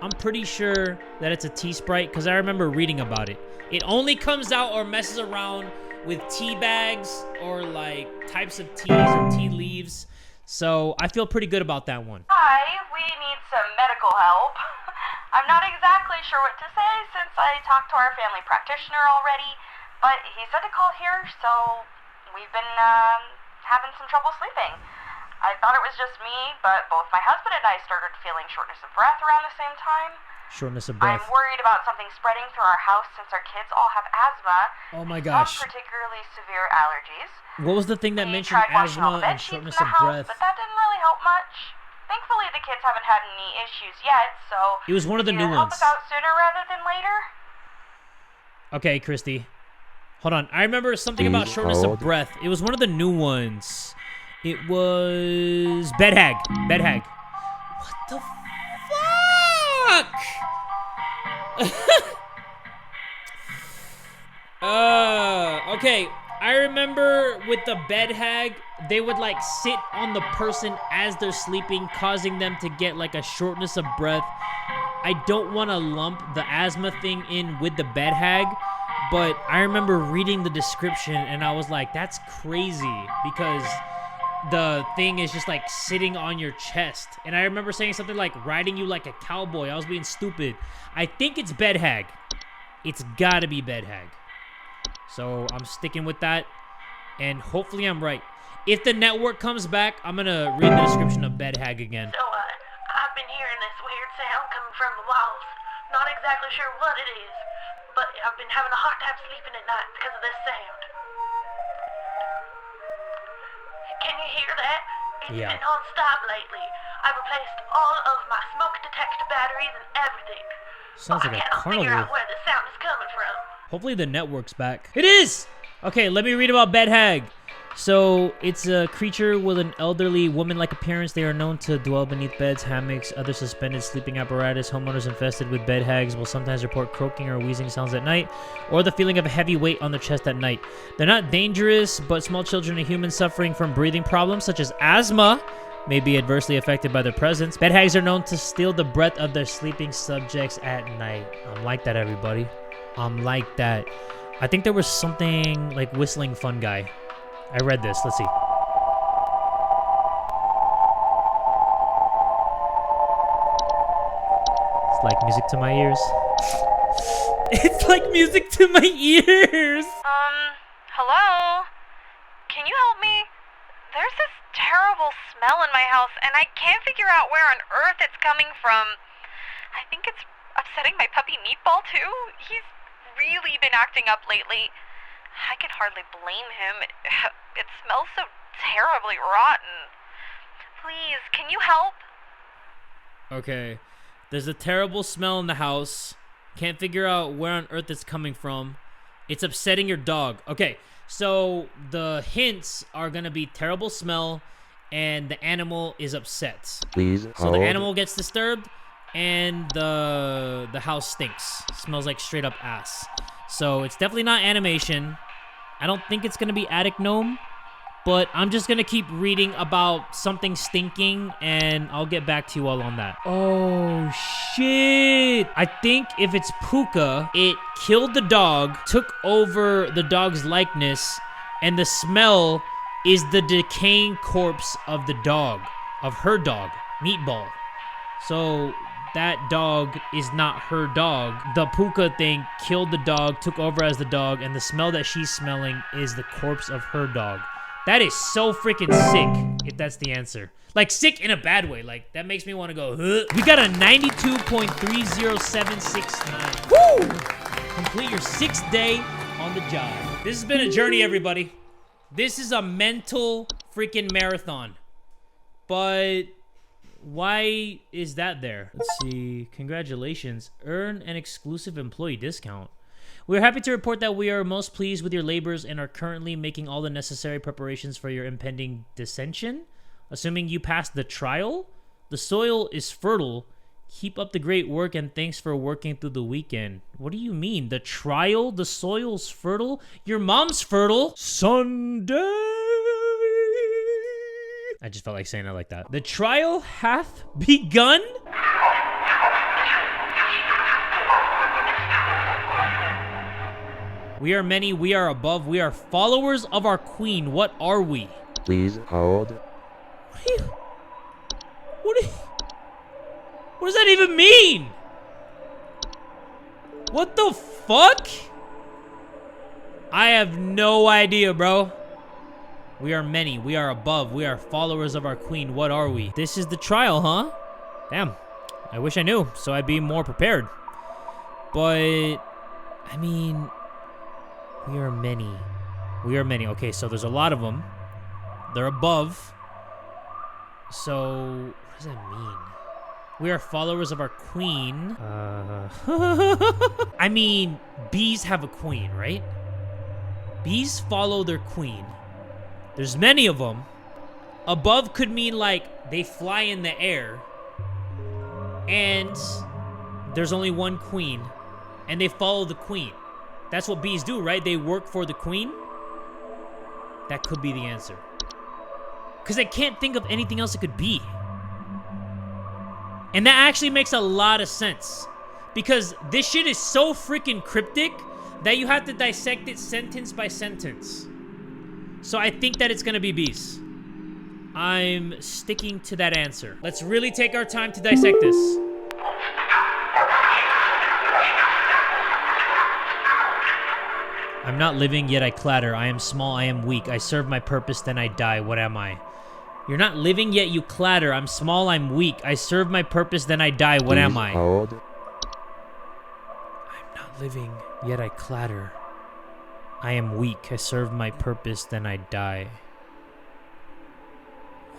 I'm pretty sure that it's a tea Sprite, because I remember reading about it. It only comes out or messes around with tea bags, or like types of teas or tea leaves. So I feel pretty good about that one. Hi, we need some medical help. I'm not exactly sure what to say since I talked to our family practitioner already, but he said to call here, so we've been having some trouble sleeping. I thought it was just me, but both my husband and I started feeling shortness of breath around the same time. Shortness of breath. I'm worried about something spreading through our house since our kids all have asthma. Oh my gosh. Some particularly severe allergies. What was the thing that mentioned asthma and shortness of breath? But that didn't really help much. Thankfully, the kids haven't had any issues yet, so... It was one of the new help ones. us out sooner rather than later? Okay, Christy. Hold on. I remember something about shortness of breath. It was one of the new ones. It was... Bedhag. Bedhag. What the fuck? Okay, I remember with the bed hag, they would like sit on the person as they're sleeping, causing them to get like a shortness of breath. I don't want to lump the asthma thing in with the bed hag, but I remember reading the description and I was like, that's crazy, because the thing is just like sitting on your chest. And I remember saying something like riding you like a cowboy. I was being stupid. I think it's bed hag. It's gotta be bed hag. So I'm sticking with that, and hopefully I'm right. If the network comes back, I'm gonna read the description of bed hag again. So, I've been hearing this weird sound coming from the walls. Not exactly sure what it is, but I've been having a hard time sleeping at night because of this sound. Can you hear that? It's been non-stop lately. I've replaced all of my smoke detector batteries and everything. Sounds like a I can't figure out where the sound is coming from. Hopefully the network's back. It is! Okay, let me read about bed hag. So, it's a creature with an elderly woman-like appearance. They are known to dwell beneath beds, hammocks, other suspended sleeping apparatus. Homeowners infested with bed hags will sometimes report croaking or wheezing sounds at night, or the feeling of a heavy weight on their chest at night. They're not dangerous, but small children and humans suffering from breathing problems, such as asthma, may be adversely affected by their presence. Bed hags are known to steal the breath of their sleeping subjects at night. I'm like that, everybody. I'm like that. I think there was something like Whistling Fun Guy. I read this. Let's see. It's like music to my ears. It's like music to my ears. Hello? Can you help me? There's this terrible smell in my house, and I can't figure out where on earth it's coming from. I think it's upsetting my puppy Meatball, too. He's really been acting up lately. I can hardly blame him. It smells so terribly rotten. Please, can you help? Okay. There's a terrible smell in the house. Can't figure out where on earth it's coming from. It's upsetting your dog. Okay, so the hints are gonna be terrible smell and the animal is upset. Please So hold. the animal gets disturbed and the house stinks. Smells like straight up ass. So it's definitely not animation. I don't think it's gonna be Attic Gnome, but I'm just gonna keep reading about something stinking and I'll get back to you all on that. Oh shit! I think if it's Puka, it killed the dog, took over the dog's likeness, and the smell is the decaying corpse of the dog, of her dog, Meatball. So that dog is not her dog. The Puka thing killed the dog, took over as the dog, and the smell that she's smelling is the corpse of her dog. That is so freaking sick, if that's the answer. Like, sick in a bad way. Like, that makes me want to go, huh? We got a 92.30769. Woo! Complete your 6th day on the job. This has been a journey, everybody. This is a mental freaking marathon. But why is that there? Let's see. Congratulations. Earn an exclusive employee discount. We're happy to report that we are most pleased with your labors and are currently making all the necessary preparations for your impending dissension. Assuming you pass the trial, the soil is fertile. Keep up the great work and thanks for working through the weekend. What do you mean? The trial? The soil's fertile? Your mom's fertile? Sunday! I just felt like saying it like that. The trial hath begun? We are many, we are above, we are followers of our queen. What are we? Please hold. What does that even mean? What the fuck? I have no idea, bro. We are many, we are above, we are followers of our queen. What are we? This is the trial, huh? Damn. I wish I knew, so I'd be more prepared. But, I mean, we are many. We are many. Okay, so there's a lot of them. They're above. So, what does that mean? We are followers of our queen. I mean, bees have a queen, right? Bees follow their queen. There's many of them. Above could mean like they fly in the air. And there's only one queen. And they follow the queen. That's what bees do, right? They work for the queen. That could be the answer. Because I can't think of anything else it could be. And that actually makes a lot of sense. Because this shit is so freaking cryptic that you have to dissect it sentence by sentence. So I think that it's gonna be bees. I'm sticking to that answer. Let's really take our time to dissect this. I'm not living, yet I clatter. I am small, I am weak. I serve my purpose, then I die. What am I? You're not living, yet you clatter. I'm small, I'm weak. I serve my purpose, then I die. What am I? Hold. I'm not living, yet I clatter. I am weak. I serve my purpose, then I die.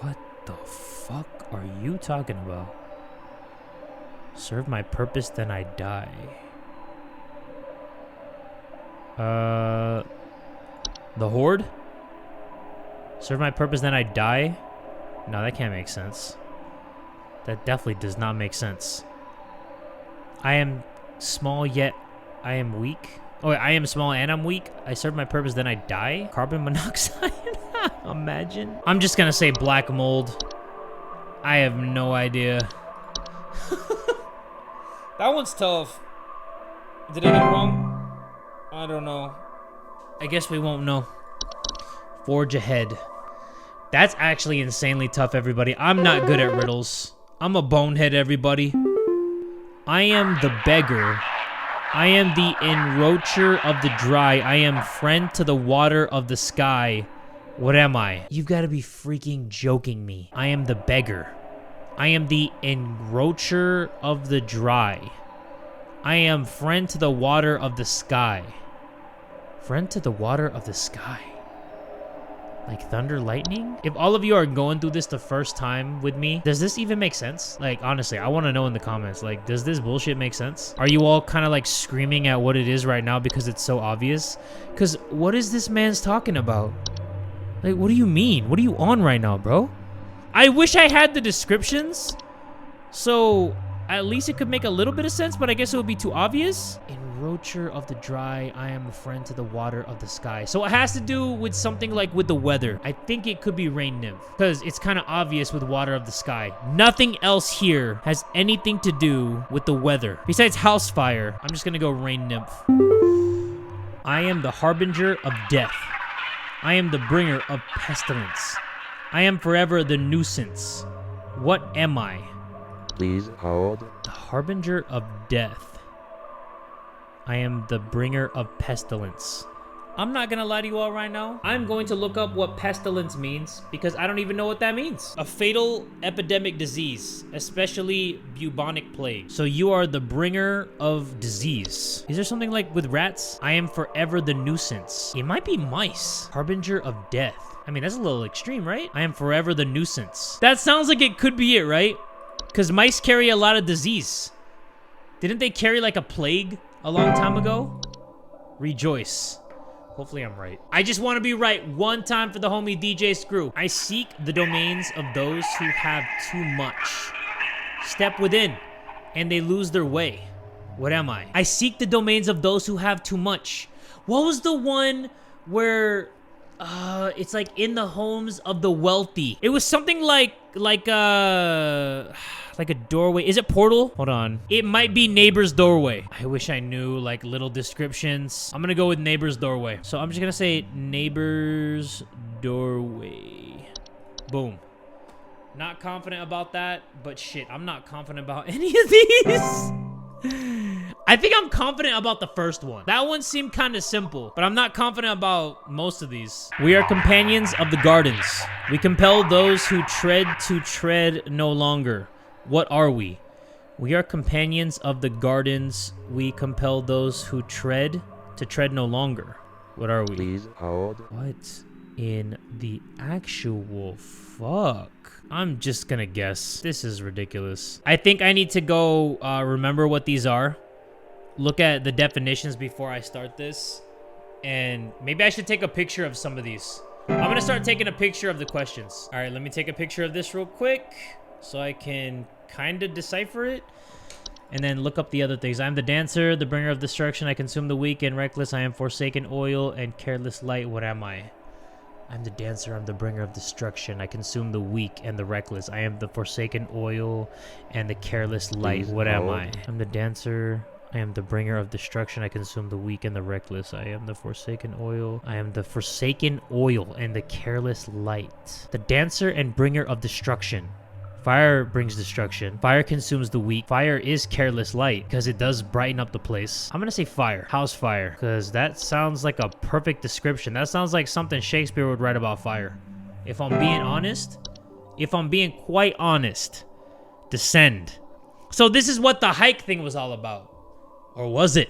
What the fuck are you talking about? Serve my purpose, then I die. The Horde? Serve my purpose, then I die? No, that can't make sense. That definitely does not make sense. I am small, yet I am weak. Oh, wait, I am small and I'm weak. I serve my purpose, then I die? Carbon monoxide? Imagine. I'm just gonna say black mold. I have no idea. That one's tough. Did I get it wrong? I don't know. I guess we won't know. Forge ahead. That's actually insanely tough, everybody. I'm not good at riddles. I'm a bonehead, everybody. I am the beggar. I am the enroacher of the dry. I am friend to the water of the sky. What am I? You've got to be freaking joking me. I am the beggar. I am the enroacher of the dry. I am friend to the water of the sky. Friend to the water of the sky. Like thunder, lightning? If all of you are going through this the first time with me, does this even make sense? Like, honestly, I want to know in the comments, like, does this bullshit make sense? Are you all kind of like screaming at what it is right now because it's so obvious? Because what is this man's talking about? Like, what do you mean? What are you on right now, bro? I wish I had the descriptions, so at least it could make a little bit of sense, but I guess it would be too obvious. Enroacher of the dry, I am a friend to the water of the sky. So it has to do with something like with the weather. I think it could be rain nymph, because it's kind of obvious with water of the sky. Nothing else here has anything to do with the weather. Besides house fire, I'm just gonna go rain nymph. I am the harbinger of death. I am the bringer of pestilence. I am forever the nuisance. What am I? Please hold. The harbinger of death. I am the bringer of pestilence. I'm not gonna lie to you all right now. I'm going to look up what pestilence means because I don't even know what that means. A fatal epidemic disease, especially bubonic plague. So you are the bringer of disease. Is there something like with rats? I am forever the nuisance. It might be mice. Harbinger of death. I mean, that's a little extreme, right? I am forever the nuisance. That sounds like it could be it, right? Because mice carry a lot of disease. Didn't they carry like a plague a long time ago? Rejoice. Hopefully I'm right. I just want to be right one time for the homie DJ Screw. I seek the domains of those who have too much. Step within, and they lose their way. What am I? I seek the domains of those who have too much. What was the one where... it's like in the homes of the wealthy. It was something like a doorway. Is it Portal? Hold on. It might be Neighbor's Doorway. I wish I knew like little descriptions. I'm gonna go with Neighbor's Doorway. So I'm just gonna say Neighbor's Doorway. Boom. Not confident about that, but shit, I'm not confident about any of these. I think I'm confident about the first one. That one seemed kind of simple, but I'm not confident about most of these. We are companions of the gardens. We compel those who tread to tread no longer. What are we? We are companions of the gardens. We compel those who tread to tread no longer. What are we? Please hold. What in the actual fuck? I'm just gonna guess. This is ridiculous. I think I need to go remember what these are. Look at the definitions before I start this. And maybe I should take a picture of some of these. I'm gonna start taking a picture of the questions. All right, let me take a picture of this real quick so I can kind of decipher it. And then look up the other things. I am the dancer, the bringer of destruction. I consume the weak and reckless. I am forsaken oil and careless light. What am I? I'm the dancer. I'm the bringer of destruction. I consume the weak and the reckless. I am the forsaken oil and the careless light. What am I? I'm the dancer. I am the bringer of destruction. I consume the weak and the reckless. I am the forsaken oil. I am the forsaken oil and the careless light. The dancer and bringer of destruction. Fire brings destruction. Fire consumes the weak. Fire is careless light because it does brighten up the place. I'm gonna say fire. House fire, because that sounds like a perfect description. That sounds like something Shakespeare would write about fire. If I'm being honest, if I'm being quite honest, descend. So this is what the hike thing was all about. Or was it?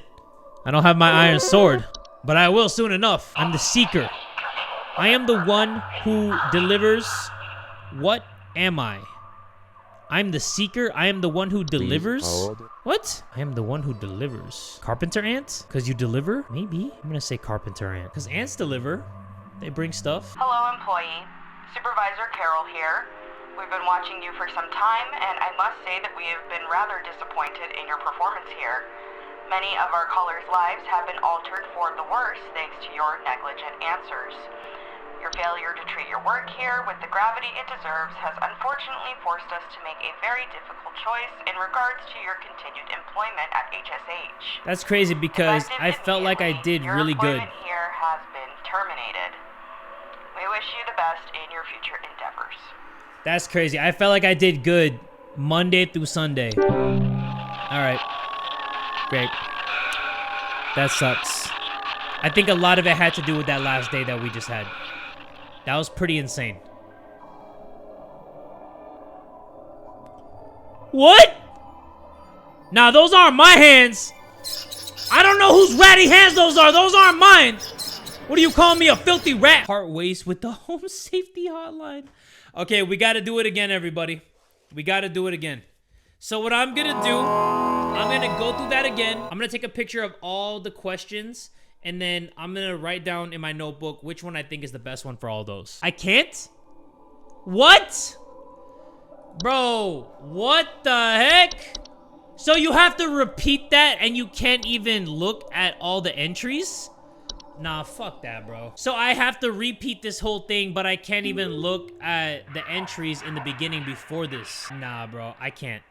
I don't have my iron sword, but I will soon enough. I'm the seeker. I am the one who delivers. What am I? I'm the seeker. I am the one who delivers. What? I am the one who delivers. Carpenter ant? Because you deliver? Maybe. I'm going to say carpenter ant. Because ants deliver. They bring stuff. Hello, employee. Supervisor Carol here. We've been watching you for some time, and I must say that we have been rather disappointed in your performance here. Many of our callers' lives have been altered for the worse thanks to your negligent answers. Your failure to treat your work here with the gravity it deserves has unfortunately forced us to make a very difficult choice in regards to your continued employment at HSH. That's crazy because I felt like I did really good. Your employment here has been terminated. We wish you the best in your future endeavors. That's crazy. I felt like I did good Monday through Sunday. All right. Great. That sucks. I think a lot of it had to do with that last day that we just had. That was pretty insane. What? Nah, those aren't my hands. I don't know whose ratty hands those are. Those aren't mine. What do you call me, a filthy rat? Part ways with the home safety hotline. Okay, we got to do it again, everybody. We got to do it again. So what I'm going to do, I'm going to go through that again. I'm going to take a picture of all the questions. And then I'm going to write down in my notebook which one I think is the best one for all those. I can't? What? Bro, what the heck? So you have to repeat that and you can't even look at all the entries? Nah, fuck that, bro. So I have to repeat this whole thing, but I can't even look at the entries in the beginning before this. Nah, bro, I can't.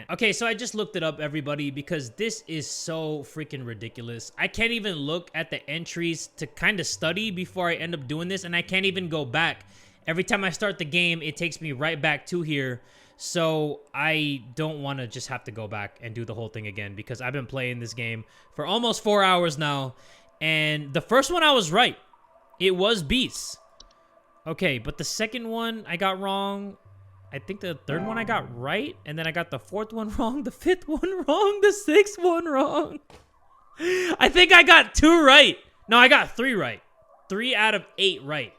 Okay, so I just looked it up, everybody, because this is so freaking ridiculous. I can't even look at the entries to kind of study before I end up doing this, and I can't even go back. Every time I start the game, it takes me right back to here. So I don't want to just have to go back and do the whole thing again because I've been playing this game for almost 4 hours now. And the first one I was right. It was beasts. Okay, but the second one I got wrong. I think the third one I got right. And then I got the fourth one wrong. The fifth one wrong. The sixth one wrong. I think I got 2 right. No, I got 3 right. 3 out of 8 right.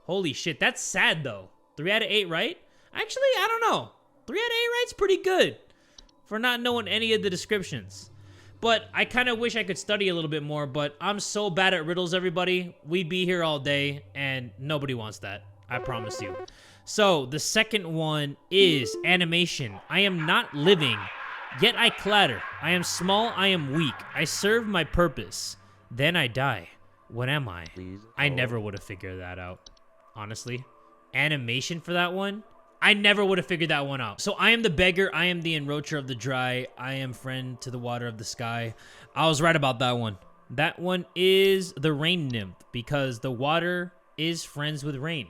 Holy shit, that's sad though. 3 out of 8 right? Actually, I don't know. 3 out of 8 right's pretty good for not knowing any of the descriptions. But I kind of wish I could study a little bit more, but I'm so bad at riddles, everybody. We be here all day, and nobody wants that. I promise you. So, the second one is animation. I am not living, yet I clatter. I am small, I am weak. I serve my purpose. Then I die. What am I? I never would have figured that out, honestly. Animation for that one? I never would have figured that one out. So I am the beggar. I am the enroacher of the dry. I am friend to the water of the sky. I was right about that one. That one is the rain nymph because the water is friends with rain.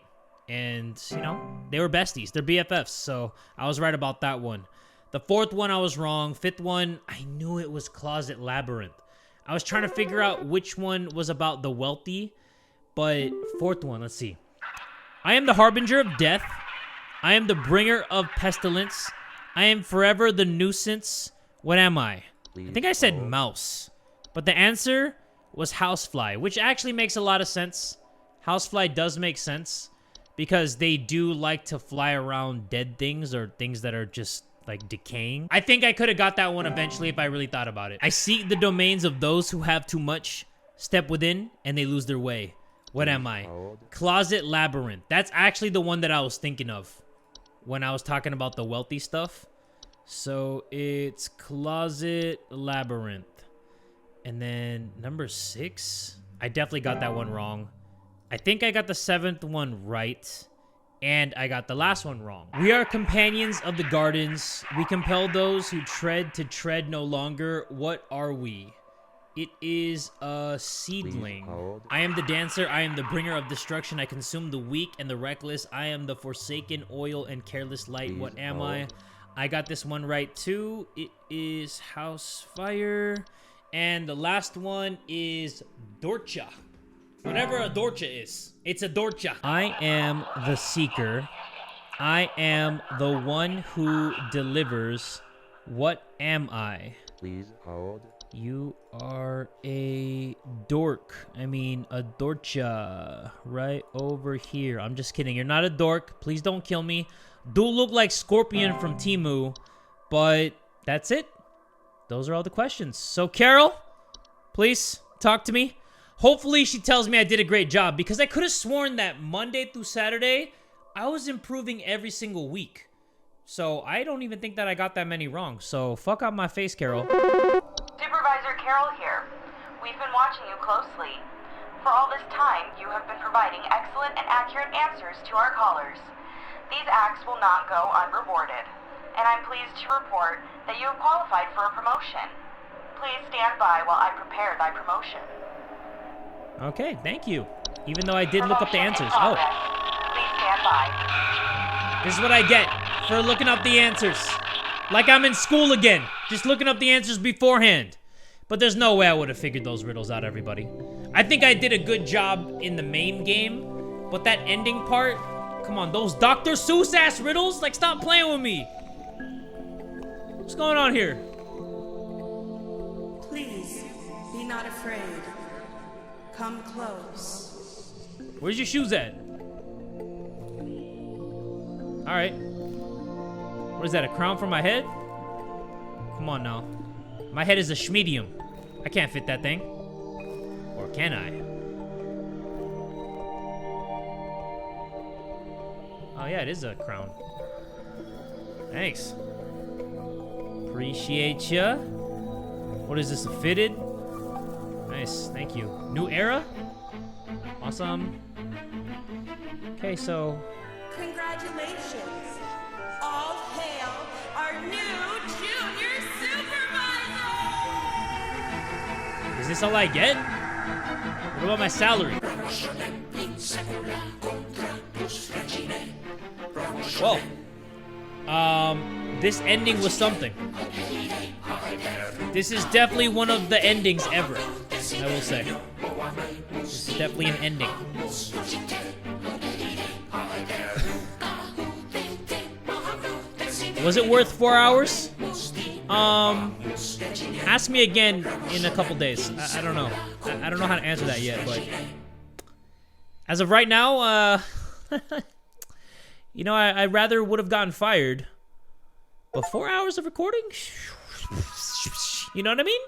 And, you know, they were besties. They're BFFs. So I was right about that one. The fourth one, I was wrong. Fifth one, I knew it was Closet Labyrinth. I was trying to figure out which one was about the wealthy. But fourth one, let's see. I am the harbinger of death. I am the bringer of pestilence. I am forever the nuisance. What am I? I think I said mouse. But the answer was housefly, which actually makes a lot of sense. Housefly does make sense because they do like to fly around dead things or things that are just like decaying. I think I could have got that one eventually if I really thought about it. I seek the domains of those who have too much. Step within and they lose their way. What am I? Closet Labyrinth. That's actually the one that I was thinking of when I was talking about the wealthy stuff. So it's Closet Labyrinth. And then number 6? I definitely got that one wrong. I think I got the 7th one right. And I got the last one wrong. We are companions of the gardens. We compel those who tread to tread no longer. What are we? It is a seedling. I am the dancer. I am the bringer of destruction. I consume the weak and the reckless. I am the forsaken oil and careless light. What am I? I got this one right too. It is house fire. And the last one is Dorcha. Whatever a Dorcha is. It's a Dorcha. I am the seeker. I am the one who delivers. What am I? Please hold. You are a dork. I mean, a Dorcha. Right over here. I'm just kidding. You're not a dork. Please don't kill me. Do look like Scorpion from Temu. But that's it. Those are all the questions. So, Carol, please talk to me. Hopefully, she tells me I did a great job. Because I could have sworn that Monday through Saturday, I was improving every single week. So, I don't even think that I got that many wrong. So, fuck out my face, Carol. Supervisor Carol here. We've been watching you closely. For all this time, you have been providing excellent and accurate answers to our callers. These acts will not go unrewarded, and I'm pleased to report that you have qualified for a promotion. Please stand by while I prepare thy promotion. Okay, thank you. Even though I did look up the answers. Oh. Please stand by. This is what I get for looking up the answers. Like I'm in school again, just looking up the answers beforehand. But there's no way I would have figured those riddles out, everybody. I think I did a good job in the main game, but that ending part, come on, those Dr. Seuss ass riddles, like stop playing with me. What's going on here? Please, be not afraid. Come close. Where's your shoes at? All right. What is that, a crown for my head? Come on now. My head is a schmedium. I can't fit that thing. Or can I? Oh yeah, it is a crown. Thanks. Appreciate ya. What is this, a fitted? Nice, thank you. New era? Awesome. Okay, so... Congratulations. All hail our new junior supervisor! Is this all I get? What about my salary? Whoa. This ending was something. This is definitely one of the endings ever, I will say. This is definitely an ending. Was it worth 4 hours? Ask me again in a couple days. I don't know. I don't know how to answer that yet, but as of right now, you know, I rather would have gotten fired. But 4 hours of recording? You know what I mean?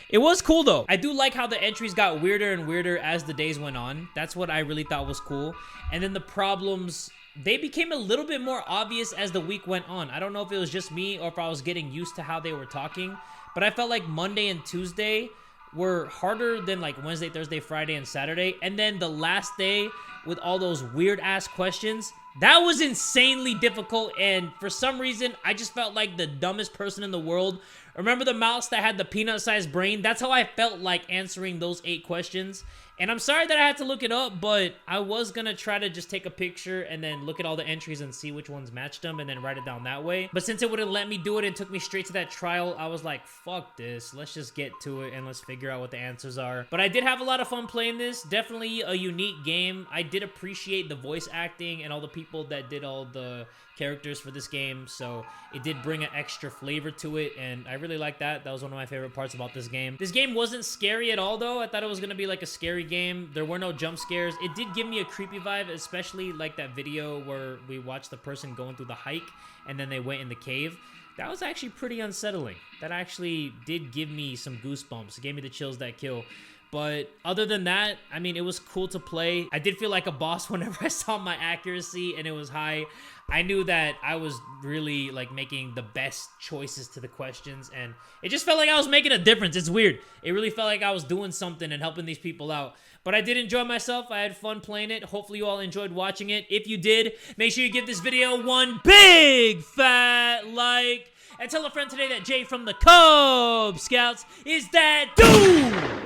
It was cool though. I do like how the entries got weirder and weirder as the days went on. That's what I really thought was cool. And then the problems, they became a little bit more obvious as the week went on. I don't know if it was just me or if I was getting used to how they were talking, but I felt like Monday and Tuesday were harder than like Wednesday, Thursday, Friday, and Saturday. And then the last day with all those weird ass questions, that was insanely difficult. And for some reason, I just felt like the dumbest person in the world. Remember the mouse that had the peanut-sized brain? That's how I felt like answering those 8 questions. And I'm sorry that I had to look it up, but I was gonna try to just take a picture and then look at all the entries and see which ones matched them and then write it down that way. But since it wouldn't let me do it and took me straight to that trial, I was like, fuck this. Let's just get to it and let's figure out what the answers are. But I did have a lot of fun playing this. Definitely a unique game. I did appreciate the voice acting and all the people that did all the characters for this game, so it did bring an extra flavor to it, and I really like that. That was one of my favorite parts about this game. This game wasn't scary at all though. I thought it was gonna be like a scary game. There were no jump scares. It did give me a creepy vibe, especially like that video where we watched the person going through the hike and then they went in the cave. That was actually pretty unsettling. That actually did give me some goosebumps. It gave me the chills that kill. But other than that, I mean, it was cool to play. I did feel like a boss whenever I saw my accuracy and it was high. I knew that I was really like making the best choices to the questions, and it just felt like I was making a difference. It's weird. It really felt like I was doing something and helping these people out. But I did enjoy myself. I had fun playing it. Hopefully you all enjoyed watching it. If you did, make sure you give this video one big fat like. And tell a friend today that Jay from the Kubz Scouts is that dude!